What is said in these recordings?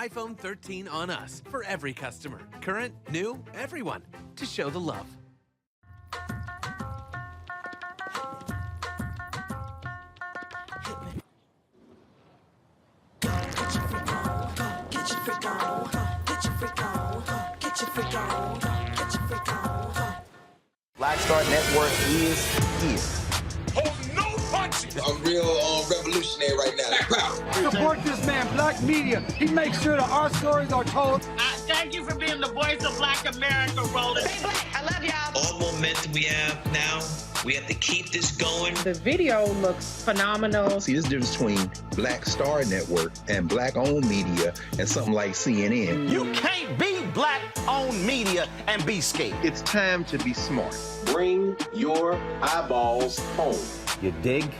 iPhone 13 on us for every customer. Current, new, everyone. To show the love. Black Star Network is here. Oh, no punches! I'm real revolutionary right now. Support this man, Black Media. He makes sure that our stories are told. Thank you for being the voice of Black America, Roland. Stay black. I love y'all. All momentum we have now, we have to keep this going. The video looks phenomenal. See, there's a difference between Black Star Network and Black-owned media and something like CNN. You can't be Black-owned media and be scared. It's time to be smart. Bring your eyeballs home. You dig?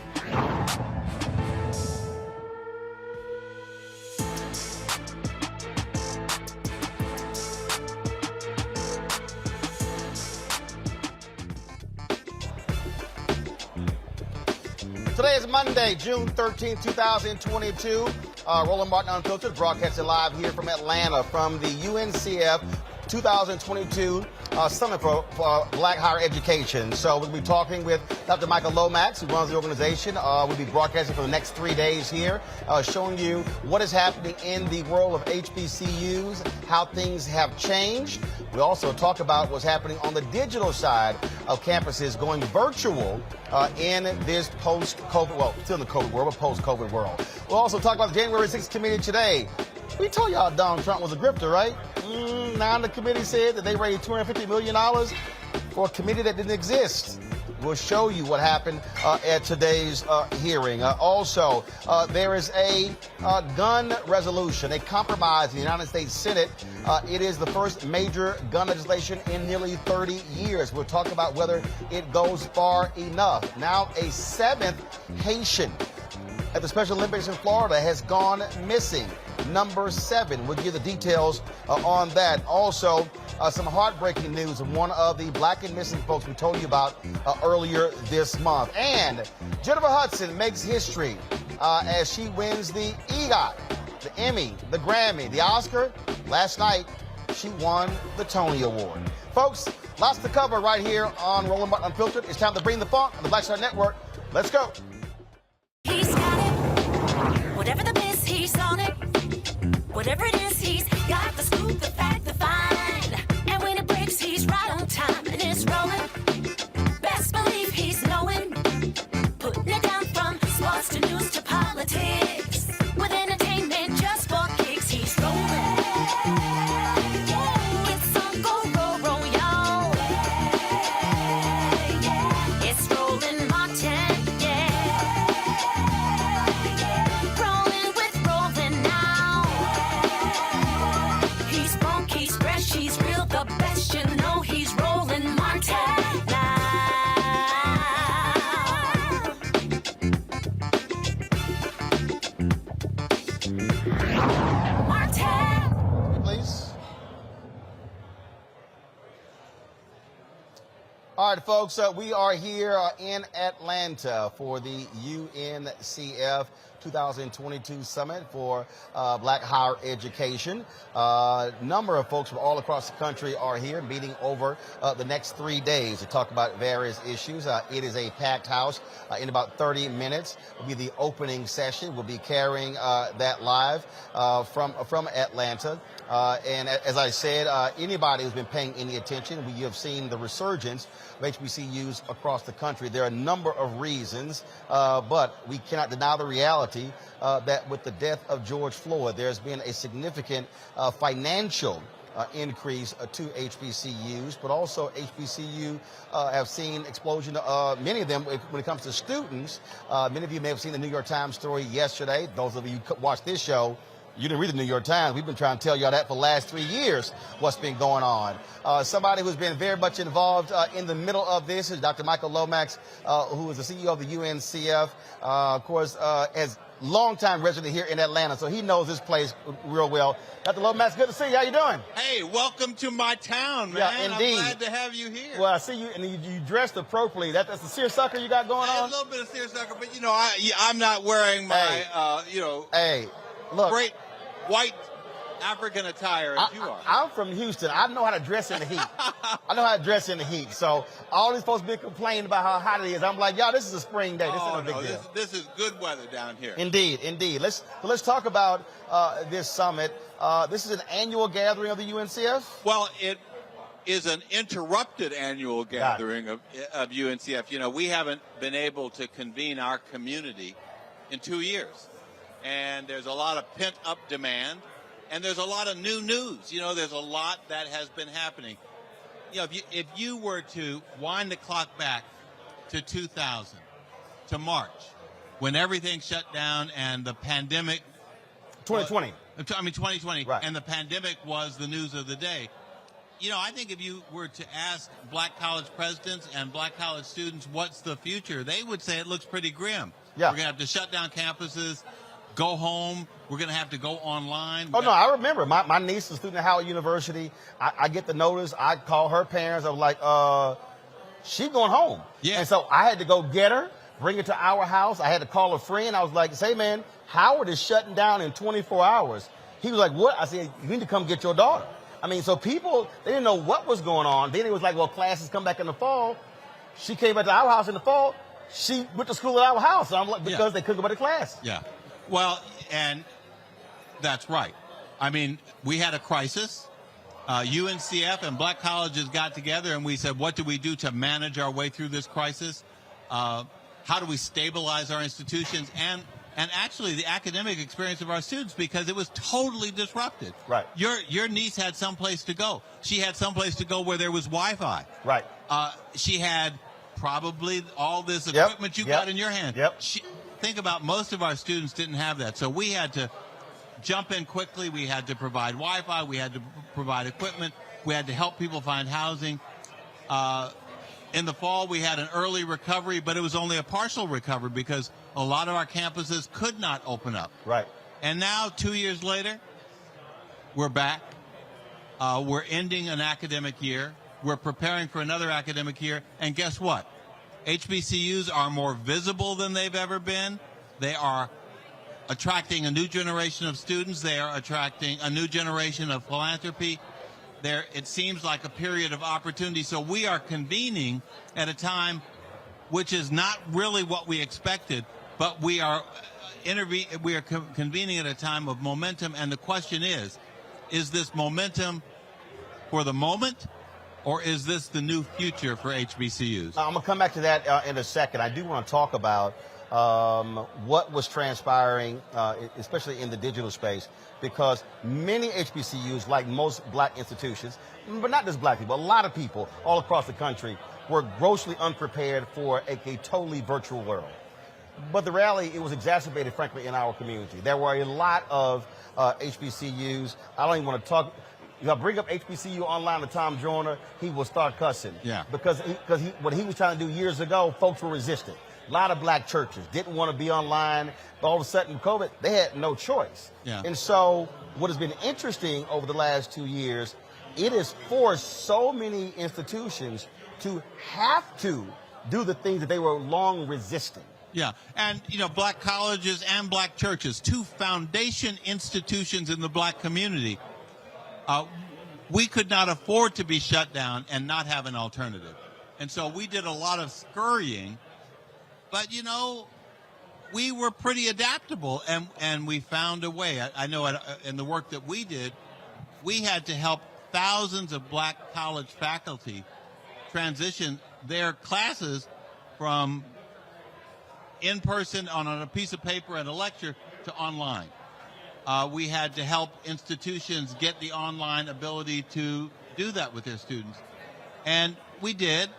Today is Monday, June 13, 2022. Roland Martin Unfiltered, broadcasting live here from Atlanta from the UNCF 2022 Summit for Black Higher Education. So we'll be talking with Dr. Michael Lomax, who runs the organization. We'll be broadcasting for the next 3 days here, showing you what is happening in the world of HBCUs, how things have changed. We also talk about what's happening on the digital side of campuses going virtual in this post-COVID, well, still in the COVID world, but post-COVID world. We'll also talk about the January 6th committee today. We told y'all Donald Trump was a grifter, right? Now the committee said that they raised $250 million for a committee that didn't exist. We'll show you what happened at today's hearing. Also, there is a gun resolution, a compromise in the United States Senate. It is the first major gun legislation in nearly 30 years. We'll talk about whether it goes far enough. Now, a seventh Haitian at the Special Olympics in Florida has gone missing. Number 7. We'll give the details on that. Also, some heartbreaking news of one of the black and missing folks we told you about earlier this month. And Jennifer Hudson makes history as she wins the EGOT, the Emmy, the Grammy, the Oscar. Last night, she won the Tony Award. Folks, lots to cover right here on Roland Martin Unfiltered. It's time to bring the funk on the Black Star Network. Let's go. He's got it. Whatever the miss, he's on it. Whatever it is, he's got the scoop, the fact, the find. And when it breaks, he's right on time and it's rolling. Best believe he's knowing. Putting it down from sports to news to politics. With entertainment just for kicks, he's rolling. It's on go, roll, roll, y'all. It's Roland Martin, yeah. Rolling with Roland now. He's funk, he's fresh, he's real, the best, you know he's Roland Martin now. Martin. Please. All right, folks, we are here in Atlanta for the UNCF 2022 Summit for Black Higher Education. Number of folks from all across the country are here meeting over the next 3 days to talk about various issues. It is a packed house. In about 30 minutes will be the opening session. We'll be carrying that live from Atlanta. And as I said, anybody who's been paying any attention, we have seen the resurgence of HBCUs across the country. There are a number of reasons, but we cannot deny the reality that with the death of George Floyd, there's been a significant financial increase to HBCUs, but also HBCU have seen explosion, many of them when it comes to students. Many of you may have seen the New York Times story yesterday. Those of you who watch this show, you didn't read the New York Times. We've been trying to tell y'all that for the last 3 years, what's been going on. Somebody who's been very much involved in the middle of this is Dr. Michael Lomax, who is the CEO of the UNCF. Of course, has longtime resident here in Atlanta, so he knows this place real well. Dr. Lomax, good to see you. How you doing? Hey, welcome to my town, man. Yeah, indeed. I'm glad to have you here. Well, I see you, and you dressed appropriately. That's the seersucker you got going on? A little bit of seersucker, but, you know, I'm not wearing my, Hey, look. great white African attire as you are. I'm from Houston. I know how to dress in the heat. I know how to dress in the heat. So all these folks been complaining about how hot it is. I'm like, y'all, this is a spring day. This isn't a big deal. This is good weather down here. Indeed, indeed. Let's talk about this summit. This is an annual gathering of the UNCF? Well, it is an interrupted annual gathering of UNCF. You know, we haven't been able to convene our community in 2 years. And there's a lot of pent-up demand. And there's a lot of new news. You know, there's a lot that has been happening. You know, if you were to wind the clock back to 2000, to March, when everything shut down and the pandemic... 2020. 2020. Right. And the pandemic was the news of the day. You know, I think if you were to ask black college presidents and black college students what's the future, they would say it looks pretty grim. Yeah. We're going to have to shut down campuses, go home. We're going to have to go online. Oh, no, I remember. My niece is a student at Howard University. I get the notice. I call her parents. I'm like, she's going home. Yeah. And so I had to go get her, bring her to our house. I had to call a friend. I was like, say, man, Howard is shutting down in 24 hours. He was like, what? I said, you need to come get your daughter. I mean, so people, they didn't know what was going on. Then it was like, well, classes come back in the fall. She came back to our house in the fall. She went to school at our house. So I'm like, because they couldn't go back to class. Yeah. Well, and that's right. I mean, we had a crisis. UNCF and black colleges got together and we said, what do we do to manage our way through this crisis? How do we stabilize our institutions and actually the academic experience of our students, because it was totally disrupted. Right. Your niece had someplace to go. She had someplace to go where there was Wi-Fi. Right. She had probably all this equipment you got in your hand. Yep. Think about most of our students didn't have that. So we had to jump in quickly. We had to provide Wi-Fi. We had to provide equipment. We had to help people find housing. In the fall, we had an early recovery, but it was only a partial recovery because a lot of our campuses could not open up. Right. And now, 2 years later, we're back. We're ending an academic year. We're preparing for another academic year. And guess what? HBCUs are more visible than they've ever been. They are attracting a new generation of students. They are attracting a new generation of philanthropy. It seems like a period of opportunity. So we are convening at a time which is not really what we expected, but we are convening at a time of momentum. And the question is this momentum for the moment, or is this the new future for HBCUs? I'm going to come back to that in a second. I do want to talk about what was transpiring, especially in the digital space, because many HBCUs, like most black institutions, but not just black people, a lot of people all across the country were grossly unprepared for a totally virtual world. But the reality, it was exacerbated, frankly, in our community. There were a lot of HBCUs. I don't even want to talk. If I bring up HBCU online to Tom Joyner, he will start cussing. Yeah. Because what he was trying to do years ago, folks were resistant. A lot of black churches didn't want to be online. But all of a sudden, COVID, they had no choice. Yeah. And so what has been interesting over the last 2 years, it has forced so many institutions to have to do the things that they were long resisting. Yeah, and, black colleges and black churches, two foundation institutions in the black community, we could not afford to be shut down and not have an alternative. And so we did a lot of scurrying, but, we were pretty adaptable, and we found a way. I know in the work that we did, we had to help thousands of black college faculty transition their classes from in person on a piece of paper and a lecture to online. We had to help institutions get the online ability to do that with their students. And we did.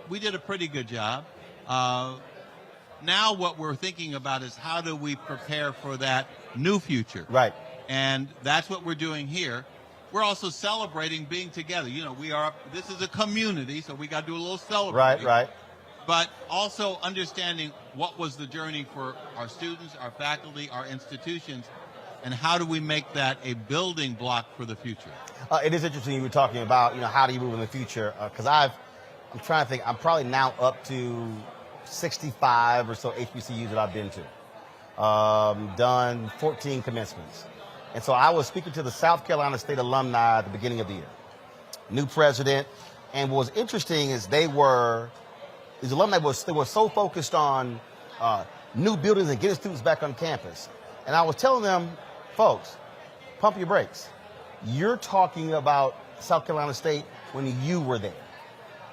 We did a pretty good job. Now what we're thinking about is how do we prepare for that new future? Right. And that's what we're doing here. We're also celebrating being together. This is a community, so we got to do a little celebrating. Right. But also understanding what was the journey for our students, our faculty, our institutions, and how do we make that a building block for the future? It is interesting you were talking about, how do you move in the future? Because I'm trying to think, I'm probably now up to 65 or so HBCUs that I've been to. Done 14 commencements. And so I was speaking to the South Carolina State alumni at the beginning of the year. New president. And what was interesting is these alumni were so focused on new buildings and getting students back on campus. And I was telling them, folks, pump your brakes. You're talking about South Carolina State when you were there.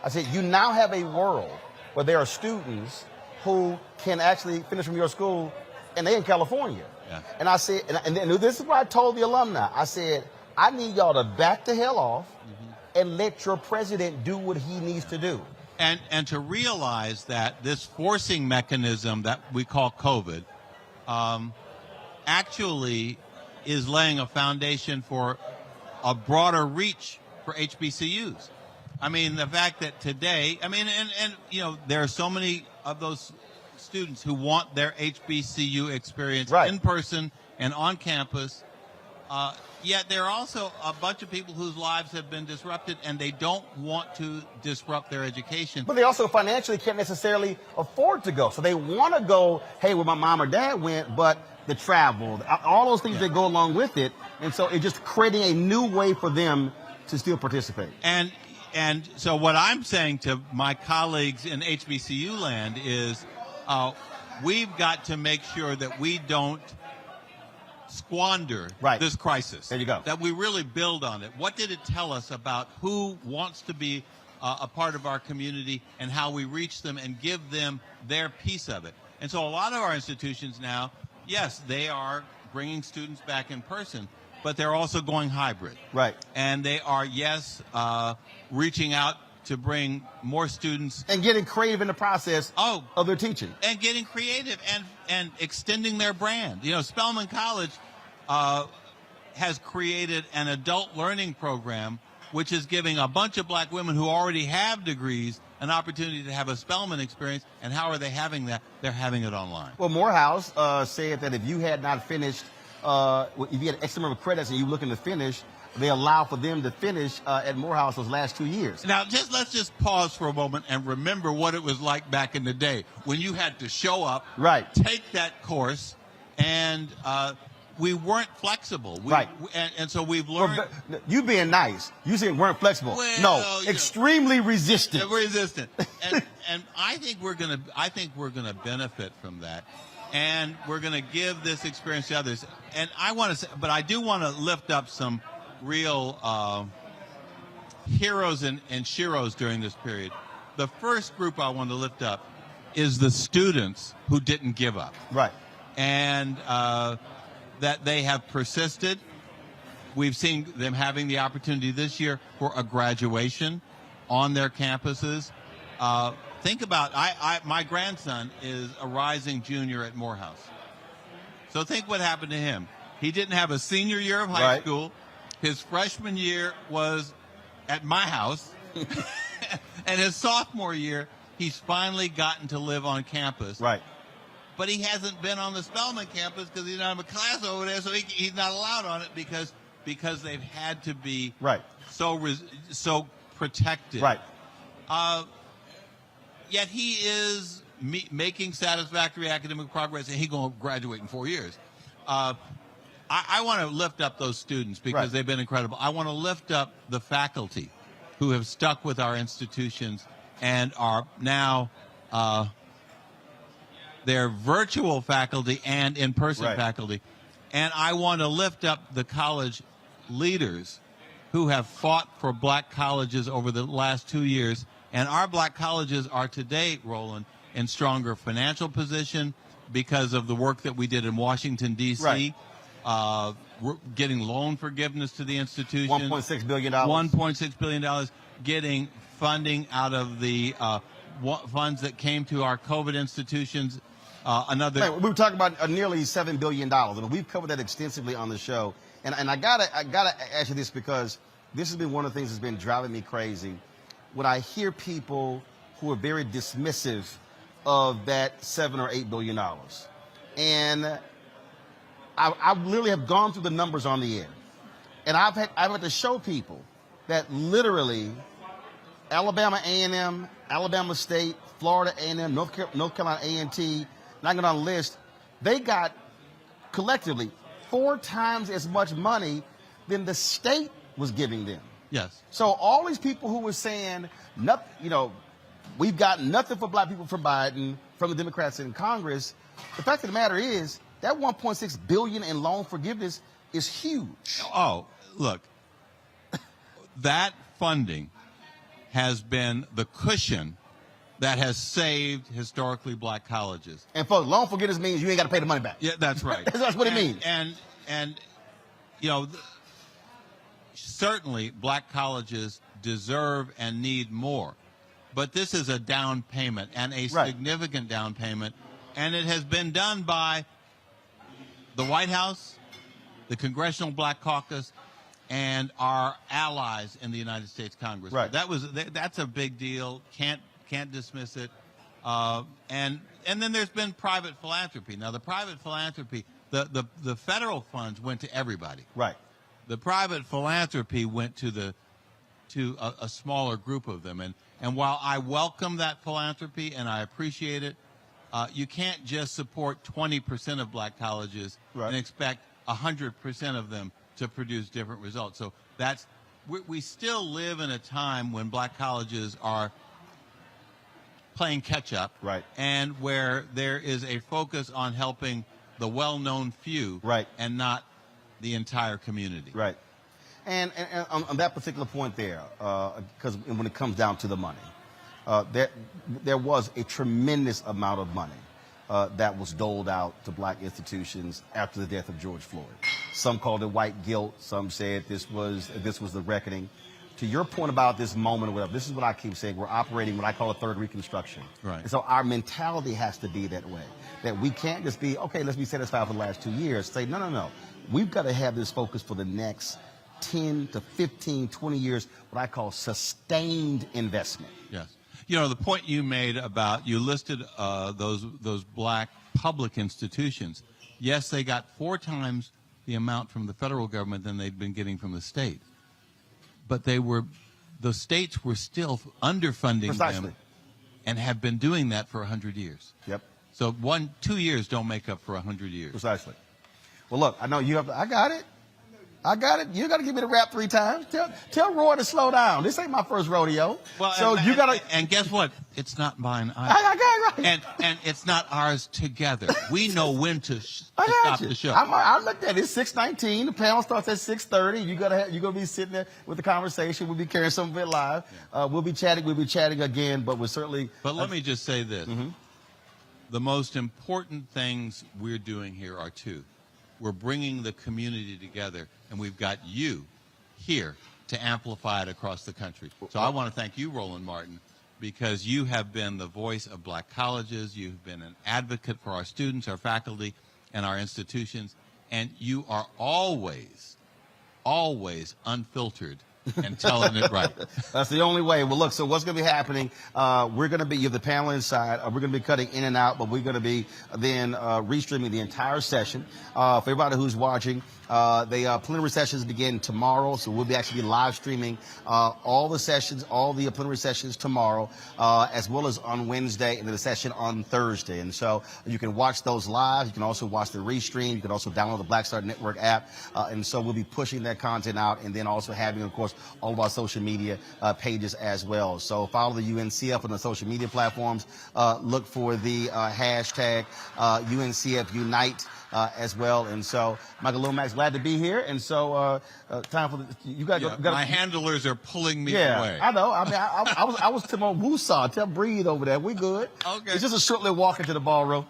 I said, you now have a world where there are students who can actually finish from your school and they're in California. Yeah. And I said, and this is what I told the alumni. I said, I need y'all to back the hell off and let your president do what he needs to do. And to realize that this forcing mechanism that we call COVID actually is laying a foundation for a broader reach for HBCUs. I mean, the fact that today, there are so many of those students who want their HBCU experience in person and on campus, yet there are also a bunch of people whose lives have been disrupted and they don't want to disrupt their education. But they also financially can't necessarily afford to go. So they want to go, hey, where my mom or dad went, but the travel, all those things that go along with it. And so it's just creating a new way for them to still participate. And so what I'm saying to my colleagues in HBCU land is we've got to make sure that we don't squander this crisis. There you go. That we really build on it. What did it tell us about who wants to be a part of our community and how we reach them and give them their piece of it? And so a lot of our institutions now, yes, they are bringing students back in person, but they're also going hybrid. Right. And they are, reaching out to bring more students. And getting creative in the process of their teaching. And getting creative and extending their brand. Spelman College has created an adult learning program which is giving a bunch of black women who already have degrees an opportunity to have a Spelman experience. And how are they having that? They're having it online. Well, Morehouse said that if you had not finished, if you had X number of credits and you were looking to finish, they allow for them to finish at Morehouse those last 2 years. Now, let's just pause for a moment and remember what it was like back in the day when you had to show up, right, take that course, and we weren't flexible. Right. And so we've learned. Well, you being nice, you saying weren't flexible. Well, no, extremely resistant. Resistant. And I think we're gonna benefit from that. And we're going to give this experience to others. And I want to say, but I do want to lift up some real heroes and sheroes during this period. The first group I want to lift up is the students who didn't give up. Right. And that they have persisted. We've seen them having the opportunity this year for a graduation on their campuses. Think about, my grandson is a rising junior at Morehouse. So think what happened to him. He didn't have a senior year of high school. His freshman year was at my house. And his sophomore year, he's finally gotten to live on campus. Right. But he hasn't been on the Spelman campus because he's not in a class over there, so he's not allowed on it because they've had to be so protected. Right. Yet he is making satisfactory academic progress, and he's going to graduate in 4 years. I want to lift up those students because they've been incredible. I want to lift up the faculty who have stuck with our institutions and are now they're virtual faculty and in-person faculty. And I want to lift up the college leaders who have fought for black colleges over the last 2 years. And our black colleges are today, Roland, in stronger financial position because of the work that we did in Washington, D.C., getting loan forgiveness to the institution. $1.6 billion. $1.6 billion, getting funding out of the funds that came to our COVID institutions. We were talking about nearly $7 billion, and we've covered that extensively on the show. And I gotta ask you this because this has been one of the things that's been driving me crazy. When I hear people who are very dismissive of that $7 or $8 billion, and I literally have gone through the numbers on the air, and I've had to show people that literally Alabama A&M, Alabama State, Florida A&M, North Carolina A&T, not going on the list, they got collectively 4 times as much money than the state was giving them. Yes. So all these people who were saying, we've got nothing for black people from Biden, from the Democrats in Congress, the fact of the matter is that $1.6 billion in loan forgiveness is huge. Oh, look, that funding has been the cushion that has saved historically black colleges. And folks, loan forgiveness means you ain't got to pay the money back. Yeah, that's right. That's what it means. And certainly black colleges deserve and need more. But this is a down payment and a significant down payment. And it has been done by the White House, the Congressional Black Caucus, and our allies in the United States Congress. Right. That's a big deal. Can't dismiss it. And then there's been private philanthropy. Now the private philanthropy, the federal funds went to everybody. Right. The private philanthropy went to a smaller group of them. And while I welcome that philanthropy and I appreciate it, you can't just support 20% of black colleges and expect 100% of them to produce different results. So we still live in a time when black colleges are playing catch up, and where there is a focus on helping the well-known few, and not the entire community. Right. And on that particular point there, because when it comes down to the money, there was a tremendous amount of money that was doled out to black institutions after the death of George Floyd. Some called it white guilt. Some said this was the reckoning. To your point about this moment, or whatever, this is what I keep saying. We're operating what I call a third Reconstruction. Right. And so our mentality has to be that way. That we can't just be, okay, let's be satisfied for the last 2 years. Say, no. We've got to have this focus for the next 10 to 15, 20 years, what I call sustained investment. Yes. You know, the point you made about, you listed those black public institutions. Yes, they got 4 times the amount from the federal government than they'd been getting from the state. But the states were still underfunding them and have been doing that for 100 years. Yep. So 2 years don't make up for 100 years. Precisely. Well, look, I know you have. I got it. You got to give me the rap 3 times. Tell Roy to slow down. This ain't my first rodeo. Well, so you got to. And guess what? It's not mine either. I got it right. And it's not ours together. We know when to stop the show. I looked at it. It's 6:19. The panel starts at 6:30. You're gonna be sitting there with the conversation. We'll be carrying some of it live. We'll be chatting again. But we're certainly. But let me just say this: the most important things we're doing here are 2. We're bringing the community together, and we've got you here to amplify it across the country. So I want to thank you, Roland Martin, because you have been the voice of black colleges. You've been an advocate for our students, our faculty, and our institutions, and you are always unfiltered and telling it right. That's the only way. Well, look, so what's going to be happening, we're going to be, you have the panel inside, we're going to be cutting in and out, but we're going to be then restreaming the entire session. For everybody who's watching, the plenary sessions begin tomorrow, so we'll be actually live streaming all the sessions, all the plenary sessions tomorrow, as well as on Wednesday, and then the session on Thursday. And so you can watch those live. You can also watch the restream. You can also download the Black Star Network app. And so we'll be pushing that content out, and then also having, of course, all of our social media pages as well. So follow the UNCF on the social media platforms. Look for the hashtag UNCF Unite as well. And so, Michael Lomax, glad to be here. And so, time for you got to go. My handlers are pulling me away. I know. I mean, I was to my woosah. Tell Breathe over there. We good. Okay. It's just a short little walk into the ballroom.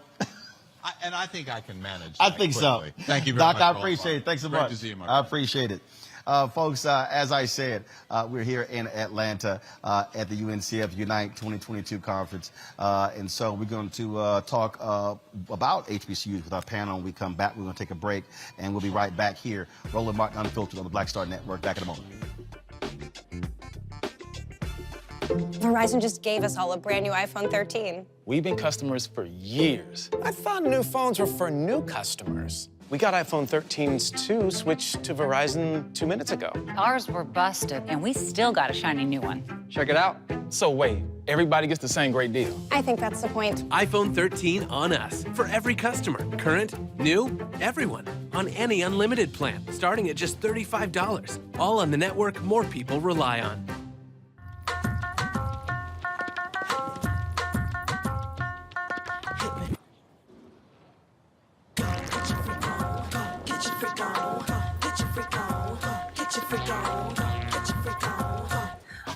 And I think I can manage. I think quickly. so. Thank you very much. Doc, I appreciate it. Thanks so much. Great to see you, Mark. I appreciate it. Folks, as I said, we're here in Atlanta at the UNCF Unite 2022 conference. And so we're going to talk about HBCUs with our panel. When we come back, we're going to take a break, and we'll be right back here. Roland Martin Unfiltered on the Black Star Network. Back in a moment. Verizon just gave us all a brand new iPhone 13. We've been customers for years. I thought new phones were for new customers. We got iPhone 13s too, switched to Verizon 2 minutes ago. Ours were busted, and we still got a shiny new one. Check it out. So wait, everybody gets the same great deal. I think that's the point. iPhone 13 on us for every customer. Current, new, everyone. On any unlimited plan, starting at just $35. All on the network more people rely on.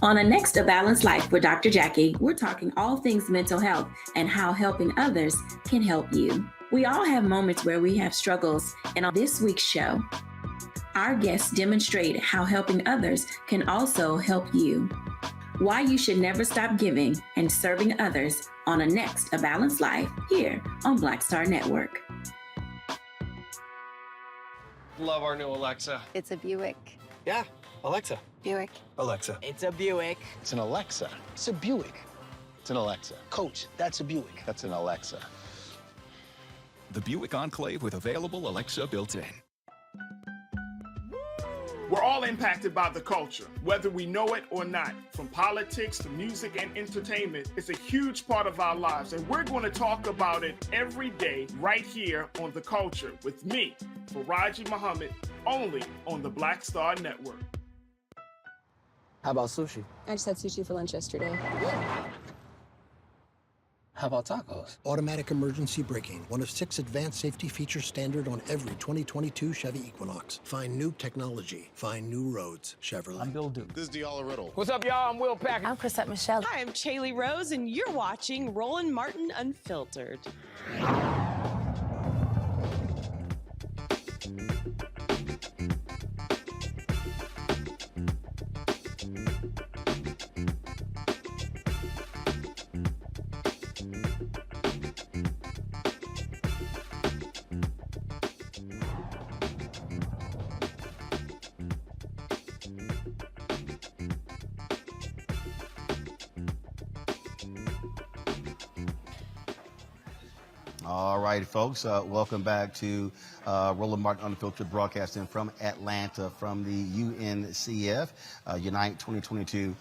On the next A Balanced Life with Dr. Jackie, we're talking all things mental health and how helping others can help you. We all have moments where we have struggles, and on this week's show, our guests demonstrate how helping others can also help you. Why you should never stop giving and serving others on a next A Balanced Life here on Black Star Network. Love our new Alexa. It's a Buick. Yeah, Alexa. Buick. Alexa. It's a Buick. It's an Alexa. It's a Buick. It's an Alexa. Coach, that's a Buick. That's an Alexa. The Buick Enclave with available Alexa built-in. We're all impacted by the culture, whether we know it or not. From politics to music and entertainment, it's a huge part of our lives, and we're going to talk about it every day right here on The Culture with me, Faraji Muhammad, only on the Black Star Network. How about sushi? I just had sushi for lunch yesterday. How about tacos? Automatic emergency braking, one of 6 advanced safety features standard on every 2022 Chevy Equinox. Find new technology. Find new roads. Chevrolet. I'm Bill Duke. This is Deala Riddle. What's up, y'all? I'm Will Packer. I'm Chrisette Michelle. Hi, I'm Chaley Rose, and you're watching Roland Martin Unfiltered. All right, folks, welcome back to Roland Martin Unfiltered, broadcasting from Atlanta from the UNCF Unite 2022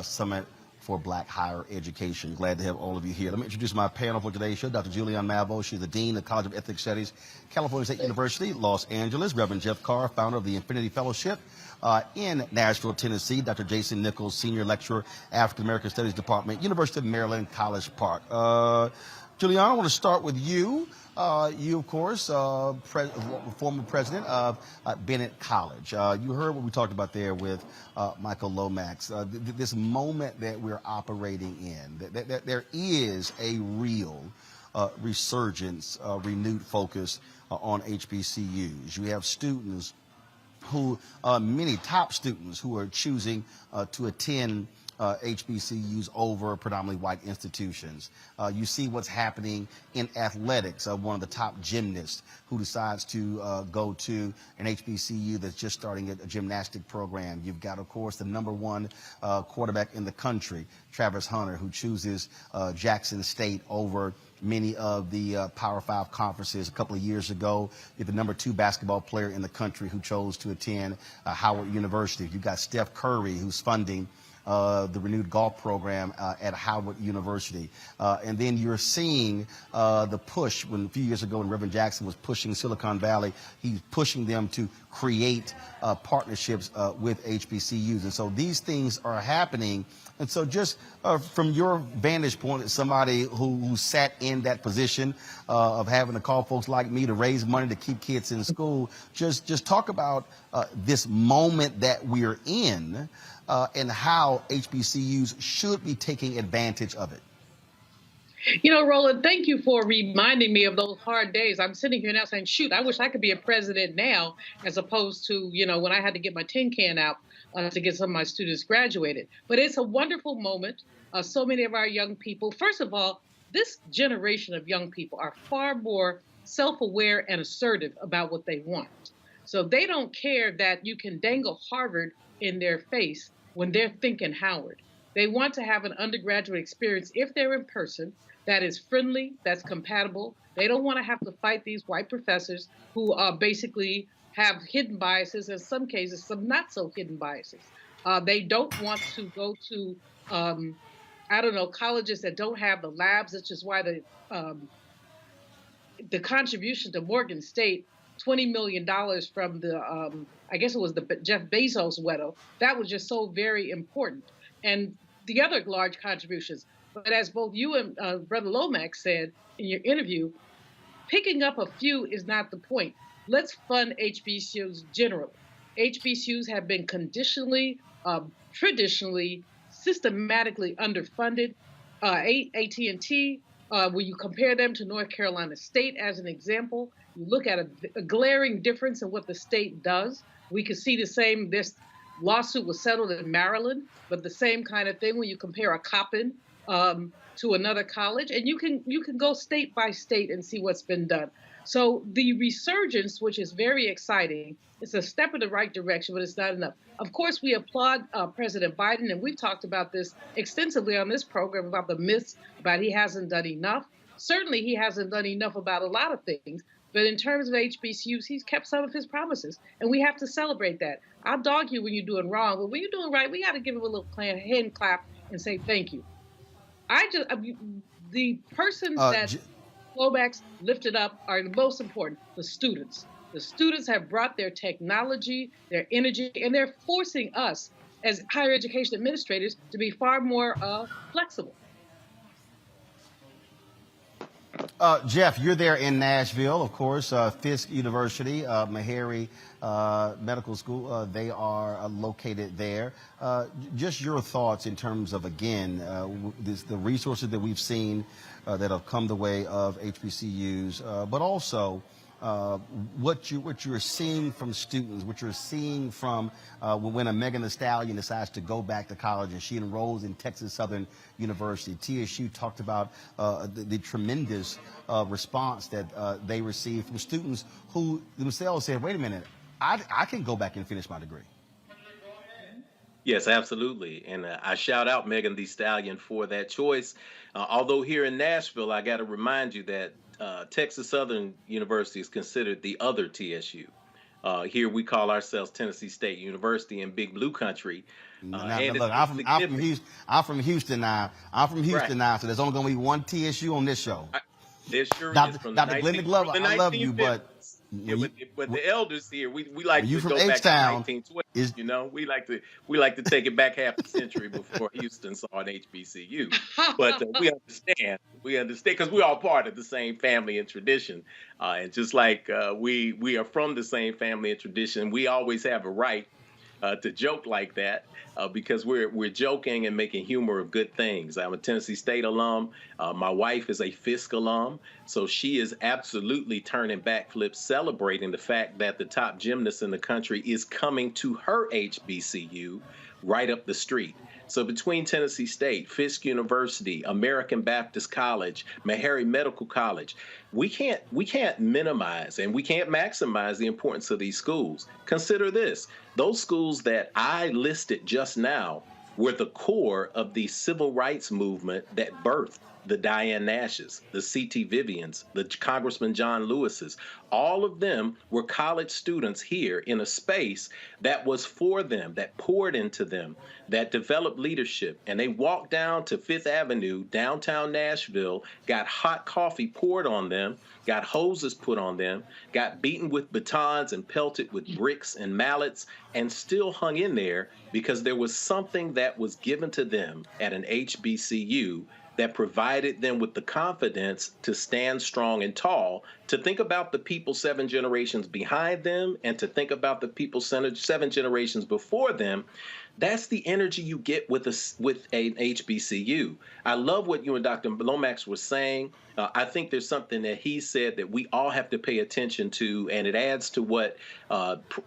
Summit for Black Higher Education. Glad to have all of you here. Let me introduce my panel for today's show. Dr. Julianne Malvo, she's the Dean of College of Ethnic Studies, California State University, Los Angeles. Reverend Jeff Carr, founder of the Infinity Fellowship in Nashville, Tennessee. Dr. Jason Nichols, Senior Lecturer, African American Studies Department, University of Maryland, College Park. Julianne, I want to start with you. You, of course, former president of Bennett College. You heard what we talked about there with Michael Lomax. This moment that we're operating in, that there is a real resurgence, renewed focus on HBCUs. You have students who, many top students who are choosing to attend HBCUs over predominantly white institutions. You see what's happening in athletics. One of the top gymnasts who decides to go to an HBCU that's just starting a gymnastic program. You've got, of course, the #1 quarterback in the country, Travis Hunter, who chooses Jackson State over many of the Power 5 conferences. A couple of years ago, you're the #2 basketball player in the country who chose to attend Howard University. You've got Steph Curry, who's funding the renewed golf program at Howard University. And then you're seeing the push when a few years ago when Reverend Jackson was pushing Silicon Valley, he's pushing them to create partnerships with HBCUs. And so these things are happening. And so just from your vantage point as somebody who sat in that position of having to call folks like me to raise money to keep kids in school, just talk about this moment that we're in and how HBCUs should be taking advantage of it. You know, Roland, thank you for reminding me of those hard days. I'm sitting here now saying, shoot, I wish I could be a president now, as opposed to, you know, when I had to get my tin can out to get some of my students graduated. But it's a wonderful moment. So many of our young people, first of all, this generation of young people are far more self-aware and assertive about what they want. So they don't care that you can dangle Harvard in their face when they're thinking Howard. They want to have an undergraduate experience, if they're in person, that is friendly, that's compatible. They don't want to have to fight these white professors who basically have hidden biases, in some cases, some not so hidden biases. They don't want to go to, colleges that don't have the labs, which is why the contribution to Morgan State, $20 million from the, I guess it was the Jeff Bezos widow, that was just so very important. And the other large contributions. But as both you and Brother Lomax said in your interview, picking up a few is not the point. Let's fund HBCUs generally. HBCUs have been traditionally, systematically underfunded. AT&T, when you compare them to North Carolina State as an example, you look at a glaring difference in what the state does. We could see the same, this lawsuit was settled in Maryland, but the same kind of thing when you compare a Coppin to another college, and you can go state by state and see what's been done. So the resurgence, which is very exciting, it's a step in the right direction, but it's not enough. Of course, we applaud President Biden, and we've talked about this extensively on this program about the myths about he hasn't done enough. Certainly, he hasn't done enough about a lot of things, but in terms of HBCUs, he's kept some of his promises, and we have to celebrate that. I'll dog you when you're doing wrong, but when you're doing right, we got to give him a little hand clap and say thank you. The persons that Lomax lifted up are the most important, the students. The students have brought their technology, their energy, and they're forcing us as higher education administrators to be far more flexible. Jeff, you're there in Nashville, of course. Fisk University, Meharry Medical School, they are located there. Just your thoughts in terms of, again, the resources that we've seen that have come the way of HBCUs, but also what you're seeing from students, what you're seeing from when a Megan Thee Stallion decides to go back to college and she enrolls in Texas Southern University. TSU talked about the tremendous response that they received from students who themselves said, wait a minute, I can go back and finish my degree. Yes, absolutely. And I shout out Megan Thee Stallion for that choice. Although here in Nashville, I got to remind you that Texas Southern University is considered the other TSU. Here we call ourselves Tennessee State University in Big Blue Country. Look, I'm from Houston. I'm from Houston now. So there's only going to be one TSU on this show. There sure Dr. is from Dr. the Glenda Glover, I love you, but but the elders here, we like to from go back to H-Town, 1920. You know, we like to take it back half a century before Houston saw an HBCU. But we understand because we're all part of the same family and tradition. And just like we are from the same family and tradition, we always have a right to joke like that because we're joking and making humor of good things. I'm a Tennessee State alum. My wife is a Fisk alum, so she is absolutely turning backflips, celebrating the fact that the top gymnast in the country is coming to her HBCU right up the street. So between Tennessee State, Fisk University, American Baptist College, Meharry Medical College, we can't minimize and we can't maximize the importance of these schools. Consider this. Those schools that I listed just now were the core of the civil rights movement that birthed the Diane Nashes, the C.T. Vivians, the Congressman John Lewises. All of them were college students here in a space that was for them, that poured into them, that developed leadership. And they walked down to Fifth Avenue, downtown Nashville, got hot coffee poured on them, got hoses put on them, got beaten with batons and pelted with bricks and mallets, and still hung in there because there was something that was given to them at an HBCU that provided them with the confidence to stand strong and tall, to think about the people 7 generations behind them and to think about the people 7 generations before them. That's the energy you get with an HBCU. I love what you and Dr. Lomax were saying. I think there's something that he said that we all have to pay attention to, and it adds to what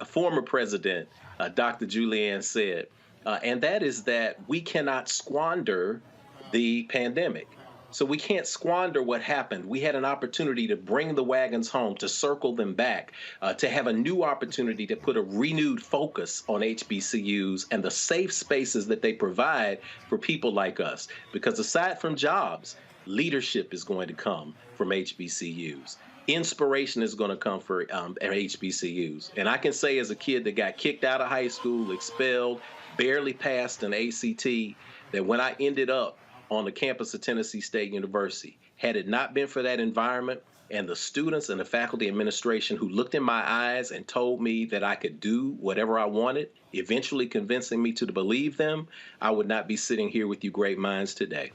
former President Dr. Julianne said, and that is that we cannot squander the pandemic. So we can't squander what happened. We had an opportunity to bring the wagons home, to circle them back, to have a new opportunity to put a renewed focus on HBCUs and the safe spaces that they provide for people like us. Because aside from jobs, leadership is going to come from HBCUs. Inspiration is going to come for HBCUs. And I can say as a kid that got kicked out of high school, expelled, barely passed an ACT, that when I ended up on the campus of Tennessee State University, had it not been for that environment and the students and the faculty administration who looked in my eyes and told me that I could do whatever I wanted, eventually convincing me to believe them, I would not be sitting here with you great minds today.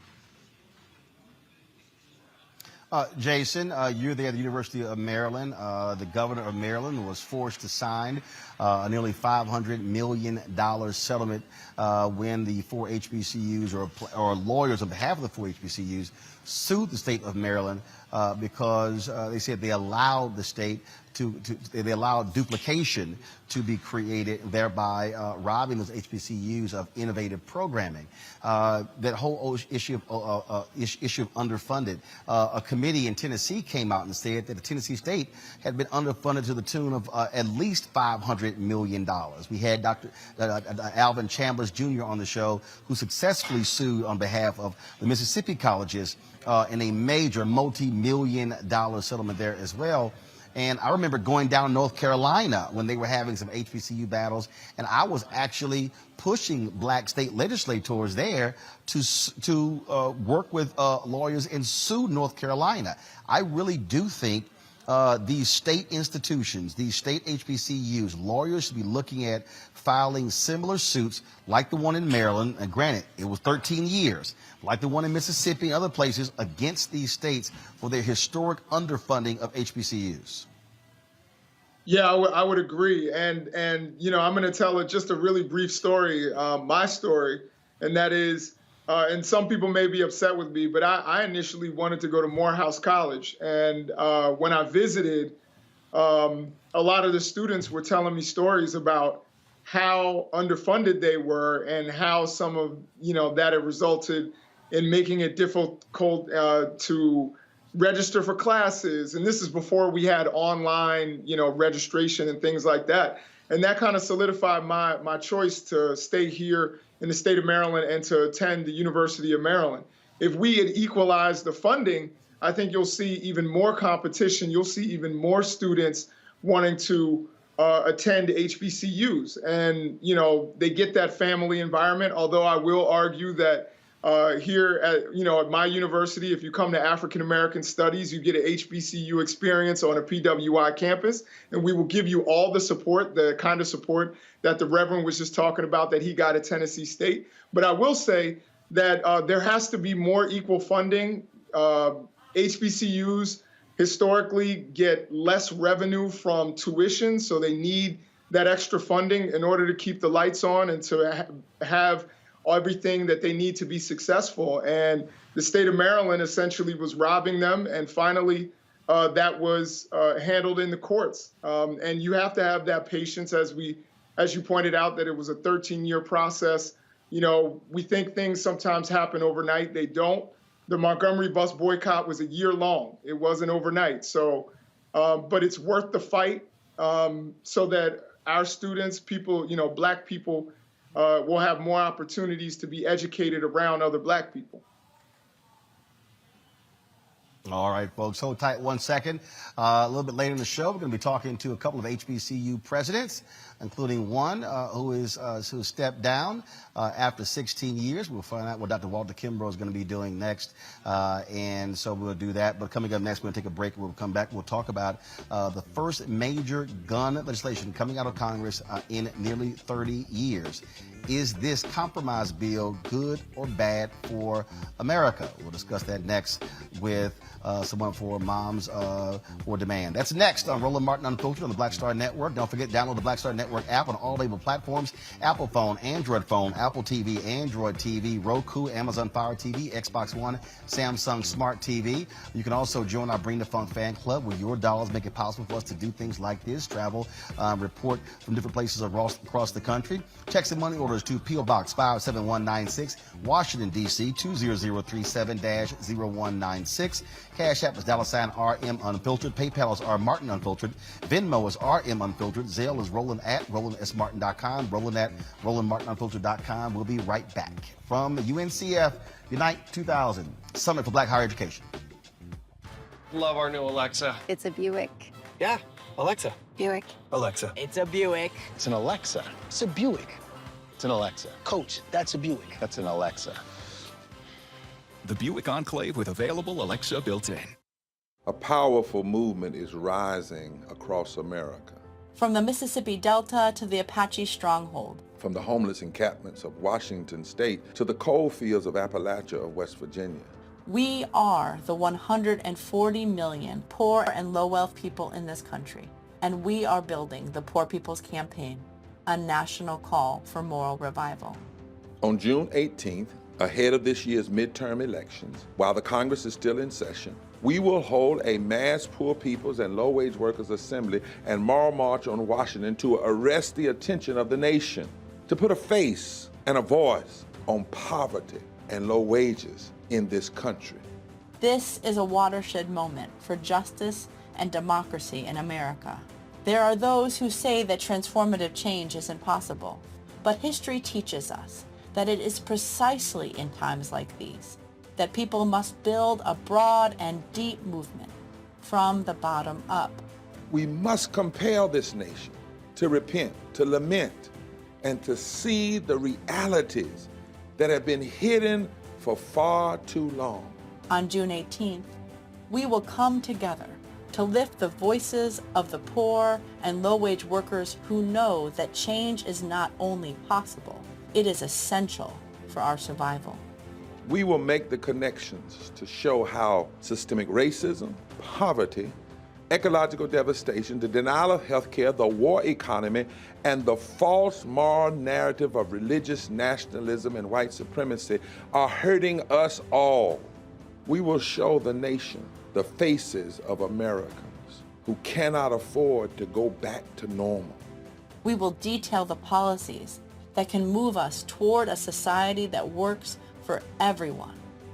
Jason, you're there at the University of Maryland. The governor of Maryland was forced to sign a nearly $500 million settlement when the 4 HBCUs or lawyers on behalf of the 4 HBCUs sued the state of Maryland because they said they allowed the state they allowed duplication to be created, thereby robbing those HBCUs of innovative programming. That whole issue of underfunded. A committee in Tennessee came out and said that the Tennessee State had been underfunded to the tune of at least $500 million. We had Dr. Alvin Chambers Jr. on the show, who successfully sued on behalf of the Mississippi colleges in a major multi-million-dollar settlement there as well. And I remember going down North Carolina when they were having some HBCU battles, and I was actually pushing black state legislators there to work with lawyers and sue North Carolina. I really do think these state institutions, these state HBCUs, lawyers should be looking at filing similar suits like the one in Maryland, and granted, it was 13 years, like the one in Mississippi and other places, against these states for their historic underfunding of HBCUs. Yeah, I would agree. And you know, I'm going to tell just a really brief story, my story, and that is, and some people may be upset with me, but I initially wanted to go to Morehouse College. And when I visited, a lot of the students were telling me stories about how underfunded they were and how some of, that it resulted in making it difficult to register for classes. And this is before we had online, registration and things like that. And that kind of solidified my choice to stay here in the state of Maryland and to attend the University of Maryland. If we had equalized the funding, I think you'll see even more competition. You'll see even more students wanting to attend HBCUs. And, you know, they get that family environment, although I will argue that here at my university, if you come to African American Studies, you get an HBCU experience on a PWI campus, and we will give you all the support, the kind of support that the Reverend was just talking about that he got at Tennessee State. But I will say that there has to be more equal funding. HBCUs historically get less revenue from tuition, so they need that extra funding in order to keep the lights on and to have everything that they need to be successful. And the state of Maryland essentially was robbing them, and finally that was handled in the courts. And you have to have that patience, as you pointed out, that it was a 13-year process. You know, we think things sometimes happen overnight. They don't. The Montgomery bus boycott was a year long. It wasn't overnight. So, but it's worth the fight so that our students, people, Black people, will have more opportunities to be educated around other Black people. All right, folks, hold tight 1 second. A little bit later in the show, we're going to be talking to a couple of HBCU presidents, including one who stepped down after 16 years. We'll find out what Dr. Walter Kimbrough is going to be doing next, and so we'll do that. But coming up next, we're going to take a break. We'll come back. We'll talk about the first major gun legislation coming out of Congress in nearly 30 years. Is this compromise bill good or bad for America? We'll discuss that next with someone for Moms for Demand. That's next on Roland Martin Unfiltered on the Black Star Network. Don't forget, download the Black Star Network app on all label platforms: Apple phone, Android phone, Apple TV, Android TV, Roku, Amazon Fire TV, Xbox One, Samsung Smart TV. You can also join our Bring the Funk fan club, where your dollars make it possible for us to do things like this: travel, report from different places across the country. Checks and money orders to P.O. Box 57196, Washington, D.C. 20037-0196. Cash App is $RM Unfiltered. PayPal is R Martin Unfiltered. Venmo is RM Unfiltered. Zelle is Roland at RolandSMartin.com. Roland at RolandMartinUnfiltered.com. We'll be right back from the UNCF Unite 2000 Summit for Black Higher Education. Love our new Alexa. It's a Buick. Yeah, Alexa. Buick. Alexa. It's a Buick. It's an Alexa. It's a Buick. It's an Alexa. Coach, that's a Buick. That's an Alexa. The Buick Enclave with available Alexa built-in. A powerful movement is rising across America. From the Mississippi Delta to the Apache stronghold. From the homeless encampments of Washington State to the coal fields of Appalachia of West Virginia. We are the 140 million poor and low-wealth people in this country, and we are building the Poor People's Campaign, a national call for moral revival. On June 18th, ahead of this year's midterm elections, while the Congress is still in session, we will hold a mass poor people's and low-wage workers assembly and moral march on Washington to arrest the attention of the nation, to put a face and a voice on poverty and low wages in this country. This is a watershed moment for justice and democracy in America. There are those who say that transformative change is impossible, but history teaches us that it is precisely in times like these that people must build a broad and deep movement from the bottom up. We must compel this nation to repent, to lament, and to see the realities that have been hidden for far too long. On June 18th, we will come together to lift the voices of the poor and low-wage workers who know that change is not only possible, it is essential for our survival. We will make the connections to show how systemic racism, poverty, ecological devastation, the denial of health care, the war economy, and the false moral narrative of religious nationalism and white supremacy are hurting us all. We will show the nation the faces of Americans who cannot afford to go back to normal. We will detail the policies that can move us toward a society that works for everyone.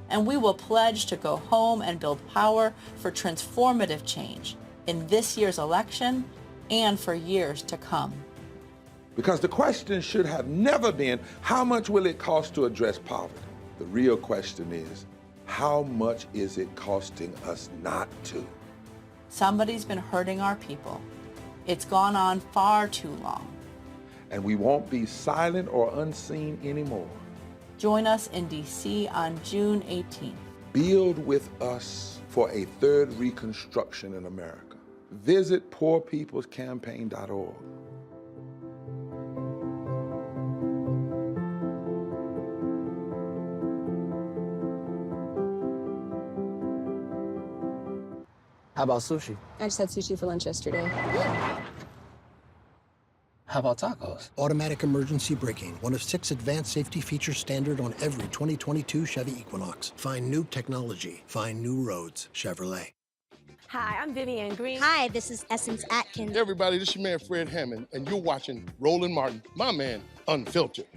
And we will pledge to go home and build power for transformative change in this year's election and for years to come. Because the question should have never been, how much will it cost to address poverty? The real question is, How much is it costing us not to? Somebody's been hurting our people. It's gone on far too long. And we won't be silent or unseen anymore. Join us in D.C. on June 18th. Build with us for a third Reconstruction in America. Visit poorpeoplescampaign.org. How about sushi? I just had sushi for lunch yesterday. How about tacos? Automatic emergency braking, one of 6 advanced safety features standard on every 2022 Chevy Equinox. Find new technology. Find new roads. Chevrolet. Hi, I'm Vivian Green. Hi, this is Essence Atkins. Hey everybody, this is your man Fred Hammond, and you're watching Roland Martin, my man, Unfiltered.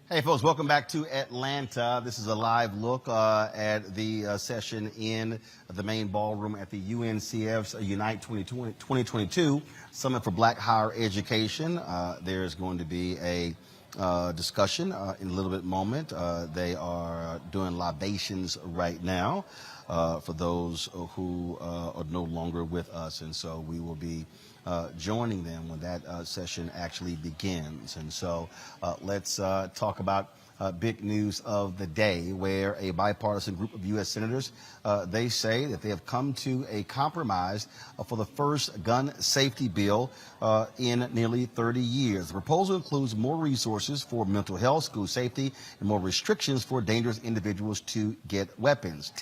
Hey folks, welcome back to Atlanta. This is a live look at the session in the main ballroom at the UNCF's Unite 2022 Summit for Black Higher Education. There's going to be a discussion in a little bit moment. They are doing libations right now for those who are no longer with us, and so we will be joining them when that session actually begins. And so let's talk about big news of the day, where a bipartisan group of U.S. senators, they say that they have come to a compromise for the first gun safety bill in nearly 30 years. The proposal includes more resources for mental health, school safety, and more restrictions for dangerous individuals to get weapons.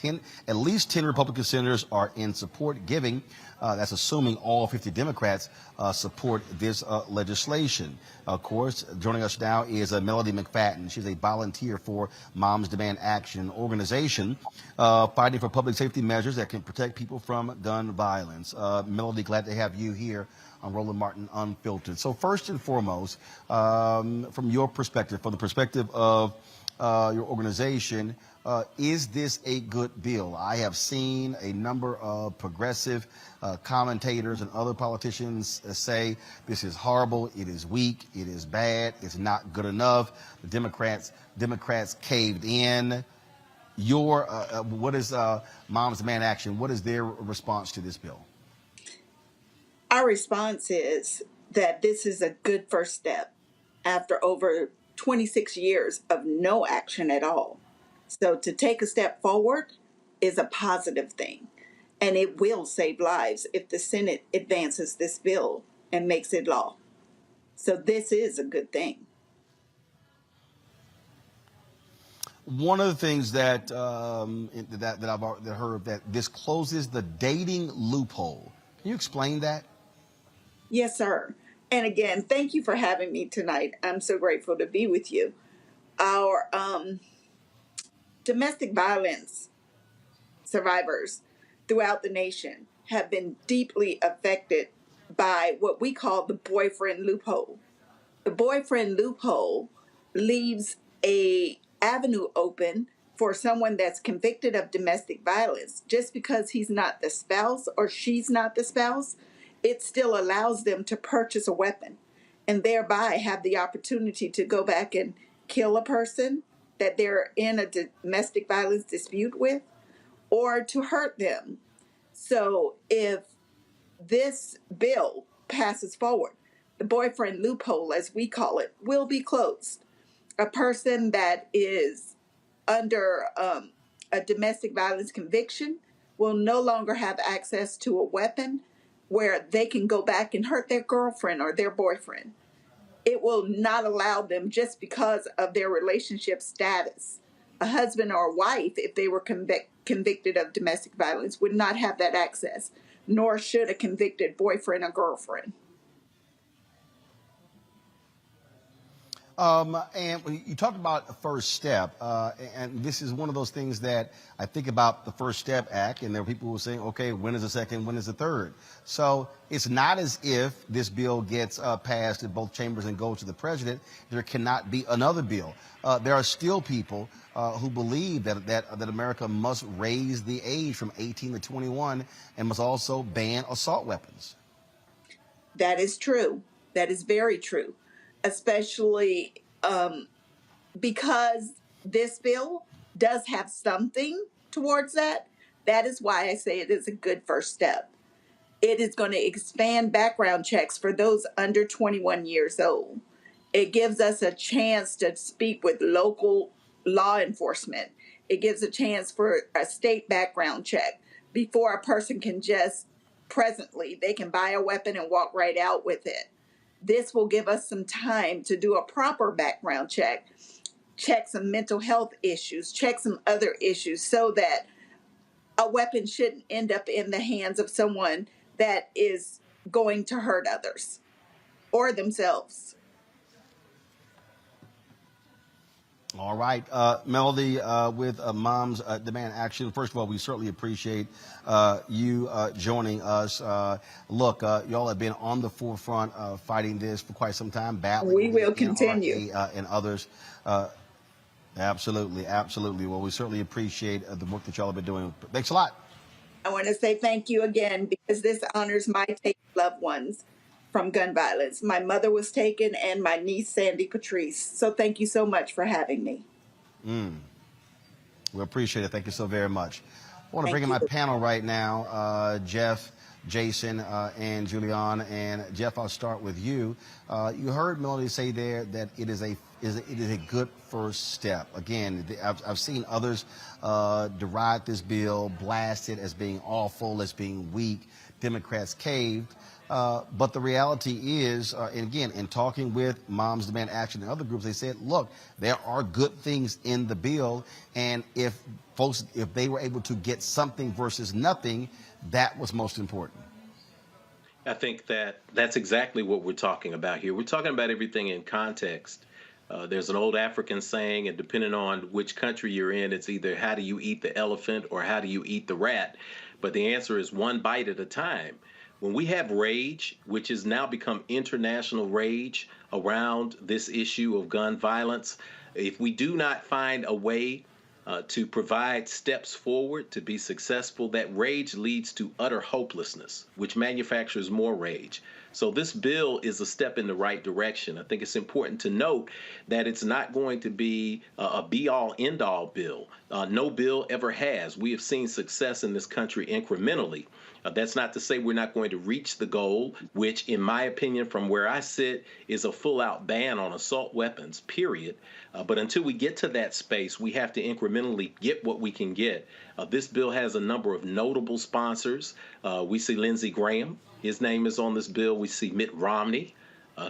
At least 10 Republican senators are in support, giving that's assuming all 50 Democrats support this legislation. Of course, joining us now is Melody McFadden. She's a volunteer for Moms Demand Action, an organization fighting for public safety measures that can protect people from gun violence. Melody, glad to have you here on Roland Martin Unfiltered. So first and foremost, from your perspective, from the perspective of your organization, is this a good bill? I have seen a number of progressive commentators and other politicians say this is horrible, it is weak, it is bad, it's not good enough. The Democrats caved in. What is Moms Demand Action? What is their response to this bill? Our response is that this is a good first step after over 26 years of no action at all. So to take a step forward is a positive thing, and it will save lives if the Senate advances this bill and makes it law. So this is a good thing. One of the things that that I've heard, that this closes the dating loophole. Can you explain that? Yes, sir. And again, thank you for having me tonight. I'm so grateful to be with you. Our domestic violence survivors throughout the nation have been deeply affected by what we call the boyfriend loophole. The boyfriend loophole leaves an avenue open for someone that's convicted of domestic violence. Just because he's not the spouse or she's not the spouse, it still allows them to purchase a weapon and thereby have the opportunity to go back and kill a person that they're in a domestic violence dispute with, or to hurt them. So if this bill passes forward, the boyfriend loophole, as we call it, will be closed. A person that is under a domestic violence conviction will no longer have access to a weapon where they can go back and hurt their girlfriend or their boyfriend. It will not allow them, just because of their relationship status. A husband or a wife, if they were convicted of domestic violence, would not have that access, nor should a convicted boyfriend or girlfriend. And you talked about the first step, and this is one of those things that I think about the First Step Act, and there are people who are saying, okay, when is the second, when is the third? So it's not as if this bill gets passed in both chambers and goes to the president. There cannot be another bill. There are still people who believe that America must raise the age from 18 to 21 and must also ban assault weapons. That is true. That is very true, especially because this bill does have something towards that. That is why I say it is a good first step. It is going to expand background checks for those under 21 years old. It gives us a chance to speak with local law enforcement. It gives a chance for a state background check before a person can just presently, they can buy a weapon and walk right out with it. This will give us some time to do a proper background check, check some mental health issues, check some other issues so that a weapon shouldn't end up in the hands of someone that is going to hurt others or themselves. All right, Melody, with Moms Demand Action. First of all, we certainly appreciate you joining us. Look, y'all have been on the forefront of fighting this for quite some time. We will continue. And others. Absolutely, absolutely. Well, we certainly appreciate the work that y'all have been doing. Thanks a lot. I want to say thank you again because this honors my taken loved ones from gun violence. My mother was taken and my niece, Sandy Patrice. So thank you so much for having me. We appreciate it. Thank you so very much. I want to bring in my panel right now, Jeff, Jason, and Julian. And Jeff, I'll start with you. You heard Melody say there that it is a good first step. Again, I've seen others deride this bill, blast it as being awful, as being weak. Democrats caved. But the reality is, and again, in talking with Moms Demand Action and other groups, they said, look, there are good things in the bill. And if they were able to get something versus nothing, that was most important. I think that's exactly what we're talking about here. We're talking about everything in context. There's an old African saying, and depending on which country you're in, it's either how do you eat the elephant or how do you eat the rat? But the answer is one bite at a time. When we have rage, which has now become international rage around this issue of gun violence, if we do not find a way to provide steps forward to be successful, that rage leads to utter hopelessness, which manufactures more rage. So this bill is a step in the right direction. I think it's important to note that it's not going to be a be-all, end-all bill. No bill ever has. We have seen success in this country incrementally. That's not to say we're not going to reach the goal, which, in my opinion, from where I sit, is a full-out ban on assault weapons, period. But until we get to that space, we have to incrementally get what we can get. This bill has a number of notable sponsors. We see Lindsey Graham. His name is on this bill. We see Mitt Romney,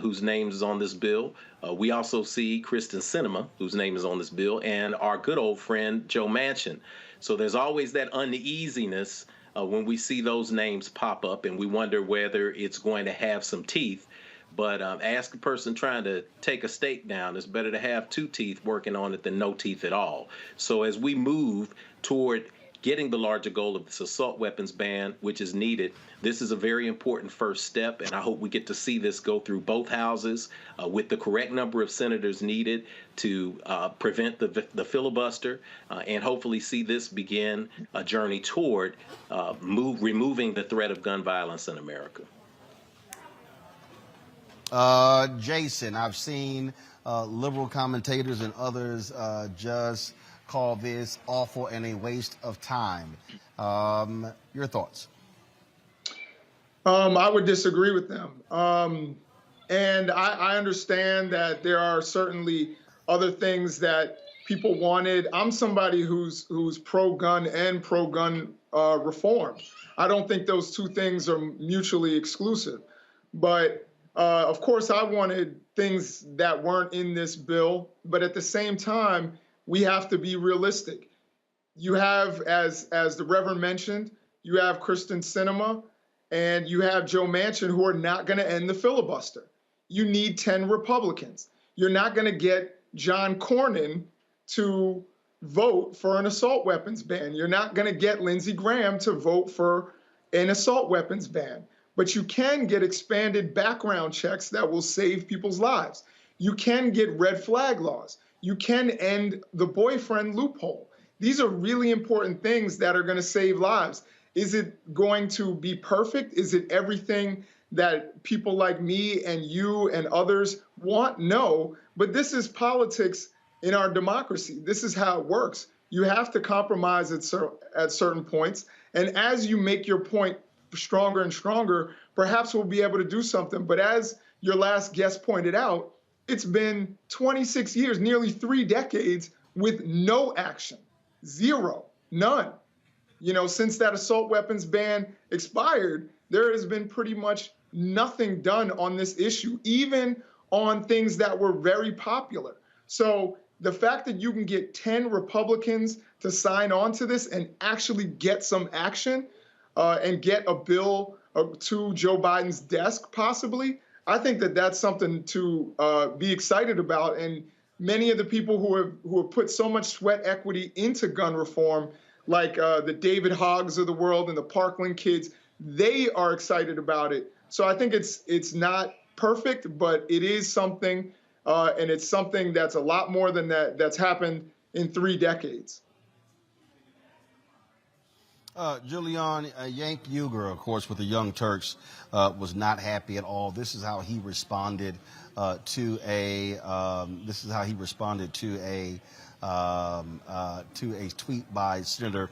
whose name is on this bill. We also see Kristen Sinema, whose name is on this bill, and our good old friend Joe Manchin. So there's always that uneasiness when we see those names pop up, and we wonder whether it's going to have some teeth. But ask a person trying to take a steak down, it's better to have two teeth working on it than no teeth at all. So as we move toward getting the larger goal of this assault weapons ban, which is needed, this is a very important first step, and I hope we get to see this go through both houses with the correct number of senators needed to prevent the filibuster, and hopefully see this begin a journey toward removing the threat of gun violence in America. Jason, I've seen liberal commentators and others just call this awful and a waste of time. Your thoughts? I would disagree with them. And I understand that there are certainly other things that people wanted. I'm somebody who's pro-gun and pro-gun reform. I don't think those two things are mutually exclusive. But of course, I wanted things that weren't in this bill. But at the same time, we have to be realistic. You have, as the Reverend mentioned, you have Kristen Sinema and you have Joe Manchin who are not going to end the filibuster. You need 10 Republicans. You're not going to get John Cornyn to vote for an assault weapons ban. You're not going to get Lindsey Graham to vote for an assault weapons ban. But you can get expanded background checks that will save people's lives. You can get red flag laws. You can end the boyfriend loophole. These are really important things that are going to save lives. Is it going to be perfect? Is it everything that people like me and you and others want? No, but this is politics in our democracy. This is how it works. You have to compromise at certain points. And as you make your point stronger and stronger, perhaps we'll be able to do something. But as your last guest pointed out, it's been 26 years, nearly 3 decades with no action, zero, none. You know, since that assault weapons ban expired, there has been pretty much nothing done on this issue, even on things that were very popular. So the fact that you can get 10 Republicans to sign on to this and actually get some action and get a bill to Joe Biden's desk, possibly, I think that that's something to be excited about. And many of the people who have put so much sweat equity into gun reform, like the David Hoggs of the world and the Parkland kids, they are excited about it. So I think it's not perfect, but it is something, and it's something that's a lot more than that's happened in 3 decades. Julian, Yank Uger, of course, with the Young Turks, was not happy at all. This is how he responded to a tweet by Senator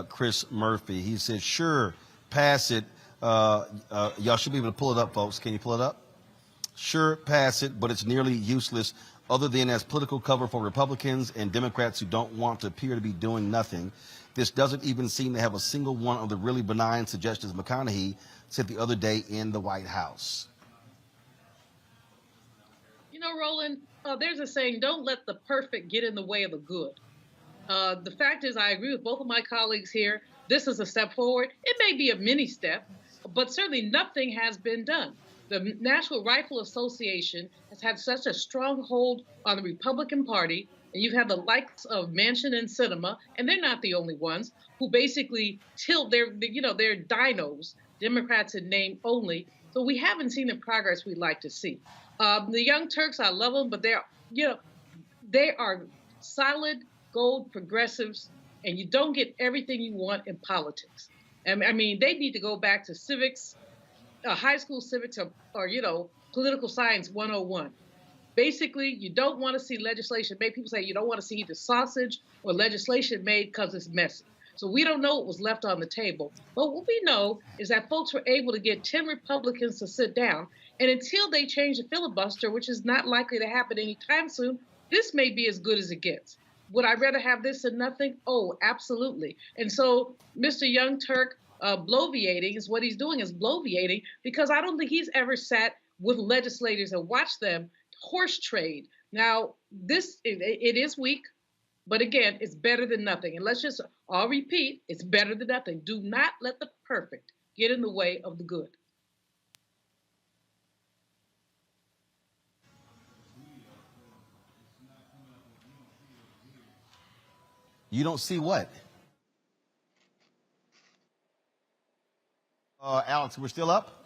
Chris Murphy. He said, "Sure, pass it." Y'all should be able to pull it up, folks. Can you pull it up? Sure, pass it, but it's nearly useless, other than as political cover for Republicans and Democrats who don't want to appear to be doing nothing. This doesn't even seem to have a single one of the really benign suggestions McConaughey said the other day in the White House. You know, Roland, there's a saying, don't let the perfect get in the way of the good. The fact is, I agree with both of my colleagues here. This is a step forward. It may be a mini step, but certainly nothing has been done. The National Rifle Association has had such a strong hold on the Republican Party, and you've had the likes of Manchin and Sinema, and they're not the only ones, who basically tilt their dinos, Democrats in name only. So we haven't seen the progress we'd like to see. The Young Turks, I love them, but they are solid gold progressives, and you don't get everything you want in politics. I mean, they need to go back to civics, high school civics, or political science 101. Basically, you don't want to see legislation made. People say you don't want to see either sausage or legislation made because it's messy. So we don't know what was left on the table. But what we know is that folks were able to get 10 Republicans to sit down. And until they change the filibuster, which is not likely to happen anytime soon, this may be as good as it gets. Would I rather have this than nothing? Oh, absolutely. And so Mr. Young Turk bloviating is what he's doing, is bloviating, because I don't think he's ever sat with legislators and watched them horse trade. Now, it is weak, but again, it's better than nothing. And let's just all repeat, it's better than nothing. Do not let the perfect get in the way of the good. You don't see what? Alex, we're still up?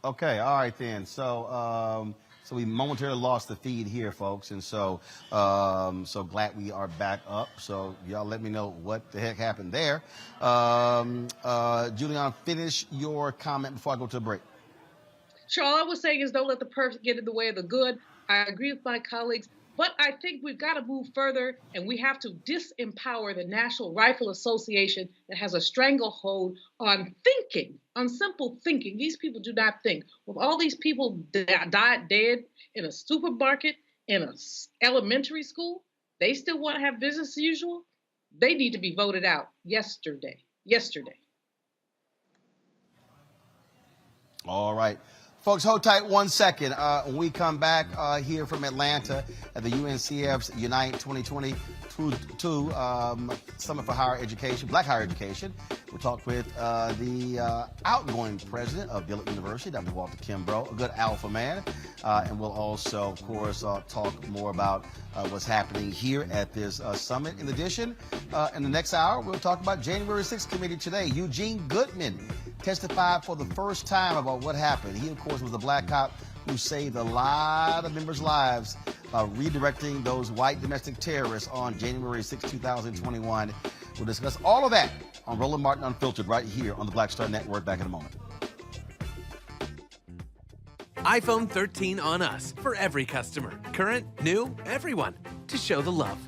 Okay, all right then. So we momentarily lost the feed here, folks, and so glad we are back up. So y'all let me know what the heck happened there. Julian, finish your comment before I go to the break. Sure, all I was saying is don't let the perfect get in the way of the good. I agree with my colleagues, but I think we've got to move further, and we have to disempower the National Rifle Association that has a stranglehold on thinking, on simple thinking. These people do not think. With all these people died dead in a supermarket, in an elementary school, they still want to have business as usual? They need to be voted out yesterday. All right. Folks, hold tight 1 second. When we come back here from Atlanta at the UNCF's Unite 2022 Summit for Higher Education, Black Higher Education, we'll talk with the outgoing president of Dillard University, Dr. Walter Kimbrough, a good alpha man. And we'll also, of course, talk more about what's happening here at this summit. In addition, in the next hour, we'll talk about January 6th committee today. Eugene Goodman testified for the first time about what happened. He, of course, was a black cop who saved a lot of members' lives redirecting those white domestic terrorists on January 6, 2021. We'll discuss all of that on Roland Martin Unfiltered right here on the Black Star Network. Back in a moment. iPhone 13 on us for every customer. Current, new, everyone. To show the love.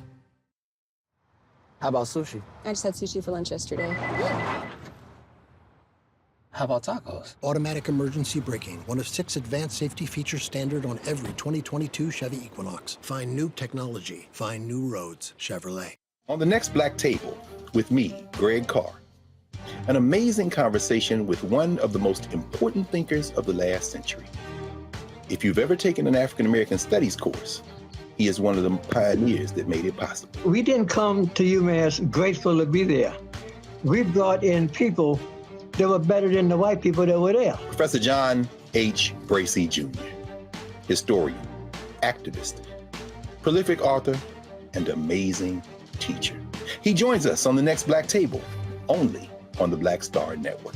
How about sushi? I just had sushi for lunch yesterday. How about tacos? Automatic emergency braking, one of 6 advanced safety features standard on every 2022 Chevy Equinox. Find new technology. Find new roads. Chevrolet. On the next Black Table, with me, Greg Carr. An amazing conversation with one of the most important thinkers of the last century. If you've ever taken an African American Studies course, he is one of the pioneers that made it possible. We didn't come to UMass grateful to be there. We brought in people that were better than the white people that were there. Professor John H. Bracey Jr., historian, activist, prolific author, and amazing teacher. He joins us on the next Black Table, only on the Black Star Network.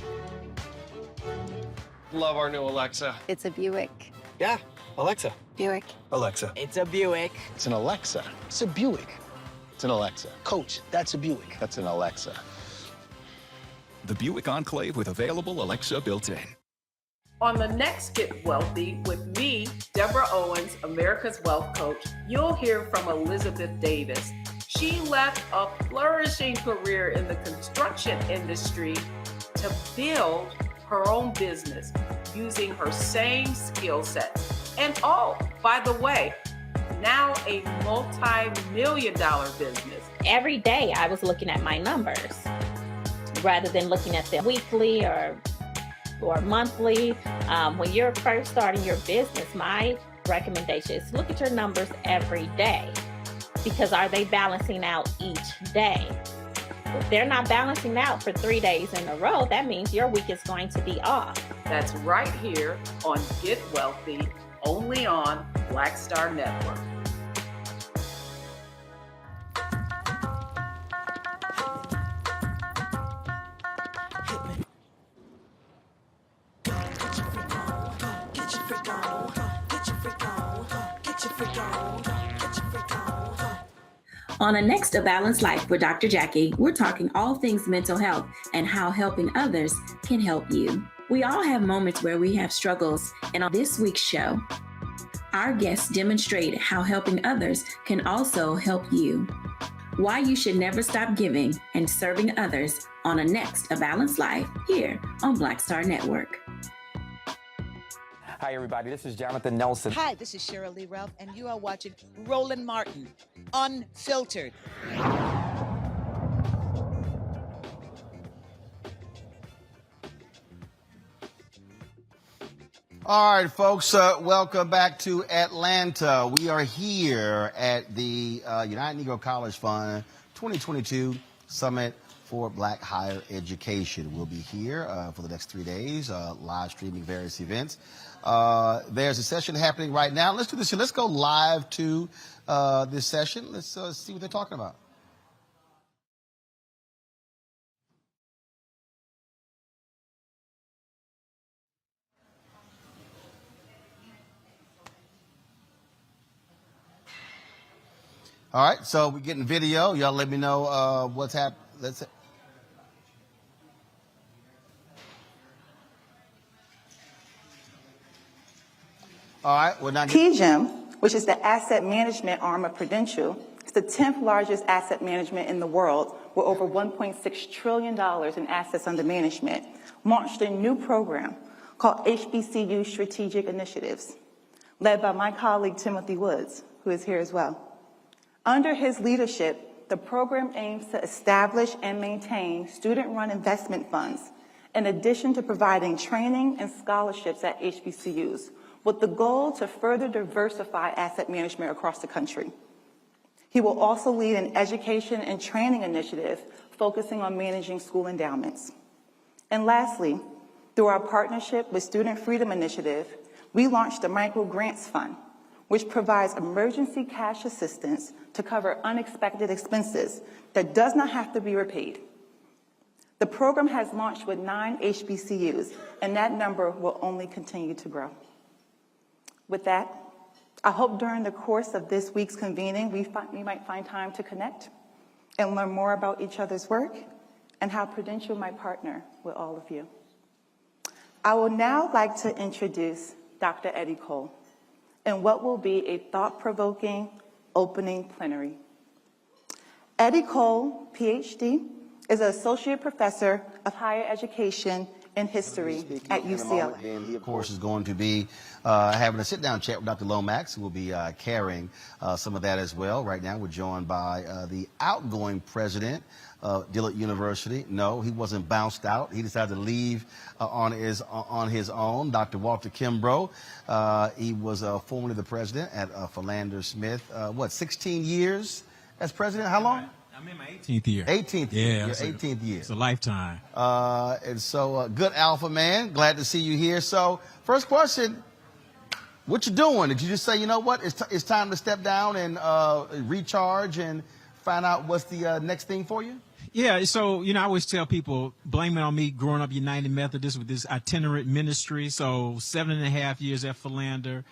Love our new Alexa. It's a Buick. Yeah, Alexa. Buick. Alexa. It's a Buick. It's an Alexa. It's a Buick. It's an Alexa. Coach, that's a Buick. That's an Alexa. The Buick Enclave with available Alexa built-in. On the next Get Wealthy with me, Deborah Owens, America's Wealth Coach, you'll hear from Elizabeth Davis. She left a flourishing career in the construction industry to build her own business using her same skill sets. And oh, by the way, now a multi-million-dollar business. Every day I was looking at my numbers rather than looking at them weekly or monthly. When you're first starting your business, my recommendation is look at your numbers every day, because are they balancing out each day? If they're not balancing out for 3 days in a row, that means your week is going to be off. That's right here on Get Wealthy, only on Black Star Network. On the next A Balanced Life with Dr. Jackie, we're talking all things mental health and how helping others can help you. We all have moments where we have struggles, and on this week's show, our guests demonstrate how helping others can also help you. Why you should never stop giving and serving others on a next A Balanced Life here on Black Star Network. Hi, everybody. This is Jonathan Nelson. Hi, this is Cheryl Lee Ralph, and you are watching Roland Martin Unfiltered. All right, folks, welcome back to Atlanta. We are here at the United Negro College Fund 2022 Summit for Black Higher Education. We'll be here for the next 3 days, live streaming various events. There's a session happening right now. Let's do this here. Let's go live to this session. Let's see what they're talking about. All right, so we're getting video. Y'all let me know what's happening. All right, we're not PGIM, which is the asset management arm of Prudential, is the 10th largest asset management in the world, with over $1.6 trillion in assets under management, launched a new program called HBCU Strategic Initiatives, led by my colleague Timothy Woods, who is here as well. Under his leadership, the program aims to establish and maintain student-run investment funds in addition to providing training and scholarships at HBCUs, with the goal to further diversify asset management across the country. He will also lead an education and training initiative focusing on managing school endowments. And lastly, through our partnership with Student Freedom Initiative, we launched the Micro Grants Fund, which provides emergency cash assistance to cover unexpected expenses that does not have to be repaid. The program has launched with 9 HBCUs, and that number will only continue to grow. With that, I hope during the course of this week's convening, we might find time to connect and learn more about each other's work and how Prudential might partner with all of you. I would now like to introduce Dr. Eddie Cole in what will be a thought-provoking opening plenary. Eddie Cole, PhD, is an associate professor of higher education and history at UCLA. And he, of course, is going to be having a sit-down chat with Dr. Lomax, who will be carrying some of that as well. Right now, we're joined by the outgoing president of Dillard University. No, he wasn't bounced out. He decided to leave on his own. Dr. Walter Kimbrough, he was formerly the president at Philander Smith. 16 years as president? How long? I'm in my 18th year. 18th year. Yeah. Your 18th year. It's a lifetime. And so, good alpha man. Glad to see you here. So, first question, what you doing? Did you just say, you know what, it's time to step down and recharge and find out what's the next thing for you? Yeah, so, I always tell people, blame it on me growing up United Methodist with this itinerant ministry. So 7.5 years at Philander,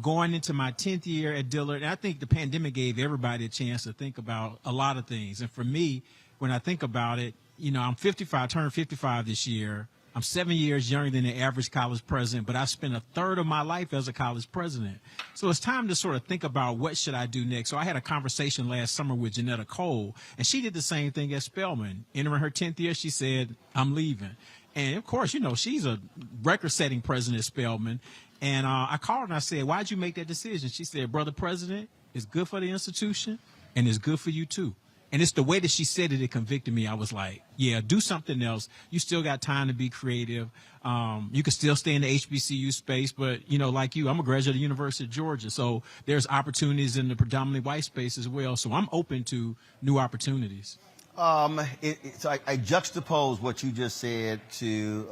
going into my 10th year at Dillard. And I think the pandemic gave everybody a chance to think about a lot of things. And for me, when I think about it, I'm 55, turned 55 this year. I'm 7 years younger than the average college president, but I spent a third of my life as a college president. So it's time to sort of think about what should I do next. So I had a conversation last summer with Janetta Cole, and she did the same thing at Spelman. Entering her 10th year, she said, I'm leaving. And, of course, she's a record-setting president at Spelman. And I called her and I said, why'd you make that decision? She said, Brother President, it's good for the institution, and it's good for you, too. And it's the way that she said it, it convicted me. I was like, yeah, do something else. You still got time to be creative. You can still stay in the HBCU space, but, like you, I'm a graduate of the University of Georgia. So there's opportunities in the predominantly white space as well. So I'm open to new opportunities. So I juxtapose what you just said to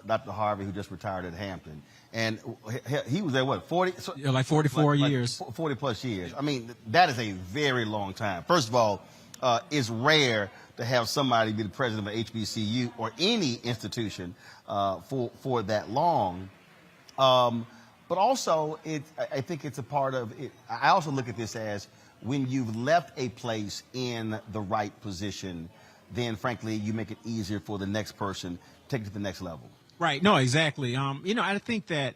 Dr. Harvey, who just retired at Hampton. And he was there, 40? So, yeah, like 44 years. 40 plus years. I mean, that is a very long time. First of all, it's rare to have somebody be the president of an HBCU or any institution for that long. But also, I think it's a part of it. I also look at this as when you've left a place in the right position, then frankly, you make it easier for the next person to take it to the next level. Right. No, exactly. I think that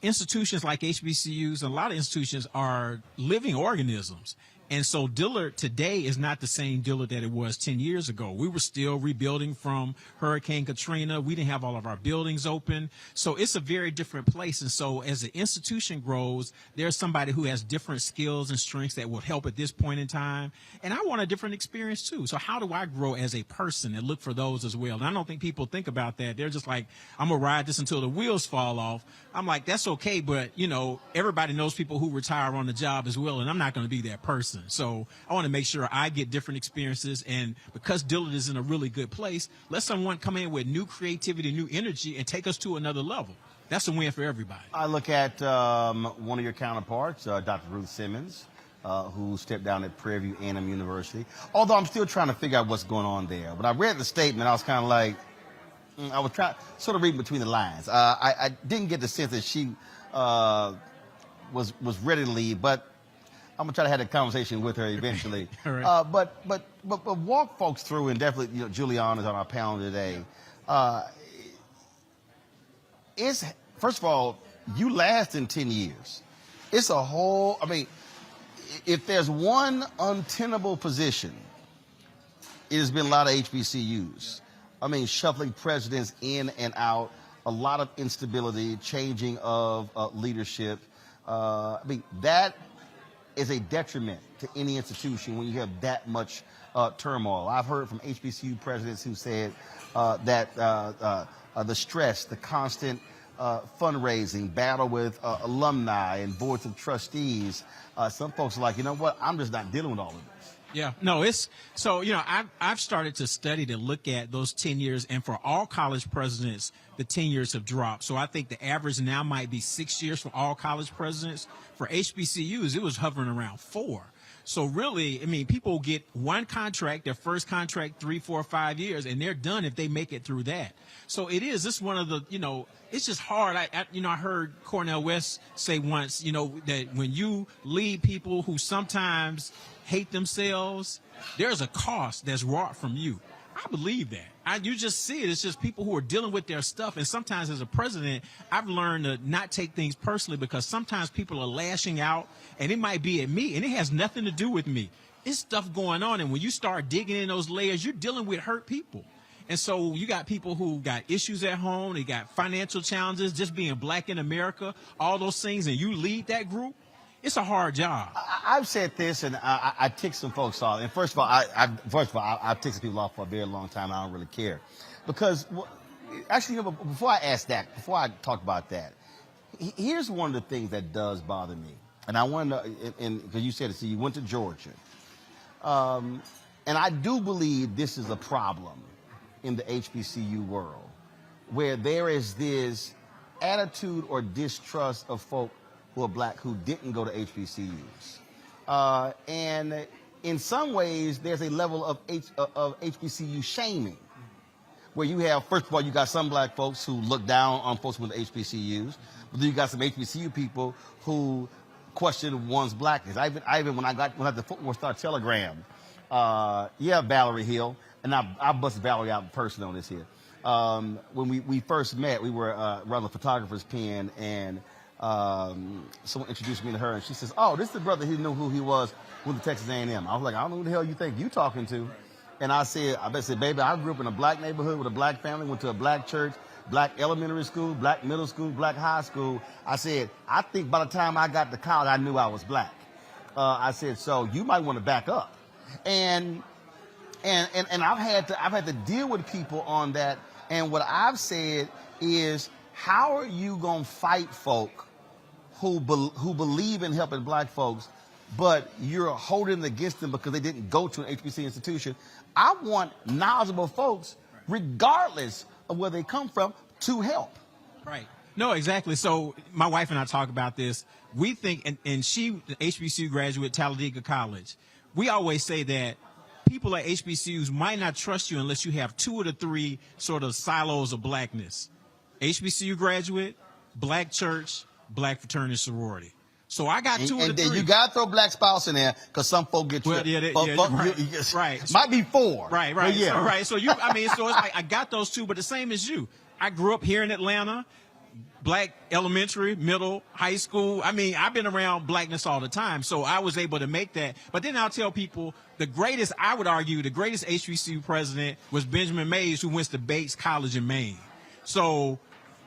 institutions like HBCUs, a lot of institutions are living organisms. And so Dillard today is not the same Dillard that it was 10 years ago. We were still rebuilding from Hurricane Katrina. We didn't have all of our buildings open. So it's a very different place. And so as the institution grows, there's somebody who has different skills and strengths that will help at this point in time. And I want a different experience too. So how do I grow as a person and look for those as well? And I don't think people think about that. They're just like, I'm going to ride this until the wheels fall off. I'm like, that's okay. But, everybody knows people who retire on the job as well. And I'm not going to be that person. So I want to make sure I get different experiences. And because Dillard is in a really good place, let someone come in with new creativity, new energy, and take us to another level. That's a win for everybody. I look at one of your counterparts, Dr. Ruth Simmons, who stepped down at Prairie View A&M University. Although I'm still trying to figure out what's going on there. But I read the statement, I was kind of like, I was trying sort of reading between the lines. I didn't get the sense that she was ready to leave, but I'm gonna try to have a conversation with her eventually. Right. But walk folks through, and definitely, Juliana is on our panel today. First of all, you last in 10 years. It's a whole. I mean, if there's one untenable position, it has been a lot of HBCUs. I mean, shuffling presidents in and out, a lot of instability, changing of leadership. I mean, that is a detriment to any institution when you have that much turmoil. I've heard from HBCU presidents who said that the stress, the constant fundraising, battle with alumni and boards of trustees, some folks are like, you know what, I'm just not dealing with all of this. Yeah, no, it's so, I've started to study to look at those 10 years, and for all college presidents, the 10 years have dropped. So I think the average now might be 6 years for all college presidents. For HBCUs, it was hovering around 4. So really, I mean, people get one contract, their first contract, 3, 4, 5 years, and they're done if they make it through that. So it's one of the, it's just hard. I heard Cornel West say once, that when you lead people who sometimes hate themselves, there's a cost that's wrought from you. I believe that. You just see it. It's just people who are dealing with their stuff. And sometimes as a president, I've learned to not take things personally, because sometimes people are lashing out and it might be at me and it has nothing to do with me. It's stuff going on. And when you start digging in those layers, you're dealing with hurt people. And so you got people who got issues at home. They got financial challenges, just being black in America, all those things. And you lead that group. It's a hard job. I've said this, and I tick some folks off. And first of all, I've ticked some people off for a very long time. I don't really care, because actually, before I ask that, before I talk about that, here's one of the things that does bother me. And I want to, because you said it, so you went to Georgia, and I do believe this is a problem in the HBCU world, where there is this attitude or distrust of folk who are black who didn't go to HBCUs. And in some ways, there's a level of HBCU shaming, where you have, first of all, you got some black folks who look down on folks with HBCUs, but then you got some HBCU people who question one's blackness. I even when I had the Football Star Telegram, Valerie Hill, and I busted Valerie out in person on this here. When we first met, we were around the photographer's pen, and someone introduced me to her, and she says, "Oh, this is the brother who knew who he was with the Texas A&M." I was like, "I don't know who the hell you think you talking to." And I said, "Baby, I grew up in a black neighborhood with a black family, went to a black church, black elementary school, black middle school, black high school." I said, "I think by the time I got to college, I knew I was black." I said, "So you might want to back up." And I've had to deal with people on that. And what I've said is, how are you gonna fight folk who believe in helping black folks, but you're holding it against them because they didn't go to an HBCU institution? I want knowledgeable folks, regardless of where they come from, to help. Right. No, exactly. So my wife and I talk about this. We think, and she, the HBCU graduate, Talladega College, we always say that people at HBCUs might not trust you unless you have 2 of the 3 sort of silos of blackness. HBCU graduate, black church, black fraternity sorority. So I got 2 of the 3. You got to throw black spouse in there, because some folk get tricked. Right. Might be 4. Right. Yeah. So, right. So it's like I got those 2, but the same as you. I grew up here in Atlanta, black elementary, middle, high school. I mean, I've been around blackness all the time, so I was able to make that. But then I'll tell people, I would argue, the greatest HBCU president was Benjamin Mays, who went to Bates College in Maine. So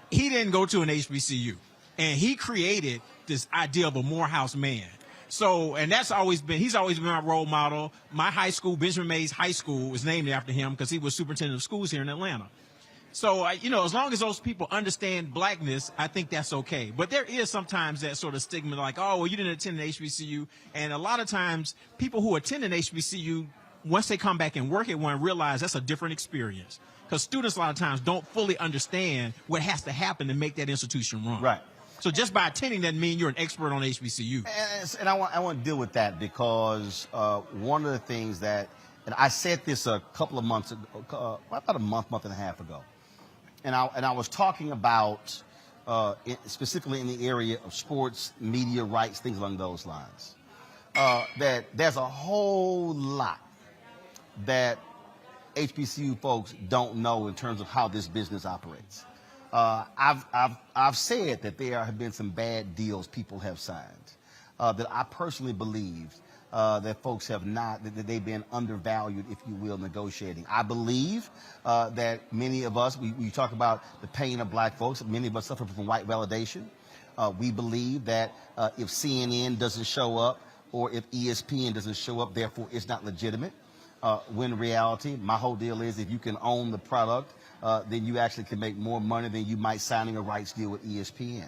he didn't go to an HBCU. And he created this idea of a Morehouse man. So, and he's always been my role model. My high school, Benjamin Mays High School, was named after him because he was superintendent of schools here in Atlanta. So, as long as those people understand blackness, I think that's okay. But there is sometimes that sort of stigma, like, oh, well, you didn't attend an HBCU. And a lot of times, people who attend an HBCU, once they come back and work at one, realize that's a different experience. Because students a lot of times don't fully understand what has to happen to make that institution run. Right. So just by attending doesn't mean you're an expert on HBCU. And I want to deal with that, because one of the things that, and I said this a couple of months ago, about a month and a half ago, and I was talking about specifically in the area of sports, media rights, things along those lines, that there's a whole lot that HBCU folks don't know in terms of how this business operates. I've said that there have been some bad deals people have signed, that I personally believe that folks have not, that they've been undervalued, if you will, negotiating. I believe that many of us, we talk about the pain of black folks, many of us suffer from white validation. We believe that if CNN doesn't show up, or if ESPN doesn't show up, therefore it's not legitimate. When in reality, my whole deal is if you can own the product, then you actually can make more money than you might signing a rights deal with ESPN.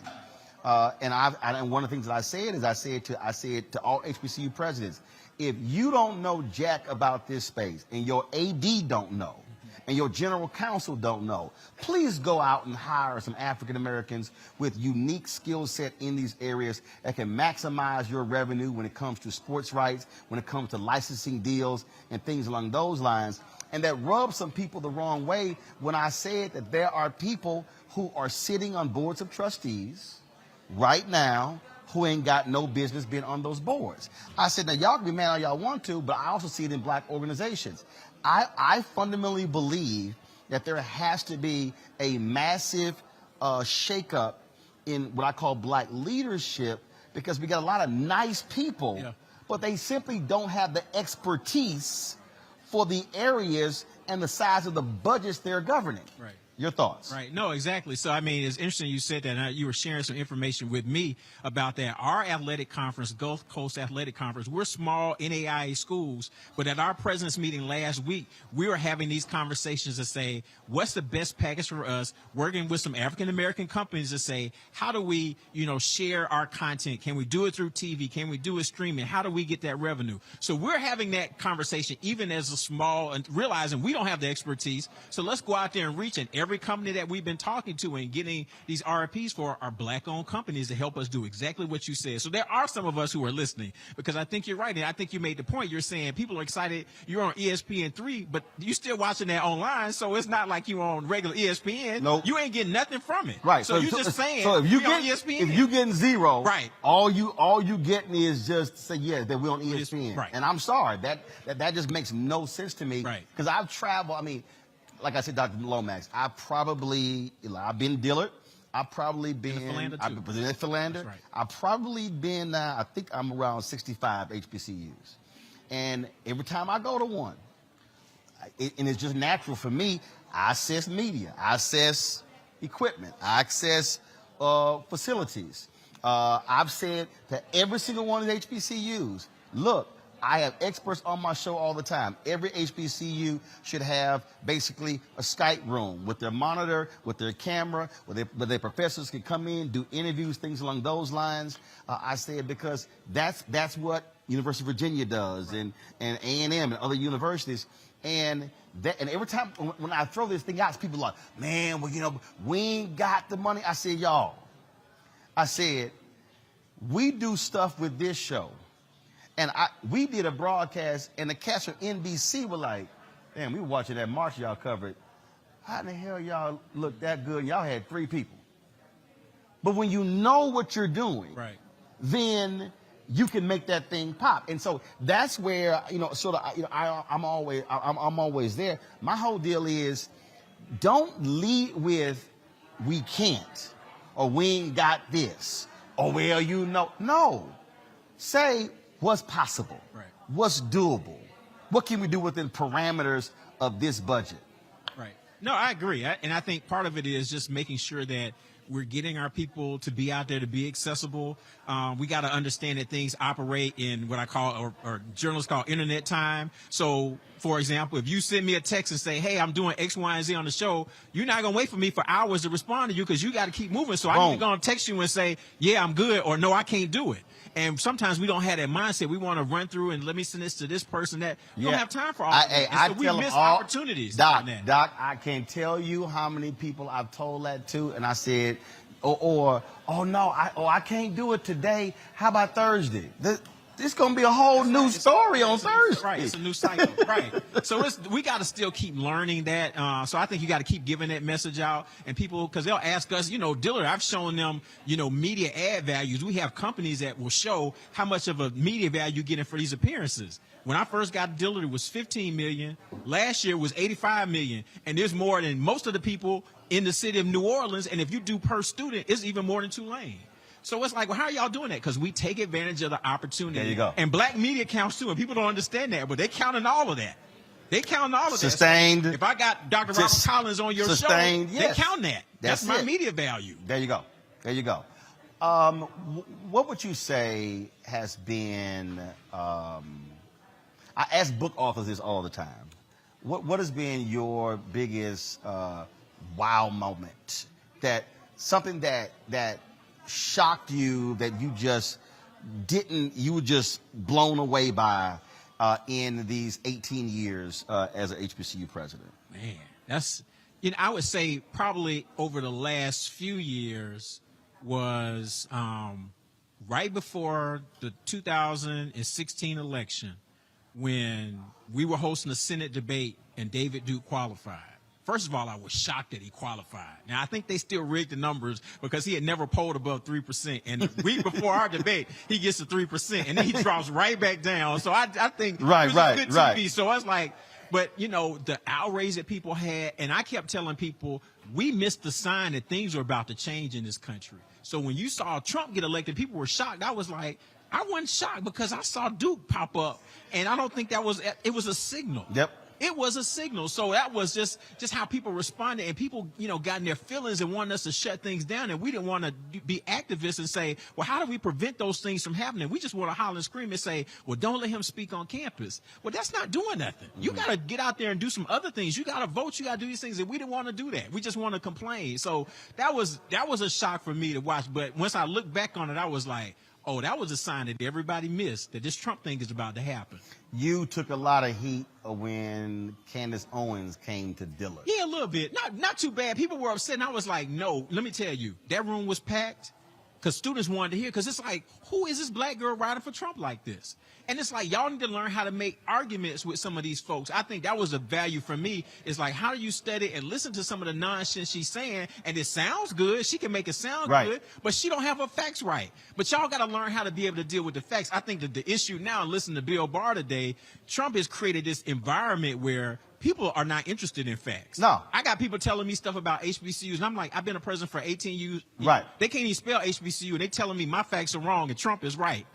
And one of the things that I said is I said to all HBCU presidents, if you don't know jack about this space and your AD don't know, and your general counsel don't know, please go out and hire some African Americans with unique skill set in these areas that can maximize your revenue when it comes to sports rights, when it comes to licensing deals and things along those lines. And that rubs some people the wrong way when I said that there are people who are sitting on boards of trustees right now who ain't got no business being on those boards. I said, now y'all can be mad all y'all want to, but I also see it in black organizations. I fundamentally believe that there has to be a massive shakeup in what I call black leadership, because we got a lot of nice people, but they simply don't have the expertise for the areas and the size of the budgets they're governing. Right. Your thoughts? Right. No, exactly. So, I mean, it's interesting you said that. And you were sharing some information with me about that. Our athletic conference, Gulf Coast Athletic Conference, we're small NAIA schools, but at our president's meeting last week, we were having these conversations to say, what's the best package for us, working with some African-American companies to say, how do we, share our content? Can we do it through TV? Can we do it streaming? How do we get that revenue? So we're having that conversation even as a small, and realizing we don't have the expertise. So let's go out there and reach, and every company that we've been talking to and getting these RFPs for are black-owned companies to help us do exactly what you said. So there are some of us who are listening, because I think you're right, and I think you made the point. You're saying people are excited. You're on ESPN3, but you're still watching that online, so it's not like you're on regular ESPN. Nope. You ain't getting nothing from it. Right. So you're just saying, so if you on get ESPN. if you getting zero, right, all you getting is just say that we're on ESPN. Right. And I'm sorry, that just makes no sense to me. Right. Because I've traveled. I mean, like I said, Dr. Lomax, I've been Dillard. I've probably been in Philander. Right. I've probably been, I think I'm around 65 HBCUs. And every time I go to one, and it's just natural for me, I access media, I access equipment, I access facilities. I've said to every single one of the HBCUs, look, I have experts on my show all the time. Every HBCU should have basically a Skype room with their monitor, with their camera, where their professors can come in, do interviews, things along those lines. I say it because that's what University of Virginia does, and A&M and other universities. And every time when I throw this thing out, people are like, man, well, we ain't got the money. I said, y'all, we do stuff with this show. And we did a broadcast, and the cast from NBC were like, damn, we were watching that march y'all covered. How in the hell y'all look that good? Y'all had 3 people. But when you know what you're doing, right, then you can make that thing pop. And so that's where, I'm always there. My whole deal is, don't lead with we can't, or we ain't got this, or well, no. Say, what's possible? Right. What's doable? What can we do within parameters of this budget? Right. No, I agree. And I think part of it is just making sure that we're getting our people to be out there, to be accessible. We got to understand that things operate in what I call, or journalists call, internet time. So, for example, if you send me a text and say, hey, I'm doing X, Y, and Z on the show, you're not going to wait for me for hours to respond to you, because you got to keep moving. So I'm going to text you and say, yeah, I'm good, or no, I can't do it. And sometimes we don't have that mindset. We want to run through and let me send this to this person. That we don't have time for all of that. So we miss opportunities. Doc, I can't tell you how many people I've told that to, and I said, oh no, I can't do it today. How about Thursday? This going to be a whole new story on Thursday. Right, it's a new cycle. Right. So we got to still keep learning that. So I think you got to keep giving that message out. And people, because they'll ask us, Dillard, I've shown them, media ad values. We have companies that will show how much of a media value you're getting for these appearances. When I first got Dillard, it was $15 million. Last year was $85 million. And there's more than most of the people in the city of New Orleans. And if you do per student, it's even more than Tulane. So it's like, well, how are y'all doing that? Because we take advantage of the opportunity. There you go. And black media counts too, and people don't understand that, but they counting all of that. They counting all of Sustained. that. So if I got Dr. Robert Collins on your show, yes. they count that. That's my it. media value. There you go. There you go. What would you say has been, I ask book authors this all the time, what has been your biggest wow moment, that something that shocked you, that you were just blown away by in these 18 years as an HBCU president? Man, that's, I would say probably over the last few years was right before the 2016 election, when we were hosting a Senate debate and David Duke qualified. First of all, I was shocked that he qualified. Now, I think they still rigged the numbers because he had never polled above 3%. And the week before our debate, he gets to 3%, and then he drops right back down. So I think it was good TV. So I was like, but, the outrage that people had, and I kept telling people, we missed the sign that things were about to change in this country. So when you saw Trump get elected, people were shocked. I was like, I wasn't shocked because I saw Duke pop up, and I don't think it was a signal. Yep. It was a signal. So that was just how people responded, and people, got in their feelings and wanted us to shut things down. And we didn't want to be activists and say, well, how do we prevent those things from happening? We just want to holler and scream and say, well, don't let him speak on campus. Well, that's not doing nothing. You got to get out there and do some other things. You got to vote. You got to do these things. And we didn't want to do that. We just want to complain. So that was a shock for me to watch. But once I look back on it, I was like, oh, that was a sign that everybody missed, that this Trump thing is about to happen. You took a lot of heat when Candace Owens came to Dillard. Yeah, a little bit. Not too bad. People were upset, and I was like, no, let me tell you, that room was packed because students wanted to hear, because it's like, who is this black girl riding for Trump like this? And it's like, y'all need to learn how to make arguments with some of these folks. I think that was a value for me. It's like, how do you study and listen to some of the nonsense she's saying? And it sounds good. She can make it sound good, but she don't have her facts right. But y'all got to learn how to be able to deal with the facts. I think that the issue now, listen to Bill Barr today, Trump has created this environment where people are not interested in facts. No. I got people telling me stuff about HBCUs, and I'm like, I've been a president for 18 years. Right. They can't even spell HBCU, and they telling me my facts are wrong and Trump is right.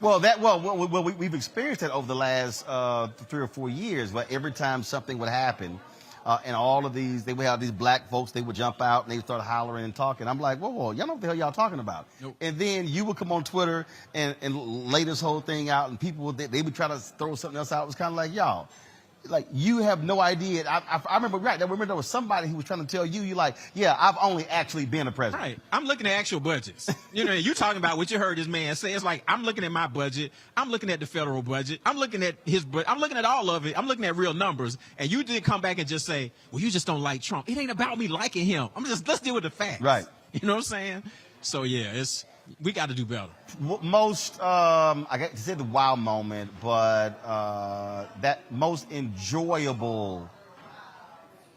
Well, we've experienced that over the last 3 or 4 years, but every time something would happen, and all of these, they would have these black folks, they would jump out and they would start hollering and talking. I'm like, whoa, y'all know what the hell y'all talking about? Nope. And then you would come on Twitter and lay this whole thing out, and people they would try to throw something else out. It was kind of like, y'all, like, you have no idea. I remember, right, I remember there was somebody who was trying to tell you, you're like, yeah, I've only actually been a president. Right. I'm looking at actual budgets. You're talking about what you heard this man say. It's like, I'm looking at my budget. I'm looking at the federal budget. I'm looking at his budget. I'm looking at all of it. I'm looking at real numbers. And you did come back and just say, well, you just don't like Trump. It ain't about me liking him. Let's deal with the facts. Right. You know what I'm saying? So, yeah, we got to do better. Most, I got to say the wow moment, but that most enjoyable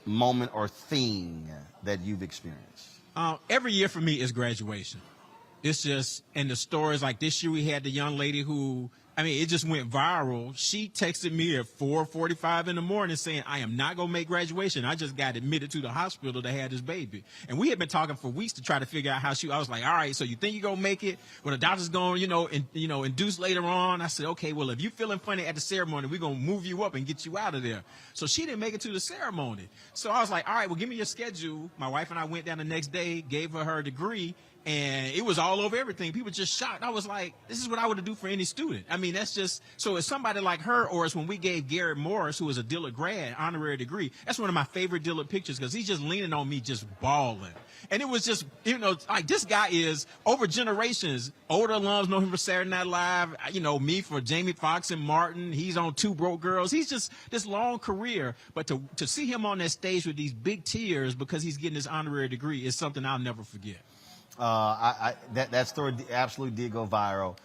moment or thing that you've experienced? Every year for me is graduation. It's just, and the stories, like this year we had the young lady who, it just went viral. She texted me at 4:45 in the morning saying, I am not going to make graduation. I just got admitted to the hospital to have this baby. And we had been talking for weeks to try to figure out how I was like, all right, so you think you're going to make it? Well, the doctor's going, induce later on. I said, okay, well, if you're feeling funny at the ceremony, we're going to move you up and get you out of there. So she didn't make it to the ceremony. So I was like, all right, well, give me your schedule. My wife and I went down the next day, gave her degree. And it was all over everything. People just shocked. I was like, this is what I would do for any student. That's just, so it's somebody like her, or it's when we gave Garrett Morris, who was a Dillard grad, honorary degree. That's one of my favorite Dillard pictures because he's just leaning on me, just bawling. And it was just, like this guy is over generations. Older alums know him for Saturday Night Live, me for Jamie Foxx and Martin. He's on Two Broke Girls. He's just this long career. But to see him on that stage with these big tears because he's getting his honorary degree is something I'll never forget. That story absolutely did go viral.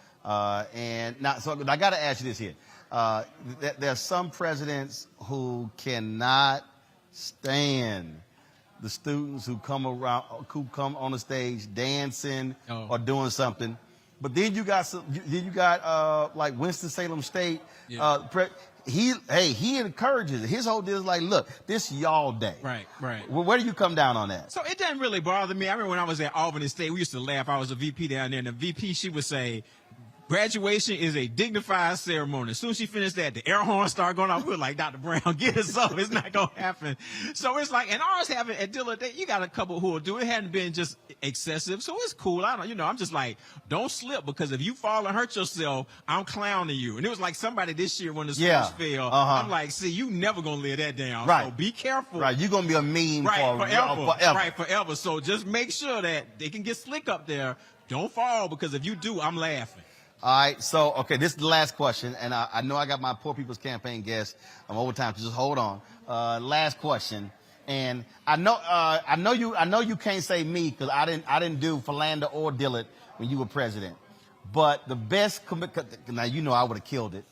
And now, so I got to ask you this here. There are some presidents who cannot stand the students who come on the stage dancing or doing something. But then you got like Winston-Salem State. Yeah. He encourages it. His whole deal is like, look, this y'all day. Right. Well, where do you come down on that? So it doesn't really bother me. I remember when I was at Albany State, we used to laugh. I was a VP down there, and the VP, she would say, graduation is a dignified ceremony. As soon as she finished that, the air horn started going off. We were like, Dr. Brown, get us up. It's not going to happen. So it's like, and ours having at Dillard, you got a couple who will do it. Hadn't been just excessive. So it's cool. I'm just like, don't slip, because if you fall and hurt yourself, I'm clowning you. And it was like somebody this year when the speech fell. I'm like, see, you never going to live that down. Right. So be careful. Right. You're going to be a meme forever. forever. Right, forever. So just make sure that they can get slick up there. Don't fall, because if you do, I'm laughing. All right, so, okay, this is the last question, and I know I got my Poor People's Campaign guest. I'm over time, so just hold on. Last question, and I know you can't say me, because I didn't do Philander or Dillard when you were president. But the best, now you know I would have killed it.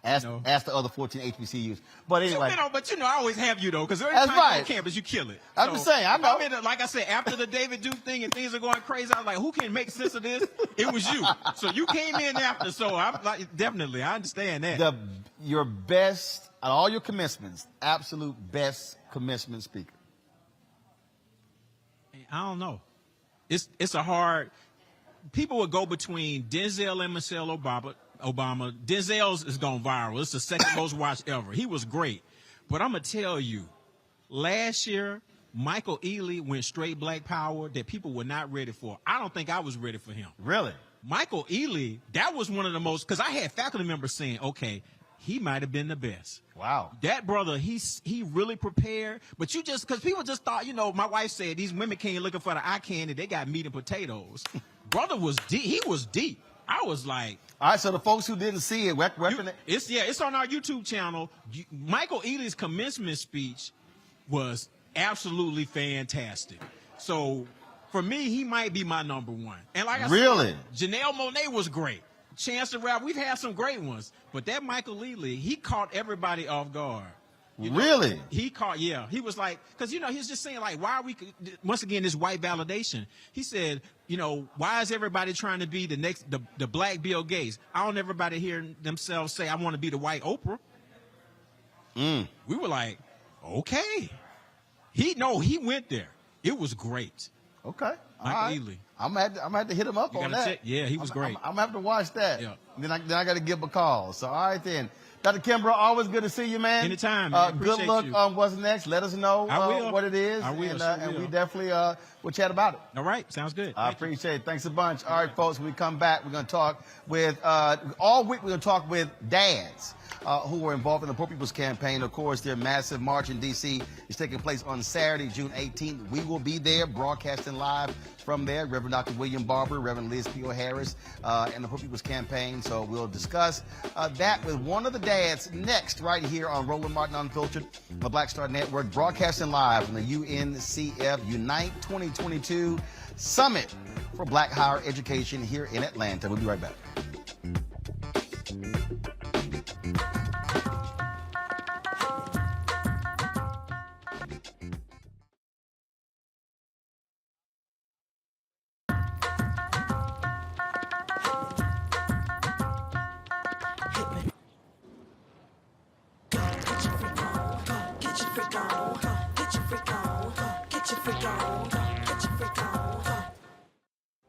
Ask the other 14 HBCUs. But anyway. I always have you, though, because every that's time right. you're on campus, you kill it. I'm just saying, I know. Like I said, after the David Duke thing and things are going crazy, I was like, who can make sense of this? It was you. So you came in after, so I'm like, definitely, I understand that. Your best, at all your commencements, absolute best commencement speaker. I don't know. It's a hard, people would go between Denzel and Michelle Obama. Denzel's is gone viral. It's the second most watched ever. He was great. But I'm going to tell you, last year, Michael Ealy went straight black power that people were not ready for. I don't think I was ready for him. Really? Michael Ealy, that was one of the most, because I had faculty members saying, okay, he might have been the best. Wow. That brother, he really prepared. But because people just thought, my wife said these women came looking for the eye candy. They got meat and potatoes. Brother was deep. He was deep. I was like, all right, so the folks who didn't see it, it's on our YouTube channel. Michael Ealy's commencement speech was absolutely fantastic. So for me, he might be my number one. And like I said, Janelle Monáe was great. Chance the Rapper, we've had some great ones, but that Michael Ealy, he caught everybody off guard. Really? He caught, he was like, because, he's just saying, like, why are we, once again, this white validation. He said, why is everybody trying to be the black Bill Gates? I don't everybody hear themselves say, I want to be the white Oprah. We were like, okay. He went there. It was great. Okay. Michael Ealy. I'm gonna have to hit him up on that. Check. Yeah, he was great. I'm gonna have to watch that. Yeah. Then I got to give him a call. So, all right then. Dr. Kimbrough, always good to see you, man. Anytime, man. Good luck on what's next. Let us know what it is. I will. And we definitely will chat about it. All right. Sounds good. I appreciate it. Thanks a bunch. All right, folks, when we come back, we're going to talk with, all week we're going to talk with dads who were involved in the Poor People's Campaign. Of course, their massive march in D.C. is taking place on Saturday, June 18th. We will be there broadcasting live from there. Reverend Dr. William Barber, Reverend Liz P.O. Harris, and the Poor People's Campaign. So we'll discuss that with one of the dads next right here on Roland Martin Unfiltered, the Black Star Network, broadcasting live from the UNCF Unite 2022 Summit for Black Higher Education here in Atlanta. We'll be right back.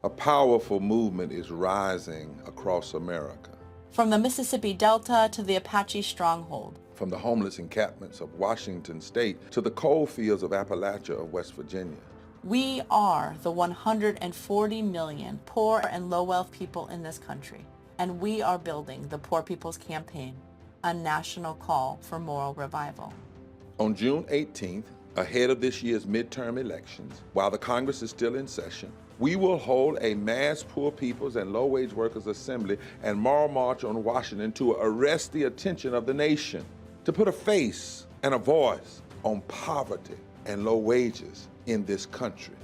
A powerful movement is rising across America. From the Mississippi Delta to the Apache stronghold. From the homeless encampments of Washington State to the coal fields of Appalachia of West Virginia. We are the 140 million poor and low-wealth people in this country, and we are building the Poor People's Campaign, a national call for moral revival. On June 18th, ahead of this year's midterm elections, while the Congress is still in session, we will hold a mass poor people's and low-wage workers assembly and moral march on Washington to arrest the attention of the nation, to put a face and a voice on poverty and low wages in this country.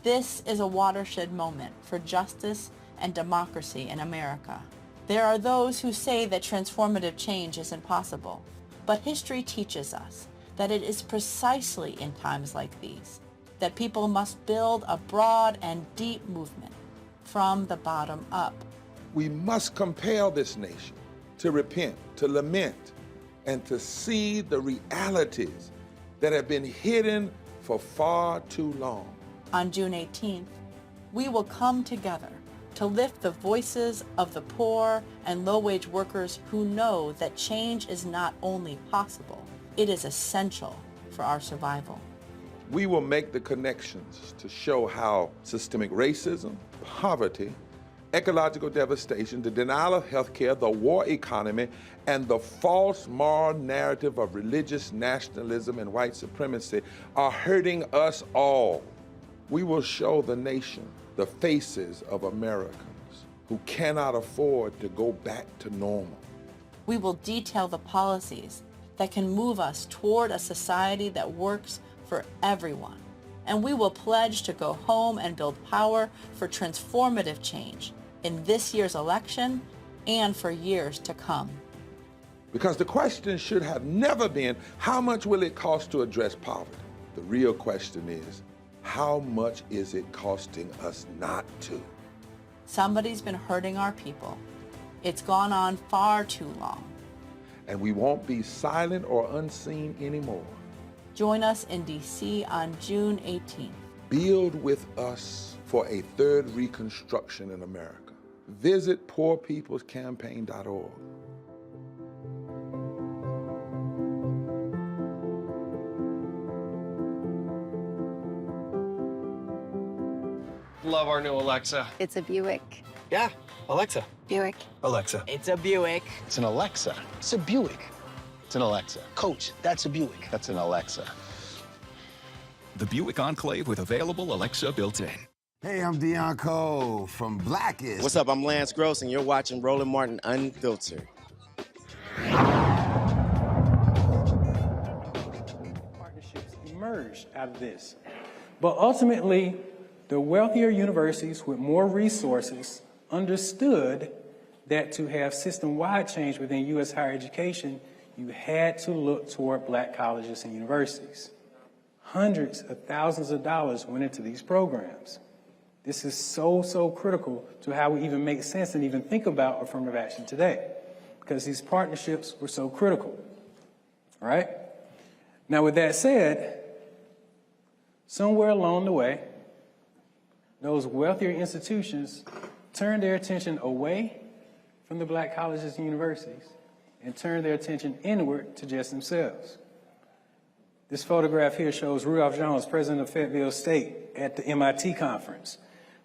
This is a watershed moment for justice and democracy in America. There are those who say that transformative change is impossible, but history teaches us that it is precisely in times like these that people must build a broad and deep movement from the bottom up. We must compel this nation to repent, to lament, and to see the realities that have been hidden for far too long. On June 18th, we will come together to lift the voices of the poor and low-wage workers who know that change is not only possible, it is essential for our survival. We will make the connections to show how systemic racism, poverty, ecological devastation, the denial of health care, the war economy, and the false moral narrative of religious nationalism and white supremacy are hurting us all. We will show the nation the faces of Americans who cannot afford to go back to normal. We will detail the policies that can move us toward a society that works for everyone. And we will pledge to go home and build power for transformative change in this year's election and for years to come. Because the question should have never been, how much will it cost to address poverty? The real question is, how much is it costing us not to? Somebody's been hurting our people. It's gone on far too long. And we won't be silent or unseen anymore. Join us in D.C. on June 18th. Build with us for a third reconstruction in America. Visit poorpeoplescampaign.org. Love our new Alexa. It's a Buick. Yeah, Alexa. Buick. Alexa. It's a Buick. It's an Alexa. It's a Buick. It's an Alexa. Coach, that's a Buick. That's an Alexa. The Buick Enclave with available Alexa built-in. Hey, I'm Deion Cole from Blackest. What's up? I'm Lance Gross, and you're watching Roland Martin Unfiltered. Partnerships emerged out of this. But ultimately, the wealthier universities with more resources understood that to have system-wide change within U.S. higher education, you had to look toward black colleges and universities. Hundreds of thousands of dollars went into these programs. This is so critical to how we even make sense and even think about affirmative action today, because these partnerships were so critical, all right? Now, with that said, somewhere along the way, those wealthier institutions turned their attention away from the black colleges and universities and turned their attention inward to just themselves. This photograph here shows Rudolph Jones, president of Fayetteville State, at the MIT conference.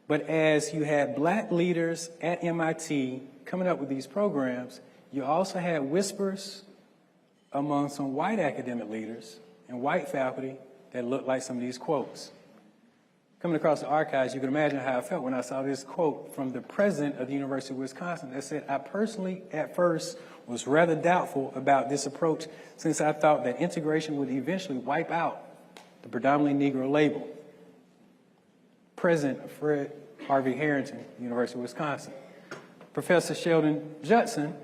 But as you had black leaders at MIT coming up with these programs, you also had whispers among some white academic leaders and white faculty that looked like some of these quotes. Coming across the archives, you can imagine how I felt when I saw this quote from the president of the University of Wisconsin that said, "I personally, at first, was rather doubtful about this approach since I thought that integration would eventually wipe out the predominantly Negro label." President Fred Harvey Harrington, University of Wisconsin. Professor Sheldon Judson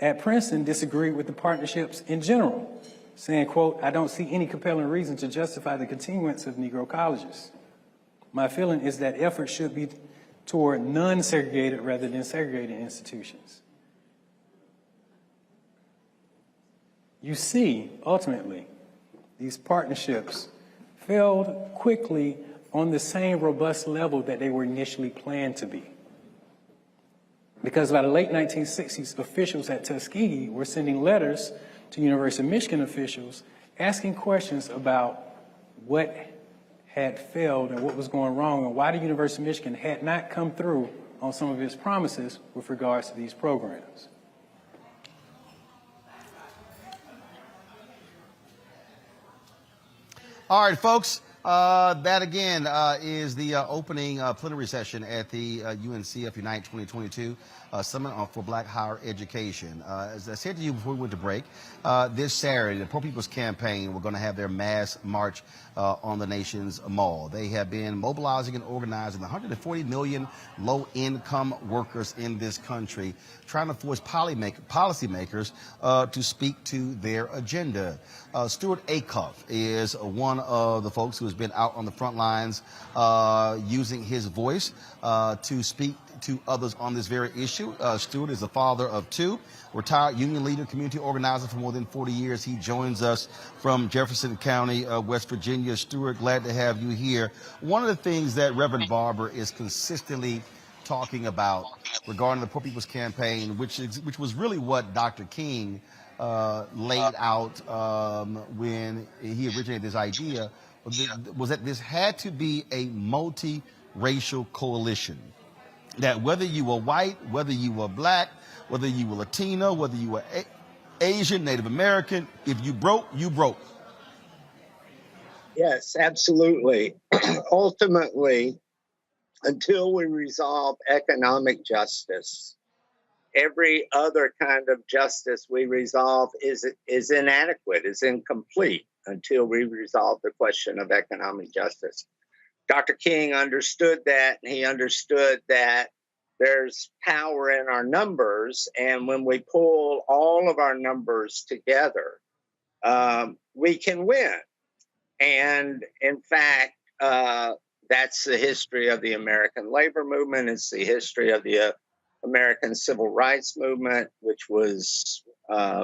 at Princeton disagreed with the partnerships in general, saying, quote, "I don't see any compelling reason to justify the continuance of Negro colleges. My feeling is that effort should be toward non-segregated rather than segregated institutions." You see, ultimately, these partnerships failed quickly on the same robust level that they were initially planned to be. Because by the late 1960s, officials at Tuskegee were sending letters to University of Michigan officials asking questions about what had failed and what was going wrong and why the University of Michigan had not come through on some of its promises with regards to these programs. All right, folks. That again is the opening plenary session at the UNCF Unite 2022 Summit for Black Higher Education. As I said to you before we went to break, this Saturday, the Poor People's Campaign, we're going to have their mass march on the nation's mall. They have been mobilizing and organizing 140 million low-income workers in this country, trying to force policymakers to speak to their agenda. Stuart Acuff is one of the folks who has been out on the front lines using his voice to speak to others on this very issue. Stuart is the father of two, retired union leader, community organizer for more than 40 years. He joins us from Jefferson County, West Virginia. Stuart, glad to have you here. One of the things that Reverend Barber is consistently talking about regarding the Poor People's Campaign, which was really what Dr. King laid out when he originated this idea, was that this had to be a multi-racial coalition. That whether you were white, whether you were black, whether you were Latino, whether you were Asian, Native American, if you broke, you broke. Yes, absolutely. Ultimately, until we resolve economic justice, every other kind of justice we resolve is inadequate, is incomplete until we resolve the question of economic justice. Dr. King understood that, and he understood that there's power in our numbers, and when we pull all of our numbers together, we can win. And in fact, that's the history of the American labor movement. It's the history of the American civil rights movement, which was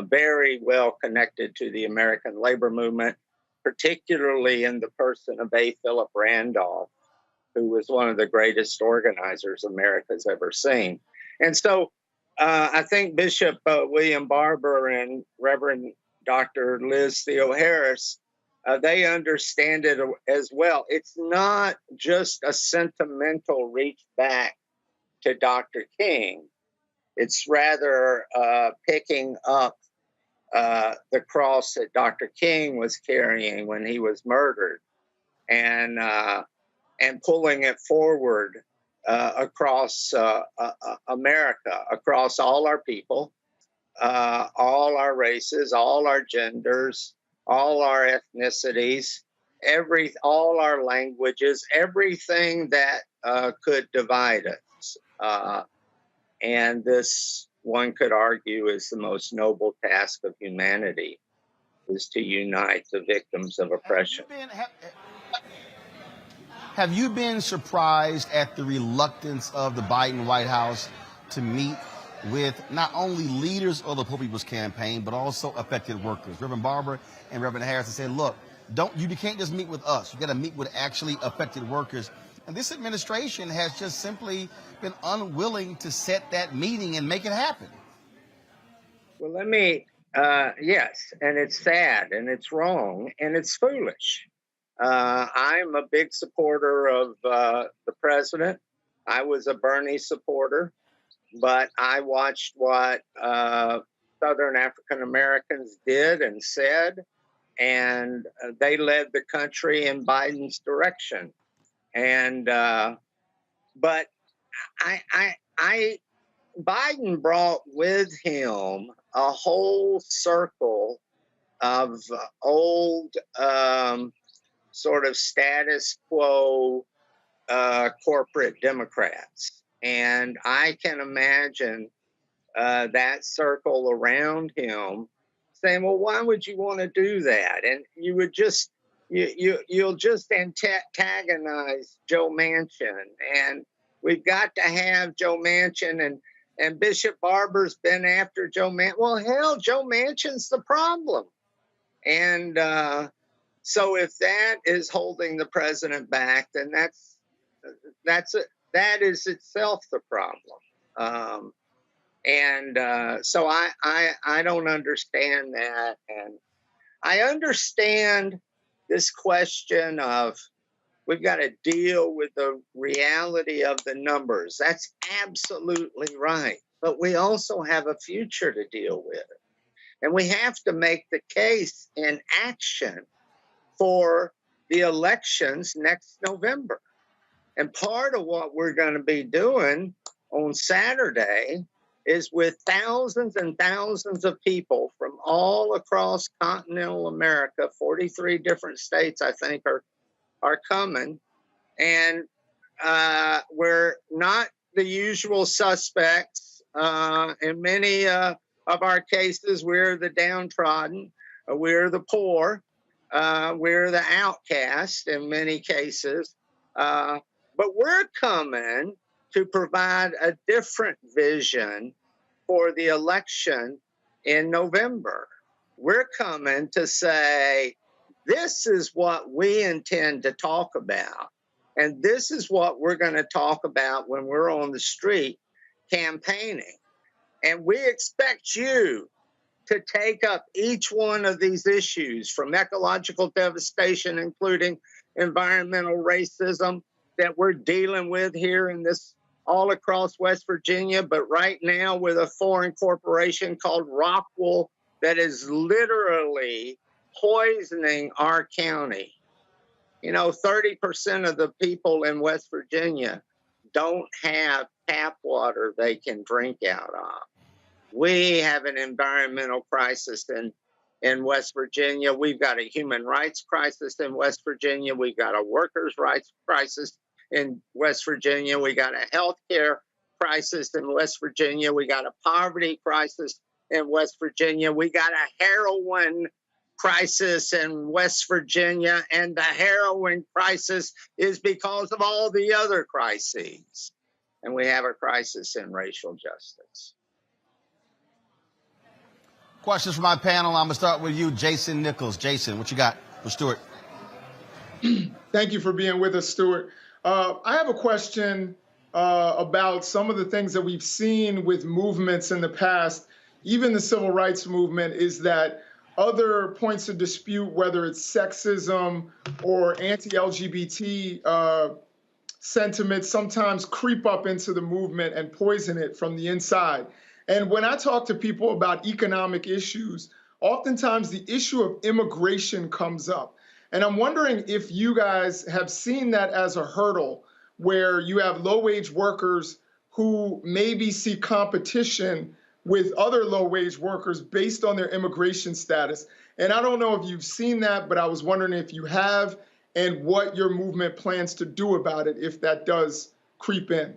very well connected to the American labor movement, particularly in the person of A. Philip Randolph, who was one of the greatest organizers America's ever seen. And so I think Bishop William Barber and Reverend Dr. Liz Theo-Harris, they understand it as well. It's not just a sentimental reach back to Dr. King. It's rather picking up the cross that Dr. King was carrying when he was murdered, and pulling it forward across America, across all our people, all our races, all our genders, all our ethnicities, all our languages, everything that could divide us. And this, one could argue, is the most noble task of humanity, is to unite the victims of oppression. Have you been surprised at the reluctance of the Biden White House to meet with not only leaders of the Poor People's Campaign, but also affected workers? Reverend Barber and Reverend Harris said, look, you can't just meet with us. You got to meet with actually affected workers. And this administration has just simply been unwilling to set that meeting and make it happen. Well, yes, and it's sad, and it's wrong, and it's foolish. I'm a big supporter of the president. I was a Bernie supporter, but I watched what Southern African Americans did and said, and they led the country in Biden's direction. And but Biden brought with him a whole circle of old sort of status quo corporate Democrats. And I can imagine that circle around him saying, well, why would you want to do that? And you would just, you'll just antagonize Joe Manchin. And we've got to have Joe Manchin, and Bishop Barber's been after Joe Manchin. Well, hell, Joe Manchin's the problem. And so if that is holding the president back, then that is itself the problem. So I don't understand that. And I understand this question of we've got to deal with the reality of the numbers. That's absolutely right. But we also have a future to deal with. And we have to make the case in action for the elections next November. And part of what we're going to be doing on Saturday is with thousands and thousands of people from all across continental America, 43 different states, I think, are coming. And we're not the usual suspects. In many of our cases, we're the downtrodden, we're the poor, we're the outcast in many cases. But we're coming to provide a different vision for the election in November. We're coming to say, this is what we intend to talk about. And this is what we're going to talk about when we're on the street campaigning. And we expect you to take up each one of these issues, from ecological devastation, including environmental racism that we're dealing with here in this all across West Virginia, but right now with a foreign corporation called Rockwool that is literally poisoning our county. You know, 30% of the people in West Virginia don't have tap water they can drink out of. We have an environmental crisis in West Virginia. We've got a human rights crisis in West Virginia. We've got a workers' rights crisis in West Virginia. We got a healthcare crisis in West Virginia. We got a poverty crisis in West Virginia. We got a heroin crisis in West Virginia, and the heroin crisis is because of all the other crises. And we have a crisis in racial justice. Questions from my panel. I'm going to start with you, Jason Nichols. Jason, what you got for Stuart? Thank you for being with us, Stuart. I have a question about some of the things that we've seen with movements in the past, even the civil rights movement, is that other points of dispute, whether it's sexism or anti-LGBT sentiments, sometimes creep up into the movement and poison it from the inside. And when I talk to people about economic issues, oftentimes the issue of immigration comes up. And I'm wondering if you guys have seen that as a hurdle, where you have low-wage workers who maybe see competition with other low-wage workers based on their immigration status. And I don't know if you've seen that, but I was wondering if you have, and what your movement plans to do about it if that does creep in.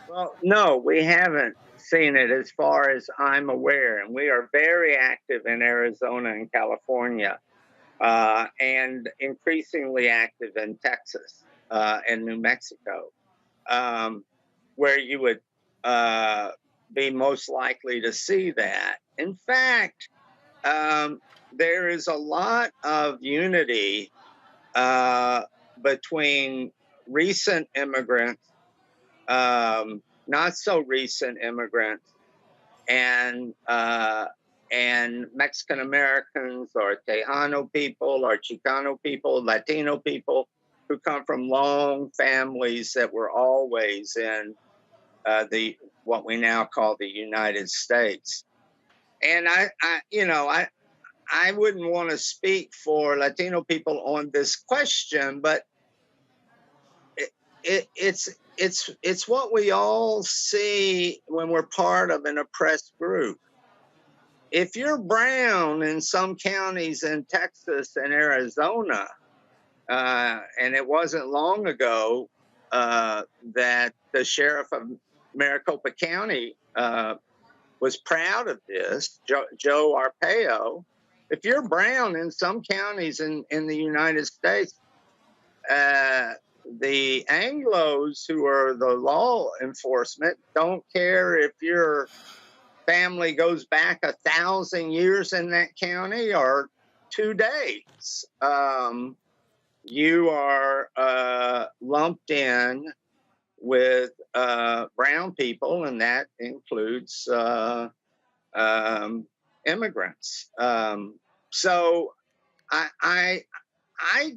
Well, no, we haven't seen it as far as I'm aware. And we are very active in Arizona and California, and increasingly active in Texas and New Mexico, where you would be most likely to see that. In fact, there is a lot of unity between recent immigrants, not so recent immigrants, and Mexican Americans, or Tejano people, or Chicano people, Latino people who come from long families that were always in what we now call the United States. And I wouldn't want to speak for Latino people on this question, but it's what we all see when we're part of an oppressed group. If you're brown in some counties in Texas and Arizona, and it wasn't long ago that the sheriff of Maricopa County was proud of this, Joe Arpaio. If you're brown in some counties in the United States, the Anglos, who are the law enforcement, don't care if your family goes back 1,000 years in that county or 2 days. You are lumped in with brown people, and that includes immigrants. So I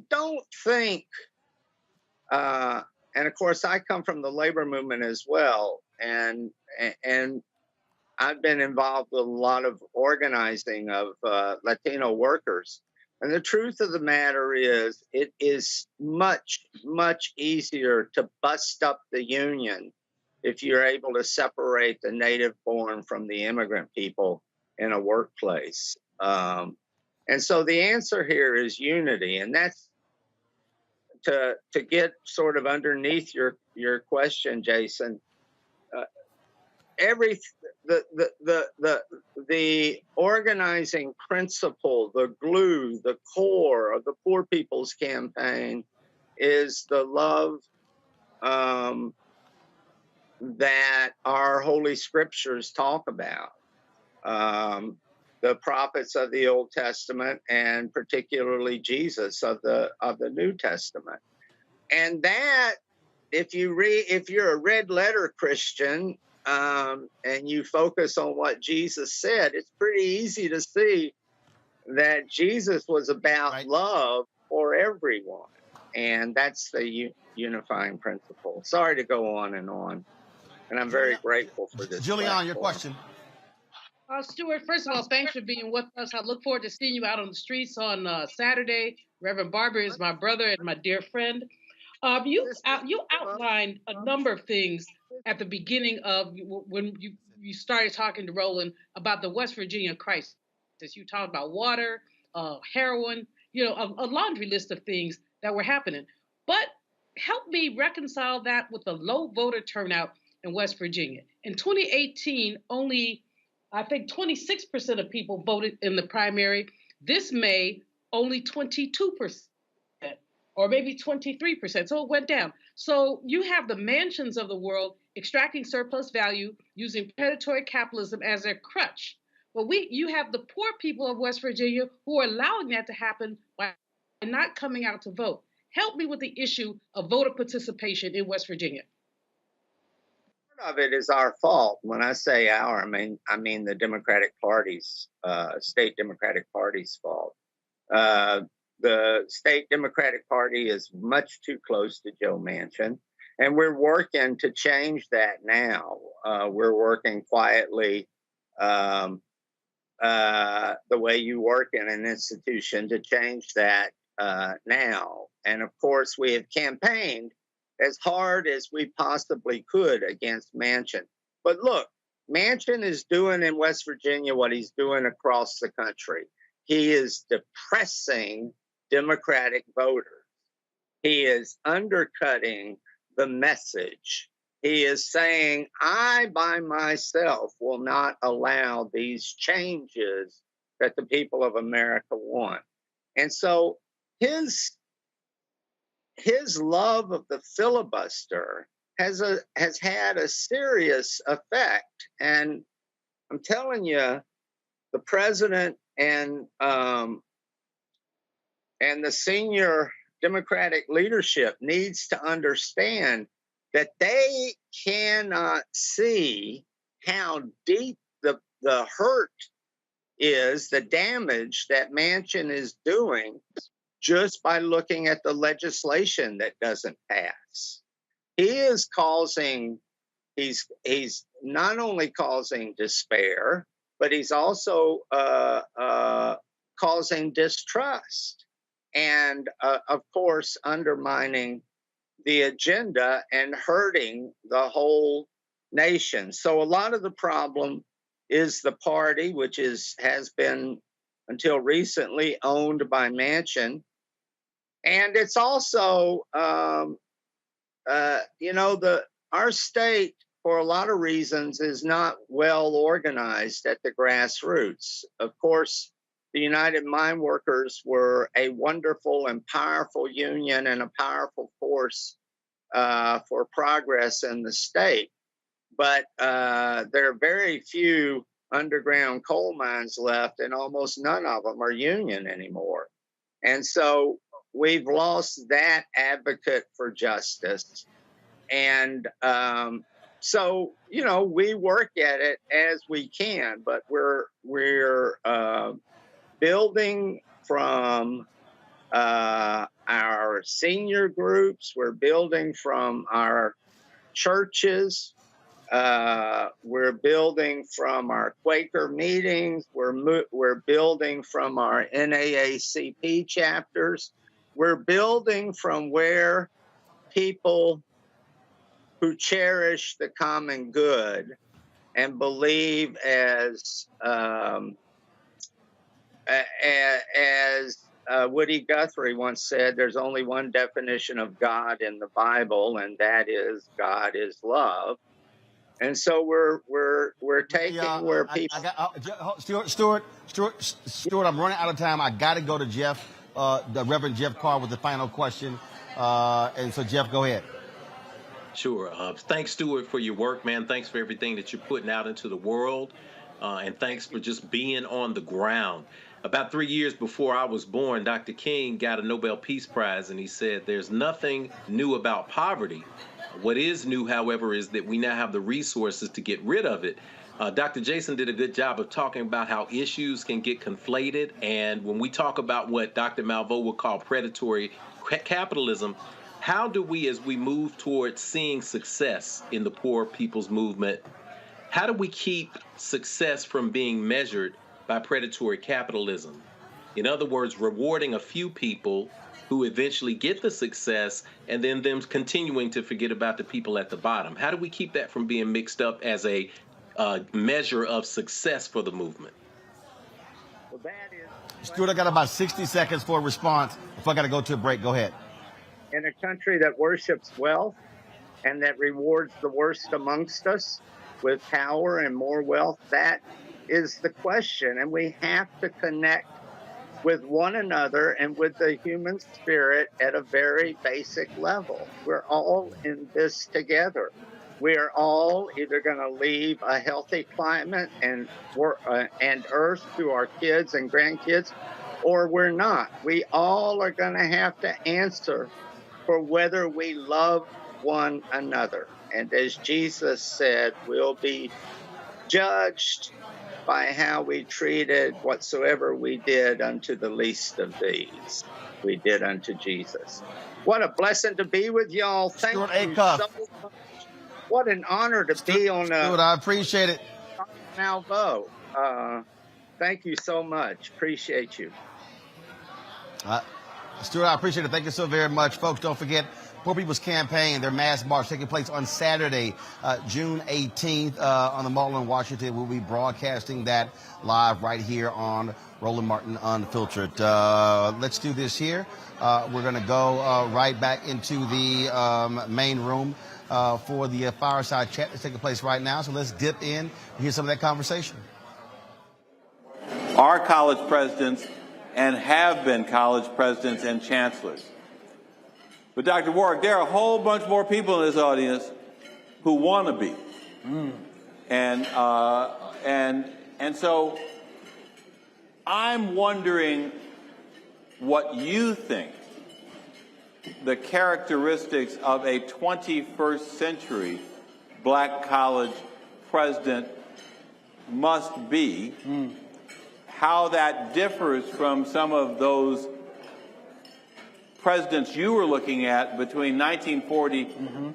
don't think, and of course I come from the labor movement as well, and I've been involved with a lot of organizing of Latino workers. And the truth of the matter is, it is much, much easier to bust up the union if you're able to separate the native born from the immigrant people in a workplace. And so the answer here is unity. And that's to get sort of underneath your question, Jason. The organizing principle, the glue, the core of the Poor People's Campaign is the love that our holy scriptures talk about. The prophets of the Old Testament, and particularly Jesus of the New Testament. And that, if you're a red letter Christian, and you focus on what Jesus said, it's pretty easy to see that Jesus was about love for everyone. And that's the unifying principle. Sorry to go on. And I'm very grateful for this. Julian, your question. Stuart, first of all, thanks for being with us. I look forward to seeing you out on the streets on Saturday. Reverend Barber is my brother and my dear friend. You outlined a number of things at the beginning of when you started talking to Roland about the West Virginia crisis. You talked about water, heroin, a laundry list of things that were happening. But help me reconcile that with the low voter turnout in West Virginia. In 2018, only, I think 26% of people voted in the primary. This May, only 22%. Or maybe 23%. So it went down. So you have the mansions of the world extracting surplus value using predatory capitalism as their crutch. But you have the poor people of West Virginia who are allowing that to happen by not coming out to vote. Help me with the issue of voter participation in West Virginia. Part of it is our fault. When I say our, I mean the Democratic Party's, state Democratic Party's fault. The state Democratic Party is much too close to Joe Manchin, and we're working to change that now. We're working quietly, the way you work in an institution, to change that now. And of course, we have campaigned as hard as we possibly could against Manchin. But look, Manchin is doing in West Virginia what he's doing across the country. He is depressing Democratic voters. He is undercutting the message. He is saying, I by myself will not allow these changes that the people of America want. And so his love of the filibuster has had a serious effect. And I'm telling you, the president and the senior Democratic leadership needs to understand that they cannot see how deep the hurt is, the damage that Manchin is doing just by looking at the legislation that doesn't pass. He's not only causing despair, but he's also causing distrust. And of course, undermining the agenda and hurting the whole nation. So a lot of the problem is the party, which has been until recently owned by Manchin. And it's also, our state, for a lot of reasons, is not well organized at the grassroots. Of course, the United Mine Workers were a wonderful and powerful union and a powerful force for progress in the state. But there are very few underground coal mines left, and almost none of them are union anymore. And so we've lost that advocate for justice. And so, we work at it as we can, but we're building from our senior groups. We're building from our churches. We're building from our Quaker meetings. We're building from our NAACP chapters. We're building from where people who cherish the common good and believe, as Woody Guthrie once said, there's only one definition of God in the Bible, and that is God is love. And so we're taking where people. Stuart, I'm running out of time. I got to go to Jeff, the Reverend Jeff Carr, with the final question. And so, Jeff, go ahead. Sure. Thanks, Stuart, for your work, man. Thanks for everything that you're putting out into the world. And thanks for just being on the ground. About 3 years before I was born, Dr. King got a Nobel Peace Prize, and he said, "There's nothing new about poverty. What is new, however, is that we now have the resources to get rid of it." Dr. Jason did a good job of talking about how issues can get conflated. And when we talk about what Dr. Malveaux would call predatory capitalism, how do we, as we move towards seeing success in the poor people's movement, how do we keep success from being measured by predatory capitalism? In other words, rewarding a few people who eventually get the success and then them continuing to forget about the people at the bottom. How do we keep that from being mixed up as a measure of success for the movement? Well, that is... Stuart, I got about 60 seconds for a response. If I got to go to a break, go ahead. In a country that worships wealth and that rewards the worst amongst us with power and more wealth, that is the question. And we have to connect with one another and with the human spirit at a very basic level. We're all in this together. We are all either going to leave a healthy climate and earth to our kids and grandkids, or we're not. We all are going to have to answer for whether we love one another. And as Jesus said, we'll be judged by how we treated whatsoever we did unto the least of these, we did unto Jesus. What a blessing to be with y'all. Thank you so much. What an honor to be on. Stuart, I appreciate it. Malveaux. Thank you so much. Appreciate you. Stuart, I appreciate it. Thank you so very much. Folks, don't forget, Poor People's Campaign, their mass march taking place on Saturday, June 18th on the Mall in Washington. We'll be broadcasting that live right here on Roland Martin Unfiltered. Let's do this here. We're going to go right back into the main room for the fireside chat that's taking place right now. So let's dip in and hear some of that conversation. Are college presidents and have been college presidents and chancellors. But Dr. Warwick, there are a whole bunch more people in this audience who want to be. And so I'm wondering what you think the characteristics of a 21st century black college president must be, how that differs from some of those presidents you were looking at between 1940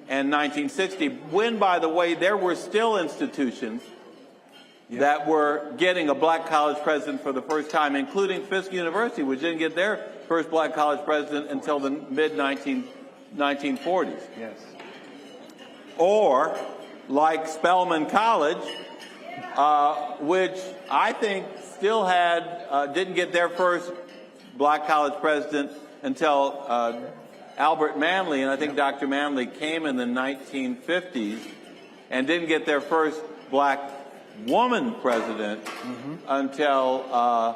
and 1960, when, by the way, there were still institutions that were getting a black college president for the first time, including Fisk University, which didn't get their first black college president until the mid-1940s. Yes. Or, like Spelman College, which I think still had, didn't get their first black college president until Albert Manley, and I think Dr. Manley came in the 1950s, and didn't get their first black woman president until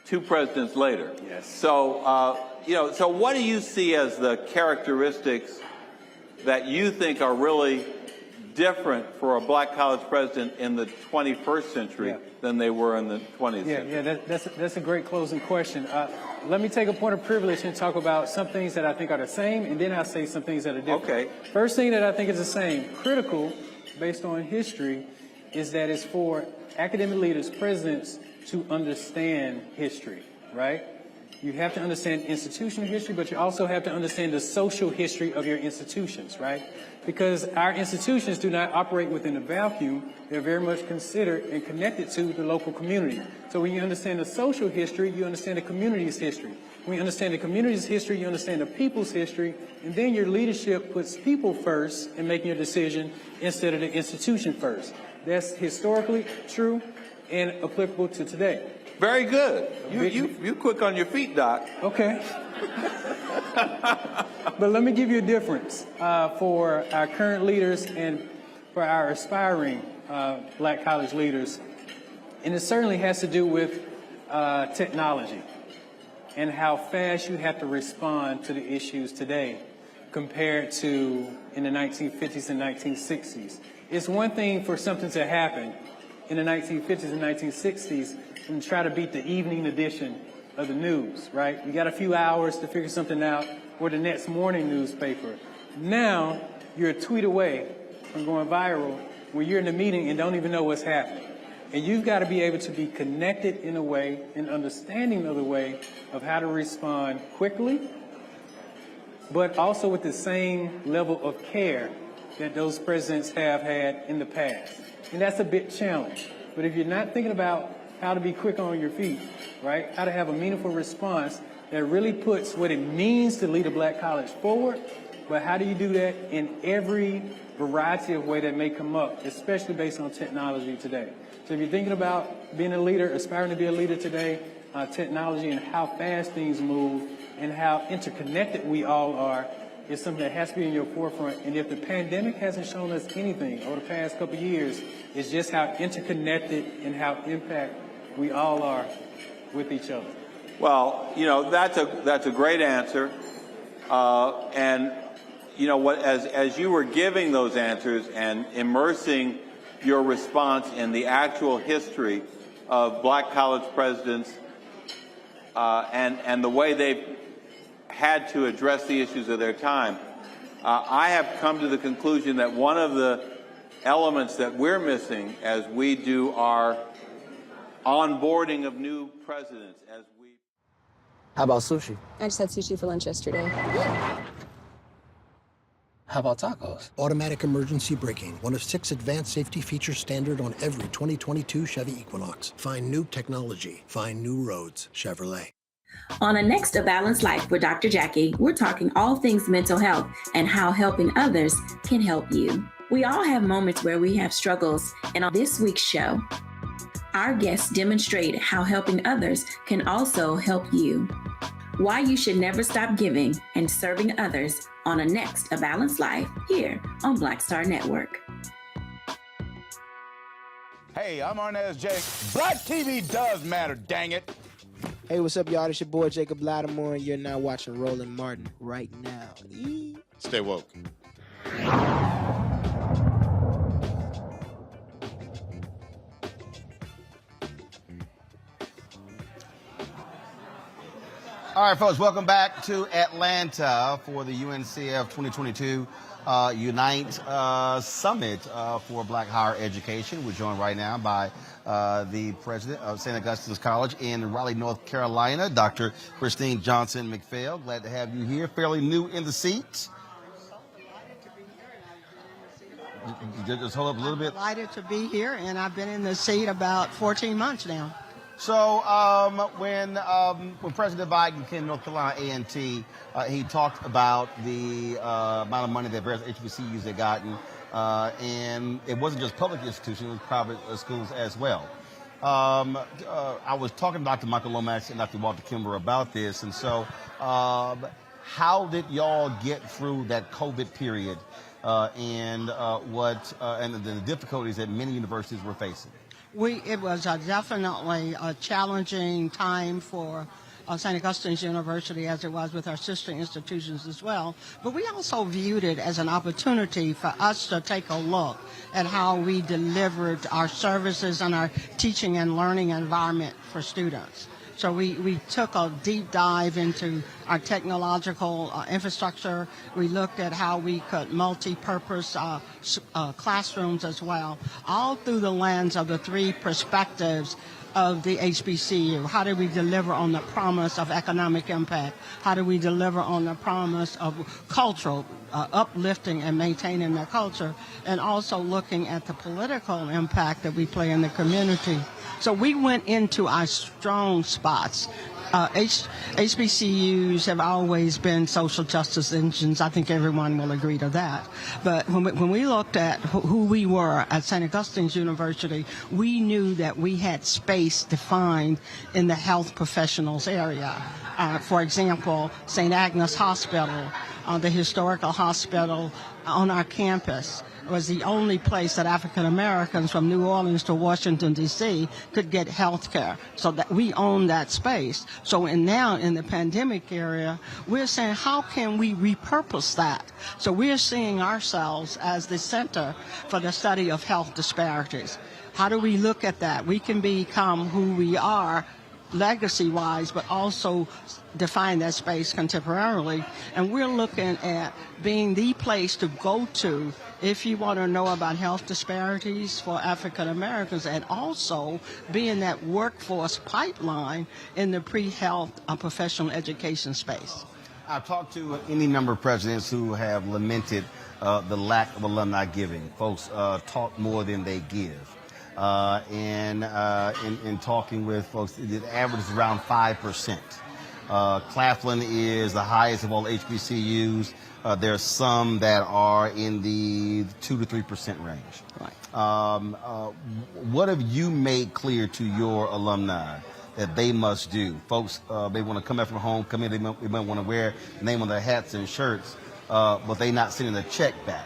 2 presidents later. Yes. So, so what do you see as the characteristics that you think are really different for a black college president in the 21st century than they were in the 20th century? Yeah, that's a great closing question. Let me take a point of privilege and talk about some things that I think are the same, and then I'll say some things that are different. Okay. First thing that I think is the same, critical, based on history, is that it's for academic leaders, presidents, to understand history, right? You have to understand institutional history, but you also have to understand the social history of your institutions, right? Because our institutions do not operate within a vacuum. They're very much considered and connected to the local community. So when you understand the social history, you understand the community's history. When you understand the community's history, you understand the people's history, and then your leadership puts people first in making your decision instead of the institution first. That's historically true and applicable to today. Very good. You quick on your feet, Doc. Okay. But let me give you a difference for our current leaders and for our aspiring black college leaders. And it certainly has to do with technology and how fast you have to respond to the issues today compared to in the 1950s and 1960s. It's one thing for something to happen in the 1950s and 1960s, and try to beat the evening edition of the news, right? You got a few hours to figure something out for the next morning newspaper. Now, you're a tweet away from going viral when you're in a meeting and don't even know what's happening. And you've got to be able to be connected in a way and understanding of the way of how to respond quickly, but also with the same level of care that those presidents have had in the past. And that's a big challenge. But if you're not thinking about how to be quick on your feet, right, how to have a meaningful response that really puts what it means to lead a black college forward, but how do you do that in every variety of way that may come up, especially based on technology today? So if you're thinking about being a leader, aspiring to be a leader today, technology and how fast things move and how interconnected we all are is something that has to be in your forefront. And if the pandemic hasn't shown us anything over the past couple of years, it's just how interconnected and how impact we all are with each other. Well, you know, that's a great answer. And you know what, as you were giving those answers and immersing your response in the actual history of black college presidents and the way they've had to address the issues of their time, I have come to the conclusion that one of the elements that we're missing as we do our onboarding of new presidents, as we... How about sushi? I just had sushi for lunch yesterday. How about tacos? Automatic emergency braking, one of 6 advanced safety features standard on every 2022 Chevy Equinox. Find new technology. Find new roads. Chevrolet. On the next A Balanced Life with Dr. Jackie, we're talking all things mental health and how helping others can help you. We all have moments where we have struggles, and on this week's show, our guests demonstrate how helping others can also help you. Why you should never stop giving and serving others on a next A Balanced Life here on Black Star Network. Hey, I'm Arnaz Jake. Black TV does matter, dang it. Hey, what's up, y'all? It's your boy Jacob Lattimore, and you're now watching Roland Martin right now. Stay woke. All right, folks, welcome back to Atlanta for the UNCF 2022 Unite Summit for Black Higher Education. We're joined right now by the president of St. Augustine's College in Raleigh, North Carolina, Dr. Christine Johnson McPhail. Glad to have you here. Fairly new in the seat. Just hold up a little bit. Delighted to be here, and I've been in the seat about 14 months now. So when President Biden came to North Carolina A&T, he talked about the amount of money that various HBCUs had gotten, and it wasn't just public institutions, it was private schools as well. I was talking to Dr. Michael Lomax and Dr. Walter Kimber about this, and so how did y'all get through that COVID period and the difficulties that many universities were facing? It was definitely a challenging time for St. Augustine's University, as it was with our sister institutions as well. But we also viewed it as an opportunity for us to take a look at how we delivered our services and our teaching and learning environment for students. So we took a deep dive into our technological infrastructure. We looked at how we could multi-purpose classrooms as well, all through the lens of the 3 perspectives of the HBCU. How do we deliver on the promise of economic impact? How do we deliver on the promise of cultural uplifting and maintaining the culture? And also looking at the political impact that we play in the community. So we went into our strong spots. HBCUs have always been social justice engines. I think everyone will agree to that. But when we looked at who we were at St. Augustine's University, we knew that we had space defined in the health professionals area. For example, St. Agnes Hospital, the historical hospital on our campus, was the only place that African Americans from New Orleans to Washington, D.C. could get health care. So that we own that space. So now in the pandemic area, we're saying, how can we repurpose that? So we're seeing ourselves as the center for the study of health disparities. How do we look at that? We can become who we are legacy-wise, but also define that space contemporarily. And we're looking at being the place to go to if you want to know about health disparities for African Americans, and also being that workforce pipeline in the pre-health professional education space. I've talked to any number of presidents who have lamented the lack of alumni giving. Folks talk more than they give. And in talking with folks, the average is around 5%. Claflin is the highest of all HBCUs. There are some that are in the 2 to 3% range. Right. What have you made clear to your alumni that they must do? Folks, they want to come back from home, come in, they might want to wear the name on their hats and shirts, but they're not sending a check back.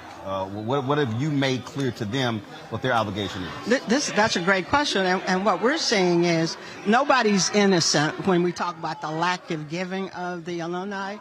What have you made clear to them what their obligation is? That's a great question. And what we're seeing is nobody's innocent when we talk about the lack of giving of the alumni.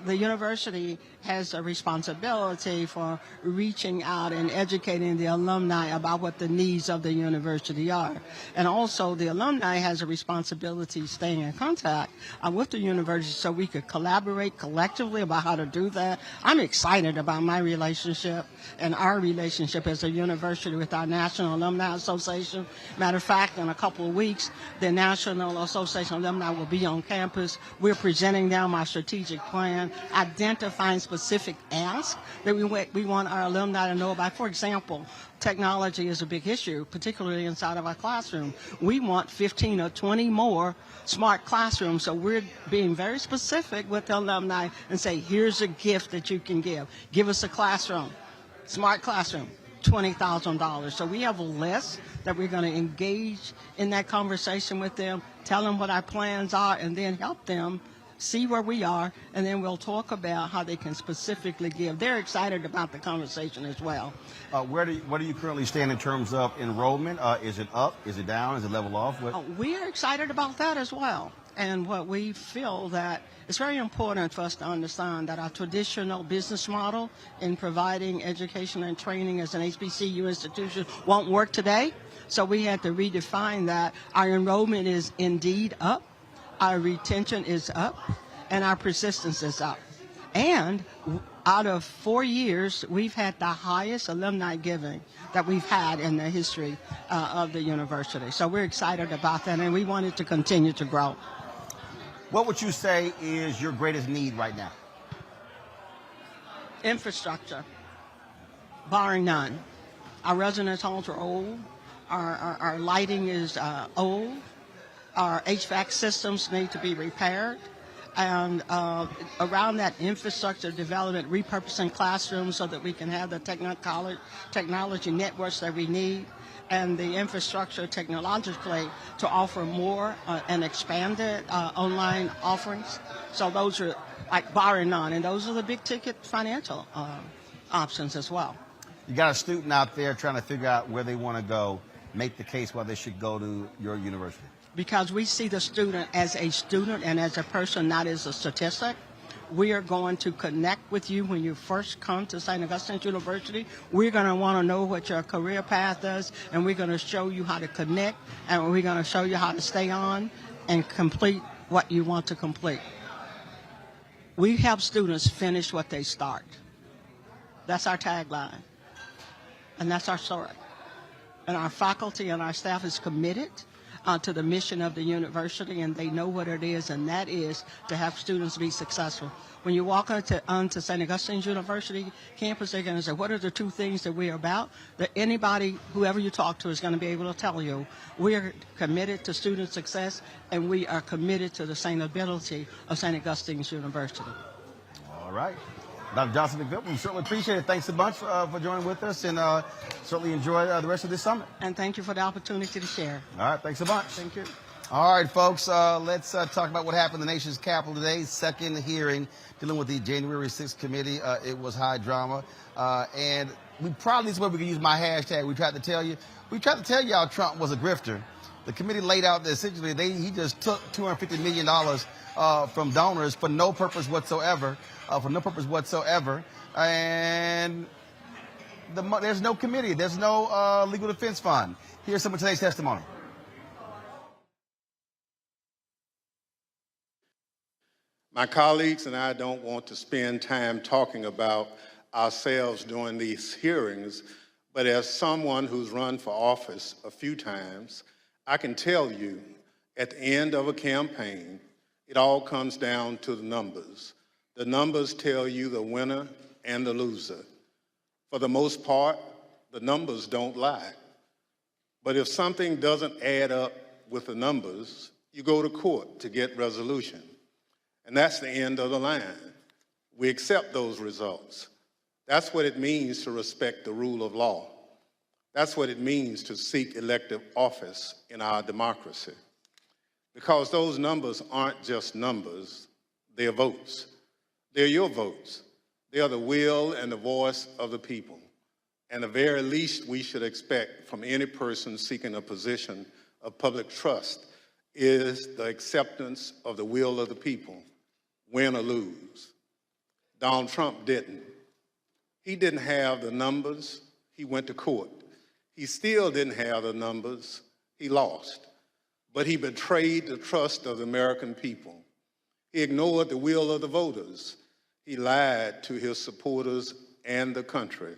The university has a responsibility for reaching out and educating the alumni about what the needs of the university are. And also the alumni has a responsibility staying in contact with the university so we could collaborate collectively about how to do that. I'm excited about my relationship and our relationship as a university with our National Alumni Association. Matter of fact, in a couple of weeks, the National Association of Alumni will be on campus. We're presenting them our strategic plan, identifying specific asks that we want our alumni to know about. For example, technology is a big issue, particularly inside of our classroom. We want 15 or 20 more smart classrooms, so we're being very specific with the alumni and say, here's a gift that you can give. Give us a classroom, smart classroom, $20,000. So we have a list that we're going to engage in that conversation with them, tell them what our plans are, and then help them see where we are, and then we'll talk about how they can specifically give. They're excited about the conversation as well. Where do you currently stand in terms of enrollment? Is it up? Is it down? Is it level off? We are excited about that as well. And what we feel that it's very important for us to understand that our traditional business model in providing education and training as an HBCU institution won't work today. So we had to redefine that. Our enrollment is indeed up. Our retention is up, and our persistence is up. And out of 4 years, we've had the highest alumni giving that we've had in the history of the university. So we're excited about that, and we want it to continue to grow. What would you say is your greatest need right now? Infrastructure, barring none. Our residence halls are old. Our lighting is old. Our HVAC systems need to be repaired, and around that infrastructure development, repurposing classrooms so that we can have the technology networks that we need, and the infrastructure technologically to offer more and expanded online offerings. So those are like barring none, and those are the big ticket financial options as well. You got a student out there trying to figure out where they want to go. Make the case why they should go to your university. Because we see the student as a student and as a person, not as a statistic. We are going to connect with you when you first come to St. Augustine's University. We're going to want to know what your career path is, and we're going to show you how to connect, and we're going to show you how to stay on and complete what you want to complete. We help students finish what they start. That's our tagline, and that's our story. And our faculty and our staff is committed to the mission of the university, and they know what it is, and that is to have students be successful. When you walk onto St. Augustine's University campus, they're going to say, what are the two things that we're about? That anybody, whoever you talk to, is going to be able to tell you. We are committed to student success, and we are committed to the sustainability of St. Augustine's University. All right. Dr. Johnson McVill, we certainly appreciate it. Thanks a bunch for joining with us, and certainly enjoy the rest of this summit. And thank you for the opportunity to share. All right, thanks a bunch. Thank you. All right, folks, let's talk about what happened in the nation's capital today. Second hearing dealing with the January 6th committee. It was high drama, and we probably, this is where we can use my hashtag. We tried to tell y'all Trump was a grifter. The committee laid out that essentially he just took $250 million from donors for no purpose whatsoever. And there's no committee. There's no legal defense fund. Here's some of today's testimony. My colleagues and I don't want to spend time talking about ourselves during these hearings, but as someone who's run for office a few times, I can tell you at the end of a campaign, it all comes down to the numbers. The numbers tell you the winner and the loser. For the most part, the numbers don't lie. But if something doesn't add up with the numbers, you go to court to get resolution. And that's the end of the line. We accept those results. That's what it means to respect the rule of law. That's what it means to seek elective office in our democracy. Because those numbers aren't just numbers, they're votes. They're your votes. They are the will and the voice of the people. And the very least we should expect from any person seeking a position of public trust is the acceptance of the will of the people, win or lose. Donald Trump didn't. He didn't have the numbers, he went to court. He still didn't have the numbers, he lost. But he betrayed the trust of the American people. He ignored the will of the voters. He lied to his supporters and the country.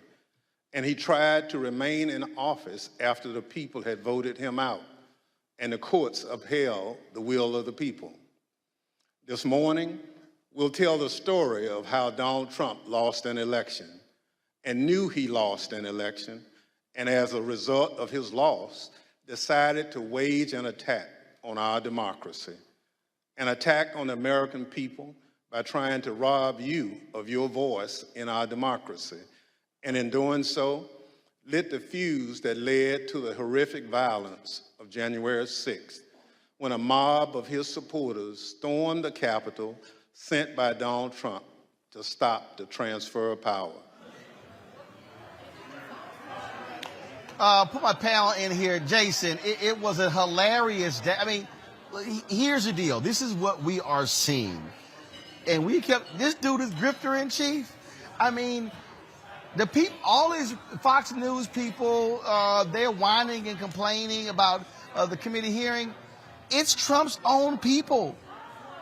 And he tried to remain in office after the people had voted him out, and the courts upheld the will of the people. This morning, we'll tell the story of how Donald Trump lost an election and knew he lost an election, and as a result of his loss, decided to wage an attack on our democracy, an attack on the American people by trying to rob you of your voice in our democracy, and in doing so, lit the fuse that led to the horrific violence of January 6th, when a mob of his supporters stormed the Capitol sent by Donald Trump to stop the transfer of power. Put my panel in here. Jason, it was a hilarious day. I mean, here's the deal. This is what we are seeing. And this dude is grifter in chief. I mean, all these Fox News people, they're whining and complaining about the committee hearing. It's Trump's own people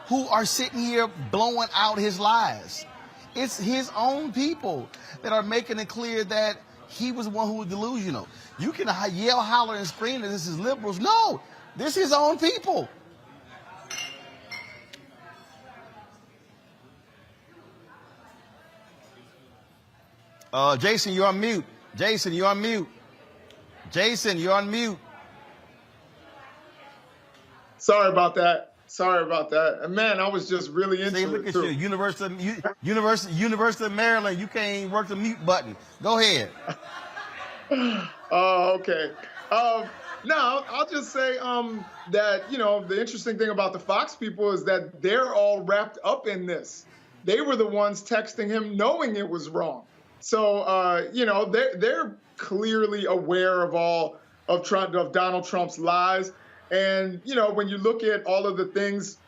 who are sitting here blowing out his lies. It's his own people that are making it clear that he was the one who was delusional. You can yell, holler, and scream that this is liberals. No, this is his own people. Jason, you're on mute. Jason, you're on mute. Jason, you're on mute. Sorry about that. And man, I was just really into it. Look at you, University of Maryland. You can't even work the mute button. Go ahead. Oh, okay. No, I'll just say that, the interesting thing about the Fox people is that they're all wrapped up in this. They were the ones texting him knowing it was wrong. So, they're clearly aware of Donald Trump's lies. And, when you look at all of the things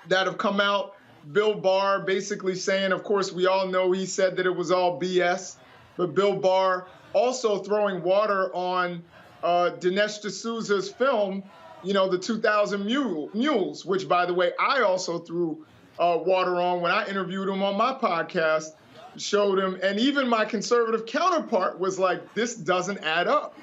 that have come out, Bill Barr basically saying, of course, we all know he said that it was all BS, but Bill Barr also throwing water on Dinesh D'Souza's film, the 2000 Mules, which, by the way, I also threw water on when I interviewed him on my podcast, showed him. And even my conservative counterpart was like, this doesn't add up.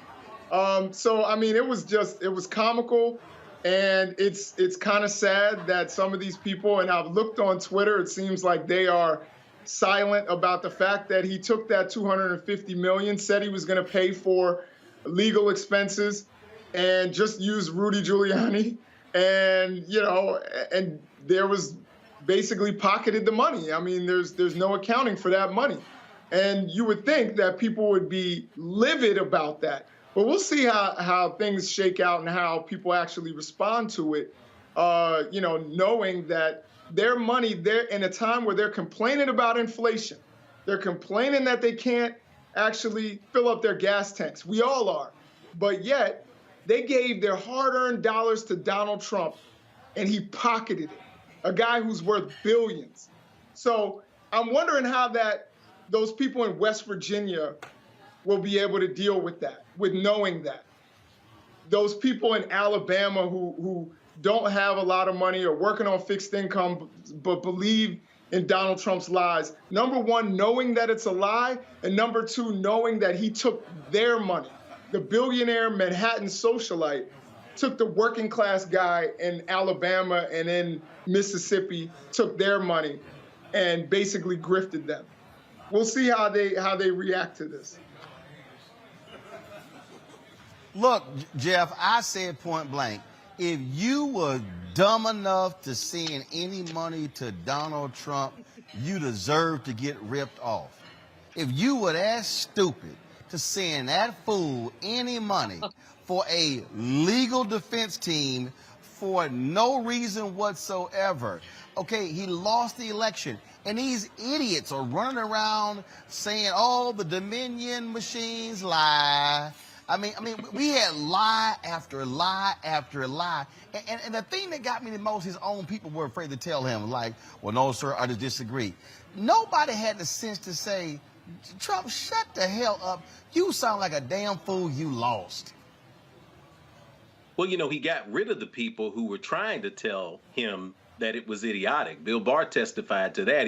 So, I mean, it was comical. And it's kind of sad that some of these people, and I've looked on Twitter, it seems like they are silent about the fact that he took that $250 million, said he was going to pay for legal expenses, and just used Rudy Giuliani, and and there was basically pocketed the money. I mean, there's no accounting for that money, and you would think that people would be livid about that. But we'll see how things shake out and how people actually respond to it, knowing that their money, they're in a time where they're complaining about inflation. They're complaining that they can't actually fill up their gas tanks. We all are. But yet, they gave their hard-earned dollars to Donald Trump, and he pocketed it, a guy who's worth billions. So I'm wondering how those people in West Virginia will be able to deal with that, with knowing that. Those people in Alabama who don't have a lot of money or working on fixed income but believe in Donald Trump's lies, number one, knowing that it's a lie, and number two, knowing that he took their money. The billionaire Manhattan socialite took the working class guy in Alabama and in Mississippi, took their money and basically grifted them. We'll see how they react to this. Look, Jeff, I said point blank, if you were dumb enough to send any money to Donald Trump, you deserve to get ripped off. If you were that stupid to send that fool any money for a legal defense team for no reason whatsoever, okay, he lost the election. And these idiots are running around saying, oh, the Dominion machines lie. I mean, we had lie after lie after lie. And the thing that got me the most, his own people were afraid to tell him, like, well, no, sir, I just disagree. Nobody had the sense to say, Trump, shut the hell up. You sound like a damn fool. You lost. Well, you know, he got rid of the people who were trying to tell him that it was idiotic. Bill Barr testified to that.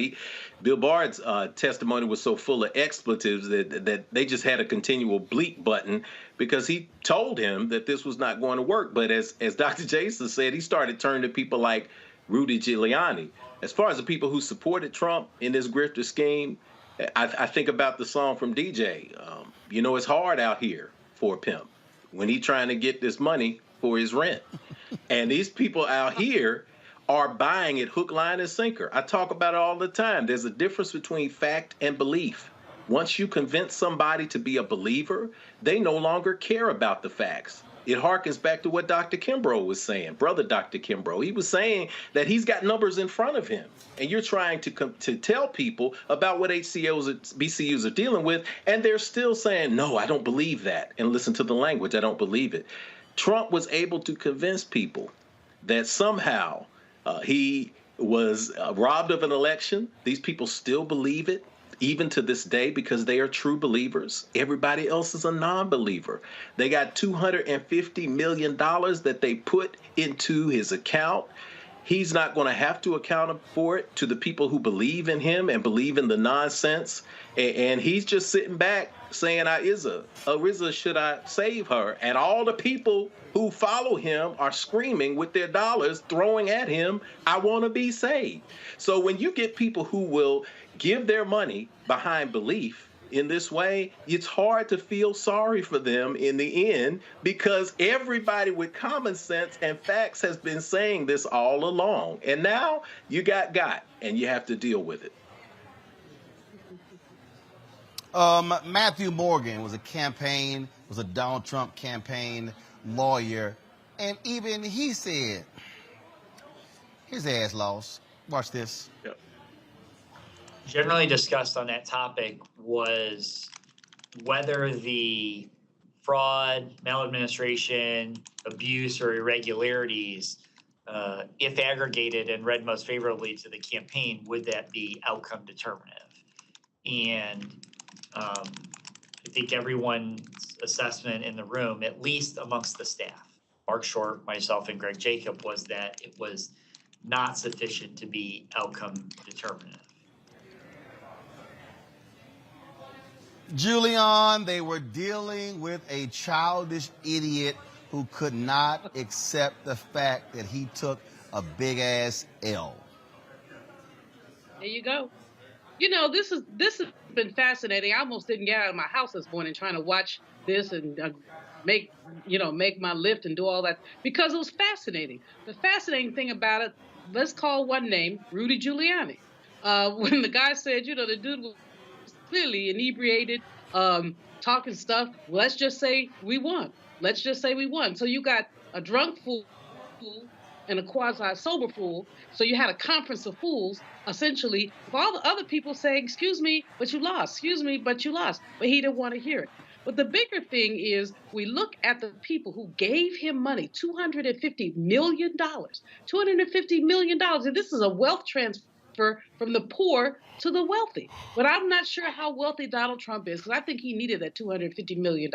Bill Barr's testimony was so full of expletives that they just had a continual bleep button because he told him that this was not going to work. But as Dr. Jason said, he started turning to people like Rudy Giuliani. As far as the people who supported Trump in this grifter scheme, I think about the song from DJ. You know, it's hard out here for a pimp when he's trying to get this money for his rent. And these people out here are buying it hook, line, and sinker. I talk about it all the time. There's a difference between fact and belief. Once you convince somebody to be a believer, they no longer care about the facts. It harkens back to what Dr. Kimbrough was saying, brother Dr. Kimbrough. He was saying that he's got numbers in front of him, and you're trying to tell people about what BCUs are dealing with, and they're still saying, no, I don't believe that. And listen to the language, I don't believe it. Trump was able to convince people that somehow he was robbed of an election. These people still believe it, even to this day, because they are true believers. Everybody else is a non-believer. They got $250 million that they put into his account. He's not going to have to account for it to the people who believe in him and believe in the nonsense. And he's just sitting back saying, Ariza, should I save her? And all the people who follow him are screaming with their dollars, throwing at him, I want to be saved. So when you get people who will give their money behind belief in this way, it's hard to feel sorry for them in the end, because everybody with common sense and facts has been saying this all along. And now you got, and you have to deal with it. Matthew Morgan was a Donald Trump campaign lawyer, and even he said his ass lost. Watch this. Yep. Generally discussed on that topic was whether the fraud, maladministration, abuse, or irregularities, if aggregated and read most favorably to the campaign, would that be outcome determinative? And I think everyone's assessment in the room, at least amongst the staff, Mark Short, myself, and Greg Jacob, was that it was not sufficient to be outcome determinative. Julian, they were dealing with a childish idiot who could not accept the fact that he took a big-ass L. There you go. You know, this has been fascinating. I almost didn't get out of my house this morning trying to watch this and make my lift and do all that, because it was fascinating. The fascinating thing about it, let's call one name, Rudy Giuliani. When the guy said, the dude was clearly inebriated, talking stuff, let's just say we won. Let's just say we won. So you got a drunk fool and a quasi-sober fool. So you had a conference of fools, essentially, with all the other people saying, excuse me, but you lost. Excuse me, but you lost. But he didn't want to hear it. But the bigger thing is, we look at the people who gave him money, $250 million. $250 million. And this is a wealth transfer transfer from the poor to the wealthy. But I'm not sure how wealthy Donald Trump is, because I think he needed that $250 million.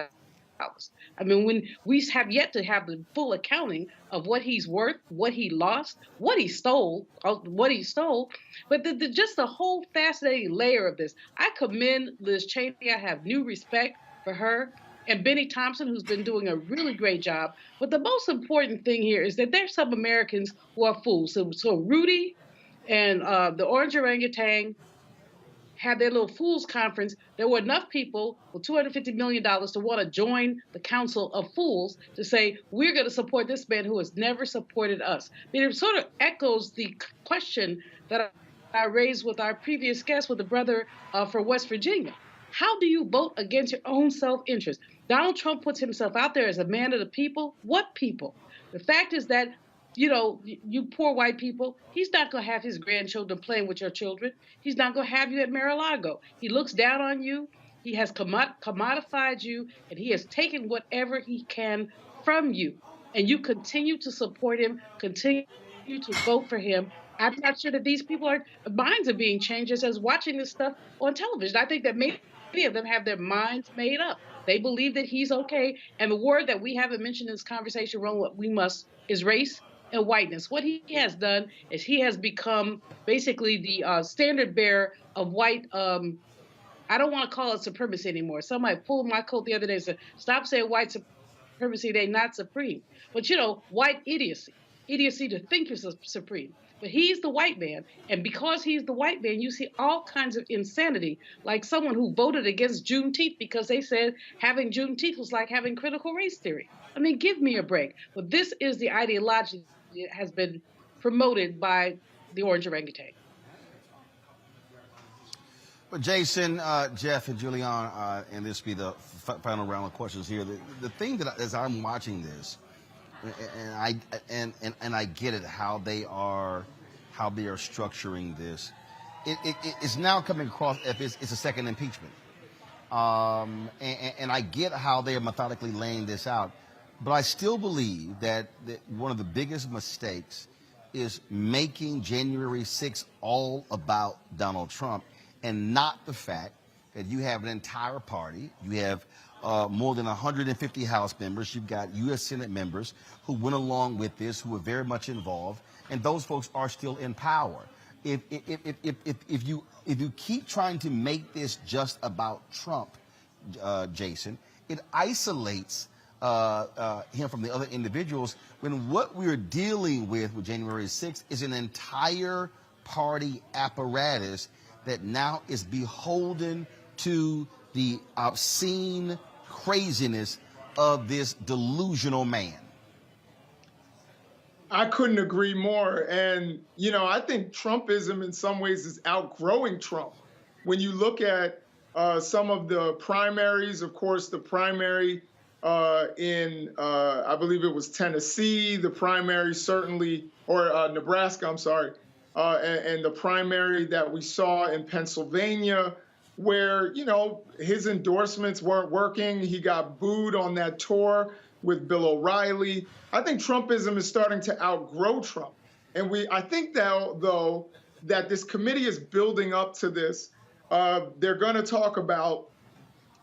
I mean, when we have yet to have the full accounting of what he's worth, what he lost, what he stole, but just the whole fascinating layer of this. I commend Liz Cheney. I have new respect for her, and Benny Thompson, who's been doing a really great job. But the most important thing here is that there's some Americans who are fools. So Rudy and the Orange Orangutan had their little fools conference. There were enough people with $250 million to want to join the Council of Fools to say, we're going to support this man who has never supported us. I mean, it sort of echoes the question that I raised with our previous guest, with the brother for West Virginia. How do you vote against your own self-interest? Donald Trump puts himself out there as a man of the people. What people? The fact is that, you know, you poor white people, he's not going to have his grandchildren playing with your children. He's not going to have you at Mar-a-Lago. He looks down on you. He has commodified you, and he has taken whatever he can from you. And you continue to support him, continue to vote for him. I'm not sure that these people minds are being changed as watching this stuff on television. I think that many of them have their minds made up. They believe that he's okay. And the word that we haven't mentioned in this conversation, Ron, what we must, is race and whiteness. What he has done is he has become basically the standard bearer of white, I don't want to call it supremacy anymore. Somebody pulled my coat the other day and said, stop saying white supremacy, they're not supreme. But, you know, white idiocy to think you're supreme. But he's the white man, and because he's the white man, you see all kinds of insanity, like someone who voted against Juneteenth because they said having Juneteenth was like having critical race theory. I mean, give me a break. But this is the ideology that has been promoted by the Orange Orangutan. But Jason, Jeff, and Julian, and this will be the final round of questions here. The thing that as I'm watching this, and I get it how they are structuring this. It's now coming across if it's a second impeachment, and I get how they are methodically laying this out, but I still believe that one of the biggest mistakes is making January 6th all about Donald Trump and not the fact that you have an entire party, you have more than 150 House members. You've got U.S. Senate members who went along with this, who were very much involved, and those folks are still in power. If you keep trying to make this just about Trump, Jason, it isolates him from the other individuals. When what we're dealing with January 6th is an entire party apparatus that now is beholden to the obscene craziness of this delusional man. I couldn't agree more. And, you know, I think Trumpism in some ways is outgrowing Trump. When you look at some of the primaries, of course, the primary in, I believe it was Tennessee, the primary certainly, or Nebraska, I'm sorry, and the primary that we saw in Pennsylvania, where, you know, his endorsements weren't working. He got booed on that tour with Bill O'Reilly. I think Trumpism is starting to outgrow Trump. And I think that, though, that this committee is building up to this. They're going to talk about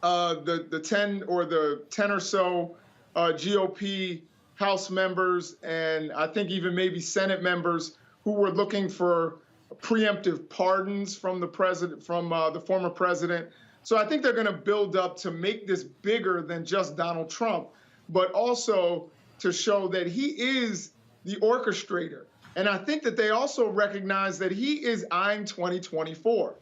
the 10 or so GOP House members, and I think even maybe Senate members who were looking for preemptive pardons from the president, from the former president. So I think they're going to build up to make this bigger than just Donald Trump, but also to show that he is the orchestrator. And I think that they also recognize that he is eyeing 2024.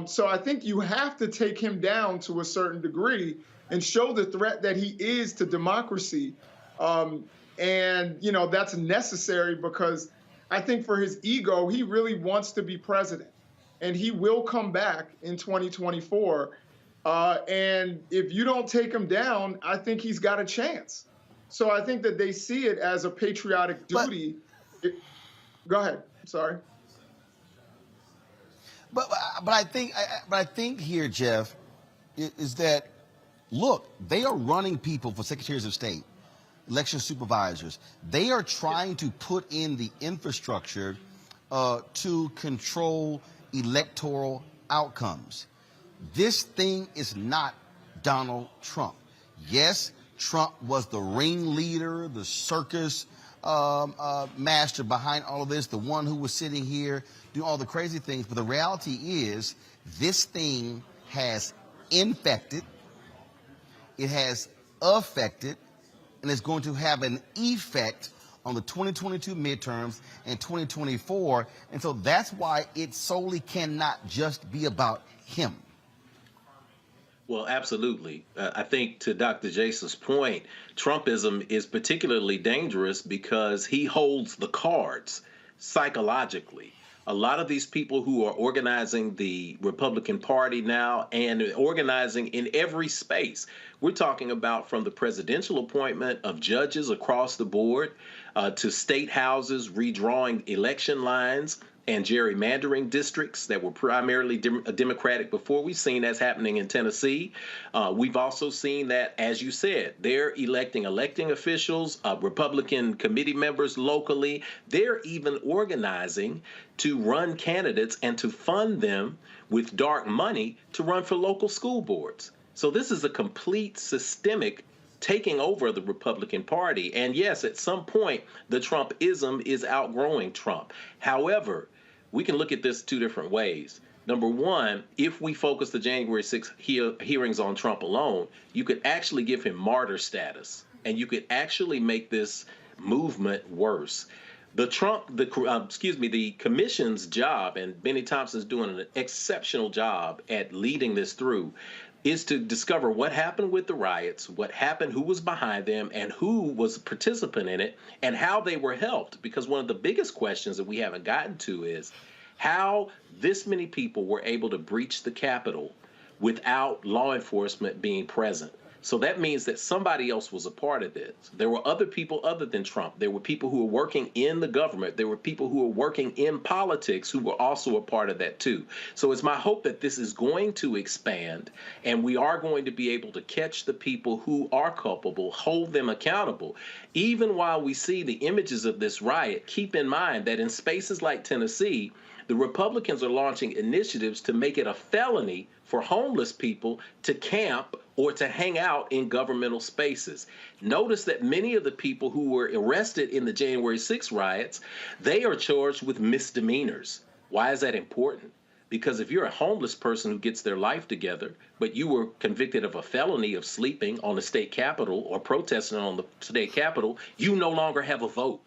So I think you have to take him down to a certain degree and show the threat that he is to democracy. And, you know, that's necessary because I think for his ego, he really wants to be president, and he will come back in 2024. And if you don't take him down, I think he's got a chance. So I think that they see it as a patriotic duty. Go ahead. Sorry. But I think here, Jeff, is that, look, they are running people for secretaries of state, election supervisors. They are trying to put in the infrastructure to control electoral outcomes. This thing is not Donald Trump. Yes, Trump was the ringleader, the circus master behind all of this, the one who was sitting here doing all the crazy things. But the reality is this thing has infected, it has affected, and it's going to have an effect on the 2022 midterms and 2024. And so that's why it solely cannot just be about him. Well, absolutely. I think to Dr. Jason's point, Trumpism is particularly dangerous because he holds the cards psychologically. A lot of these people who are organizing the Republican Party now and organizing in every space, we're talking about from the presidential appointment of judges across the board to state houses redrawing election lines and gerrymandering districts that were primarily Democratic before. We've seen that's happening in Tennessee. We've also seen that, as you said, they're electing officials, Republican committee members locally. They're even organizing to run candidates and to fund them with dark money to run for local school boards. So this is a complete systemic taking over the Republican Party. And yes, at some point, the Trumpism is outgrowing Trump. However, we can look at this two different ways. Number one, if we focus the January 6th hearings on Trump alone, you could actually give him martyr status, and you could actually make this movement worse. The commission's job, and Benny Thompson's doing an exceptional job at leading this through, is to discover what happened with the riots, what happened, who was behind them, and who was a participant in it, and how they were helped. Because one of the biggest questions that we haven't gotten to is how this many people were able to breach the Capitol without law enforcement being present. So that means that somebody else was a part of this. There were other people other than Trump. There were people who were working in the government. There were people who were working in politics who were also a part of that too. So it's my hope that this is going to expand and we are going to be able to catch the people who are culpable, hold them accountable. Even while we see the images of this riot, keep in mind that in spaces like Tennessee, the Republicans are launching initiatives to make it a felony for homeless people to camp or to hang out in governmental spaces. Notice that many of the people who were arrested in the January 6th riots, they are charged with misdemeanors. Why is that important? Because if you're a homeless person who gets their life together, but you were convicted of a felony of sleeping on the state capitol or protesting on the state capitol, you no longer have a vote.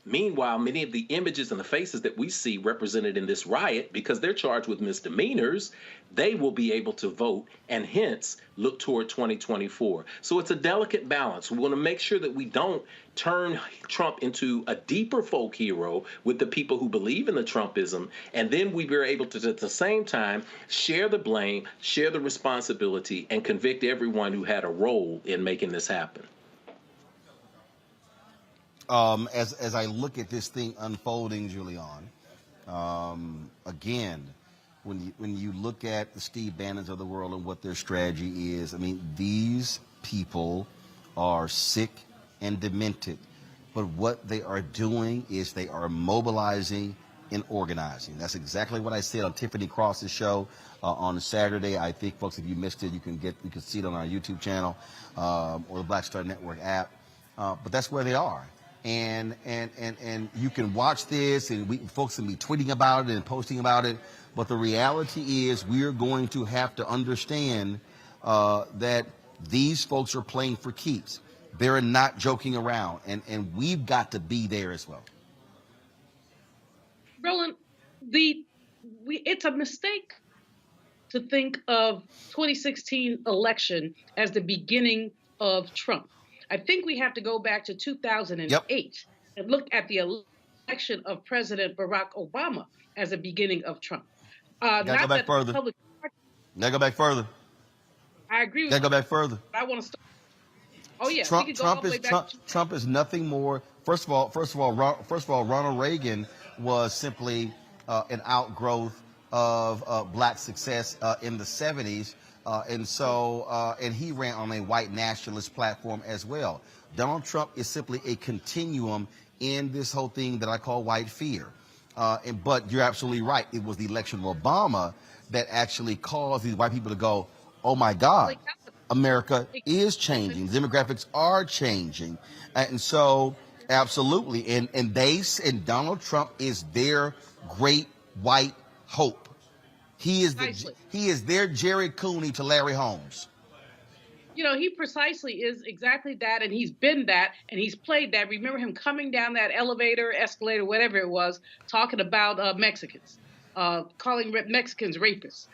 Meanwhile, many of the images and the faces that we see represented in this riot, because they're charged with misdemeanors, they will be able to vote and hence look toward 2024. So it's a delicate balance. We want to make sure that we don't turn Trump into a deeper folk hero with the people who believe in the Trumpism, and then we were able to, at the same time, share the blame, share the responsibility, and convict everyone who had a role in making this happen. As I look at this thing unfolding, Julian, again, when you look at the Steve Bannons of the world and what their strategy is, I mean, these people are sick and demented. But what they are doing is they are mobilizing and organizing. That's exactly what I said on Tiffany Cross's show on Saturday. I think, folks, if you missed it, you can see it on our YouTube channel or the Black Star Network app. But that's where they are. And you can watch this, and folks can be tweeting about it and posting about it. But the reality is we're going to have to understand that these folks are playing for keeps. They're not joking around, and we've got to be there as well. Roland, it's a mistake to think of 2016 election as the beginning of Trump. I think we have to go back to 2008 and look at the election of President Barack Obama as the beginning of Trump. Gotta go back further. Gotta go back further. I agree with you. Gotta go back further. I want to start. Oh yeah, Trump is nothing more. First of all, Ronald Reagan was simply an outgrowth of black success in the 70s. And he ran on a white nationalist platform as well. Donald Trump is simply a continuum in this whole thing that I call white fear. But you're absolutely right. It was the election of Obama that actually caused these white people to go, oh my God, America is changing. Demographics are changing. And so, absolutely. And Donald Trump is their great white hope. He is their Jerry Cooney to Larry Holmes. You know, he precisely is exactly that, and he's been that, and he's played that. Remember him coming down that elevator, escalator, whatever it was, talking about Mexicans, calling Mexicans rapists.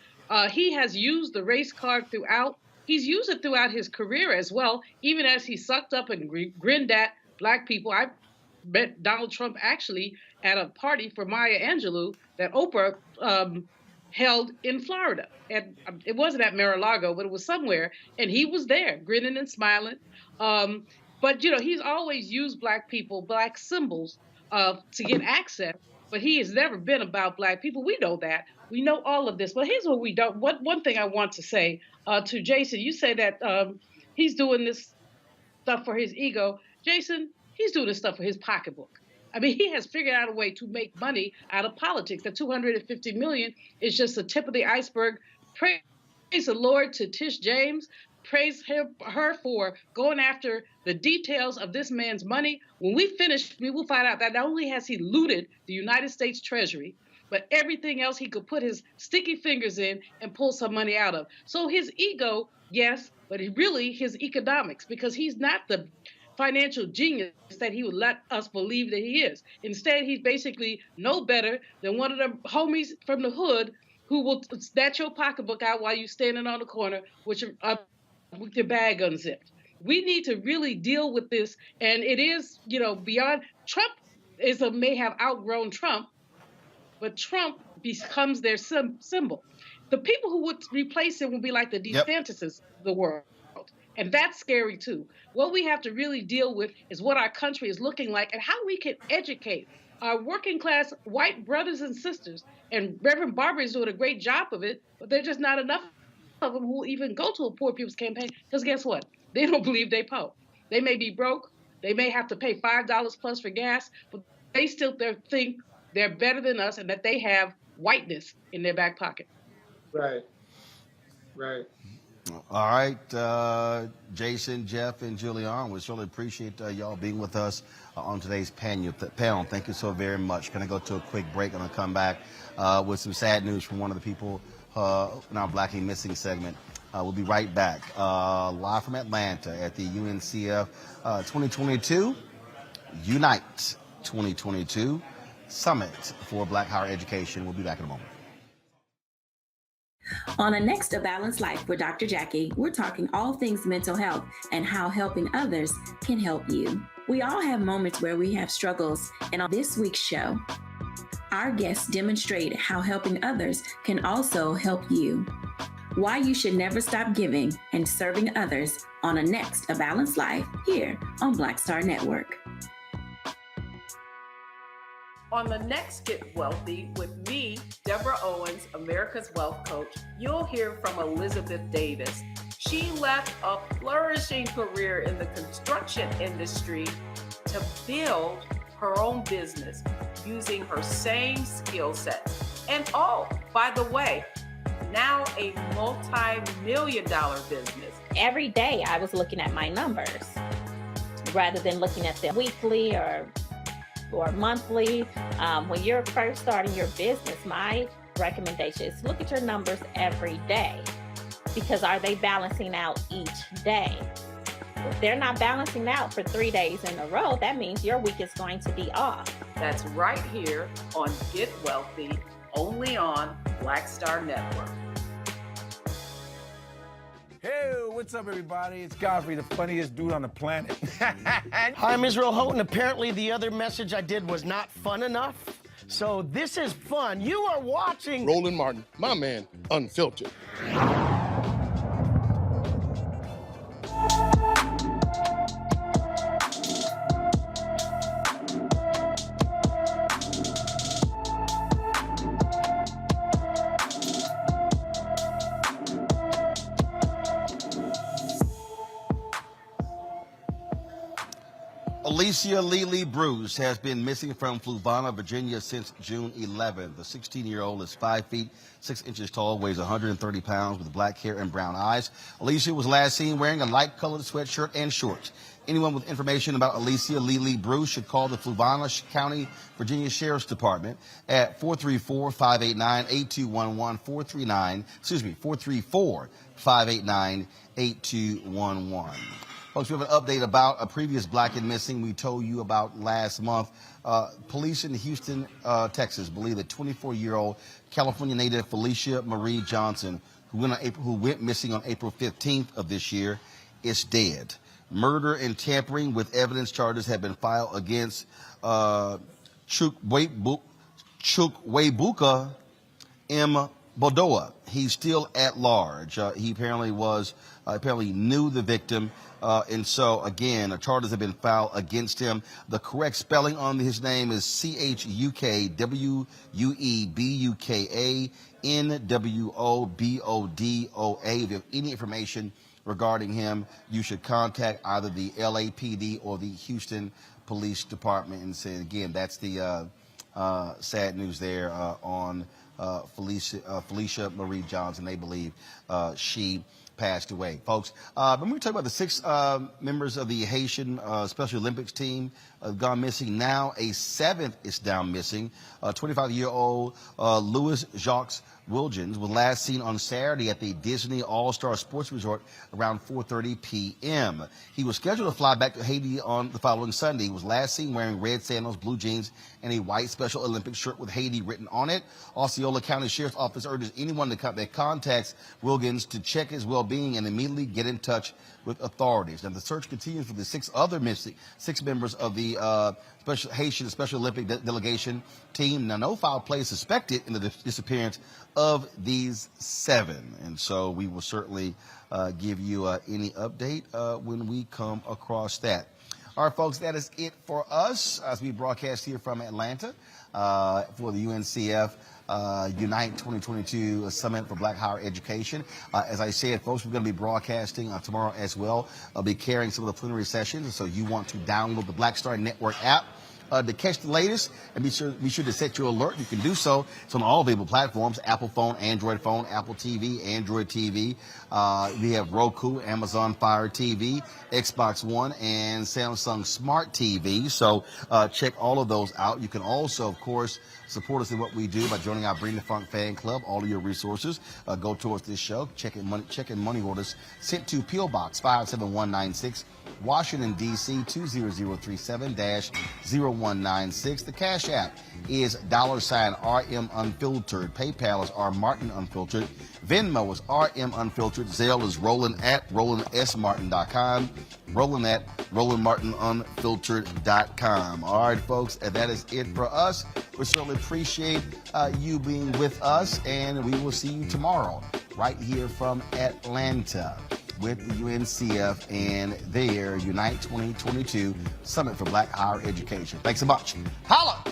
He has used the race card throughout. He's used it throughout his career as well, even as he sucked up and grinned at black people. I met Donald Trump actually at a party for Maya Angelou that Oprah held in Florida. And it wasn't at Mar-a-Lago, but it was somewhere. And he was there, grinning and smiling. But, you know, he's always used black people, black symbols to get access. But he has never been about black people. We know that. We know all of this. But here's what we don't. One thing I want to say to Jason, you say that he's doing this stuff for his ego. Jason, he's doing this stuff for his pocketbook. I mean, he has figured out a way to make money out of politics. The $250 million is just the tip of the iceberg. Praise the Lord to Tish James. Praise her for going after the details of this man's money. When we finish, we will find out that not only has he looted the United States Treasury, but everything else he could put his sticky fingers in and pull some money out of. So his ego, yes, but really his economics, because he's not the financial genius that he would let us believe that he is. Instead, he's basically no better than one of the homies from the hood who will snatch your pocketbook out while you're standing on the corner with your bag unzipped. We need to really deal with this, and it is, you know, beyond. Trump may have outgrown Trump, but Trump becomes their symbol. The people who would replace him will be like the DeSantises of the world. And that's scary too. What we have to really deal with is what our country is looking like and how we can educate our working class white brothers and sisters. And Reverend Barber is doing a great job of it, but there's just not enough of them who will even go to a poor people's campaign. Because guess what? They don't believe they poor. They may be broke. They may have to pay $5 plus for gas, but they still think they're better than us and that they have whiteness in their back pocket. Right. Right. All right, Jason, Jeff, and Julian, we certainly appreciate y'all being with us on today's panel. Thank you so very much. Going to go to a quick break. I'm going to come back with some sad news from one of the people in our Blacking Missing segment. We'll be right back, live from Atlanta at the UNCF 2022 Unite 2022 Summit for Black Higher Education. We'll be back in a moment. On the next A Balanced Life with Dr. Jackie, we're talking all things mental health and how helping others can help you. We all have moments where we have struggles, and on this week's show, our guests demonstrate how helping others can also help you. Why you should never stop giving and serving others on a next A Balanced Life here on Black Star Network. On the next Get Wealthy with me, Deborah Owens, America's Wealth Coach, you'll hear from Elizabeth Davis. She left a flourishing career in the construction industry to build her own business using her same skill sets. And oh, by the way, now a multi-million-dollar business. Every day I was looking at my numbers rather than looking at them weekly or monthly. When you're first starting your business, my recommendation is look at your numbers every day, because are they balancing out each day? If they're not balancing out for 3 days in a row, that means your week is going to be off. That's right here on Get Wealthy, only on Black Star Network. Hey, what's up, everybody? It's Godfrey, the funniest dude on the planet. Hi, I'm Israel Houghton. Apparently, the other message I did was not fun enough. So this is fun. You are watching Roland Martin, my man, Unfiltered. Alicia Lily Bruce has been missing from Fluvanna, Virginia since June 11th. The 16-year-old is 5 feet 6 inches tall, weighs 130 pounds, with black hair and brown eyes. Alicia was last seen wearing a light-colored sweatshirt and shorts. Anyone with information about Alicia Lily Bruce should call the Fluvanna County, Virginia Sheriff's Department at 434-589-8211, 434-589-8211. Folks, we have an update about a previous black and missing we told you about last month. Police in Houston, Texas, believe that 24-year-old California native Felicia Marie Johnson, who went missing on April 15th of this year, is dead. Murder and tampering with evidence charges have been filed against Chukwuebuka M. Bodoa. He's still at large. He apparently knew the victim. And so, again, charges have been filed against him. The correct spelling on his name is CHUKWUEBUKANWOBODOA. If you have any information regarding him, you should contact either the LAPD or the Houston Police Department. And say, again, that's the sad news there on Felicia Marie Johnson. They believe she passed away. Folks, when we talk about the 6 members of the Haitian Special Olympics team gone missing, now a 7th is down missing. 25-year-old Louis Jacques Wilgens was last seen on Saturday at the Disney All-Star Sports Resort around 4:30 p.m. He was scheduled to fly back to Haiti on the following Sunday. He was last seen wearing red sandals, blue jeans, and a white Special Olympics shirt with Haiti written on it. Osceola County Sheriff's Office urges anyone that contacts Wilgens to check his well-being and immediately get in touch with authorities. Now, the search continues for the 6 members of the Haitian Special Olympic delegation team. Now, no foul play is suspected in the disappearance of these 7. And so we will certainly give you any update when we come across that. All right, folks, that is it for us as we broadcast here from Atlanta for the UNCF Unite 2022 Summit for Black Higher Education. As I said, folks, we're going to be broadcasting tomorrow as well. I'll be carrying some of the plenary sessions, so you want to download the Black Star Network app to catch the latest, and be sure to set your alert. You can do so. It's on all available platforms: Apple phone, Android phone, Apple TV, Android TV. We have Roku, Amazon Fire TV, Xbox One, and Samsung Smart TV. So check all of those out. You can also, of course, support us in what we do by joining our Bring the Funk fan club. All of your resources go towards this show. Check in money orders sent to P.O. Box 57196, Washington, D.C. 20037-0196. The Cash App is $RM Unfiltered. PayPal is R Martin Unfiltered. Venmo is RM Unfiltered. Zelle is Roland at RolandSMartin.com. Roland at RolandMartinUnfiltered.com. All right, folks, and that is it for us. We certainly appreciate you being with us, and we will see you tomorrow right here from Atlanta with the UNCF and their Unite 2022 Summit for Black Higher Education. Thanks so much. Holla!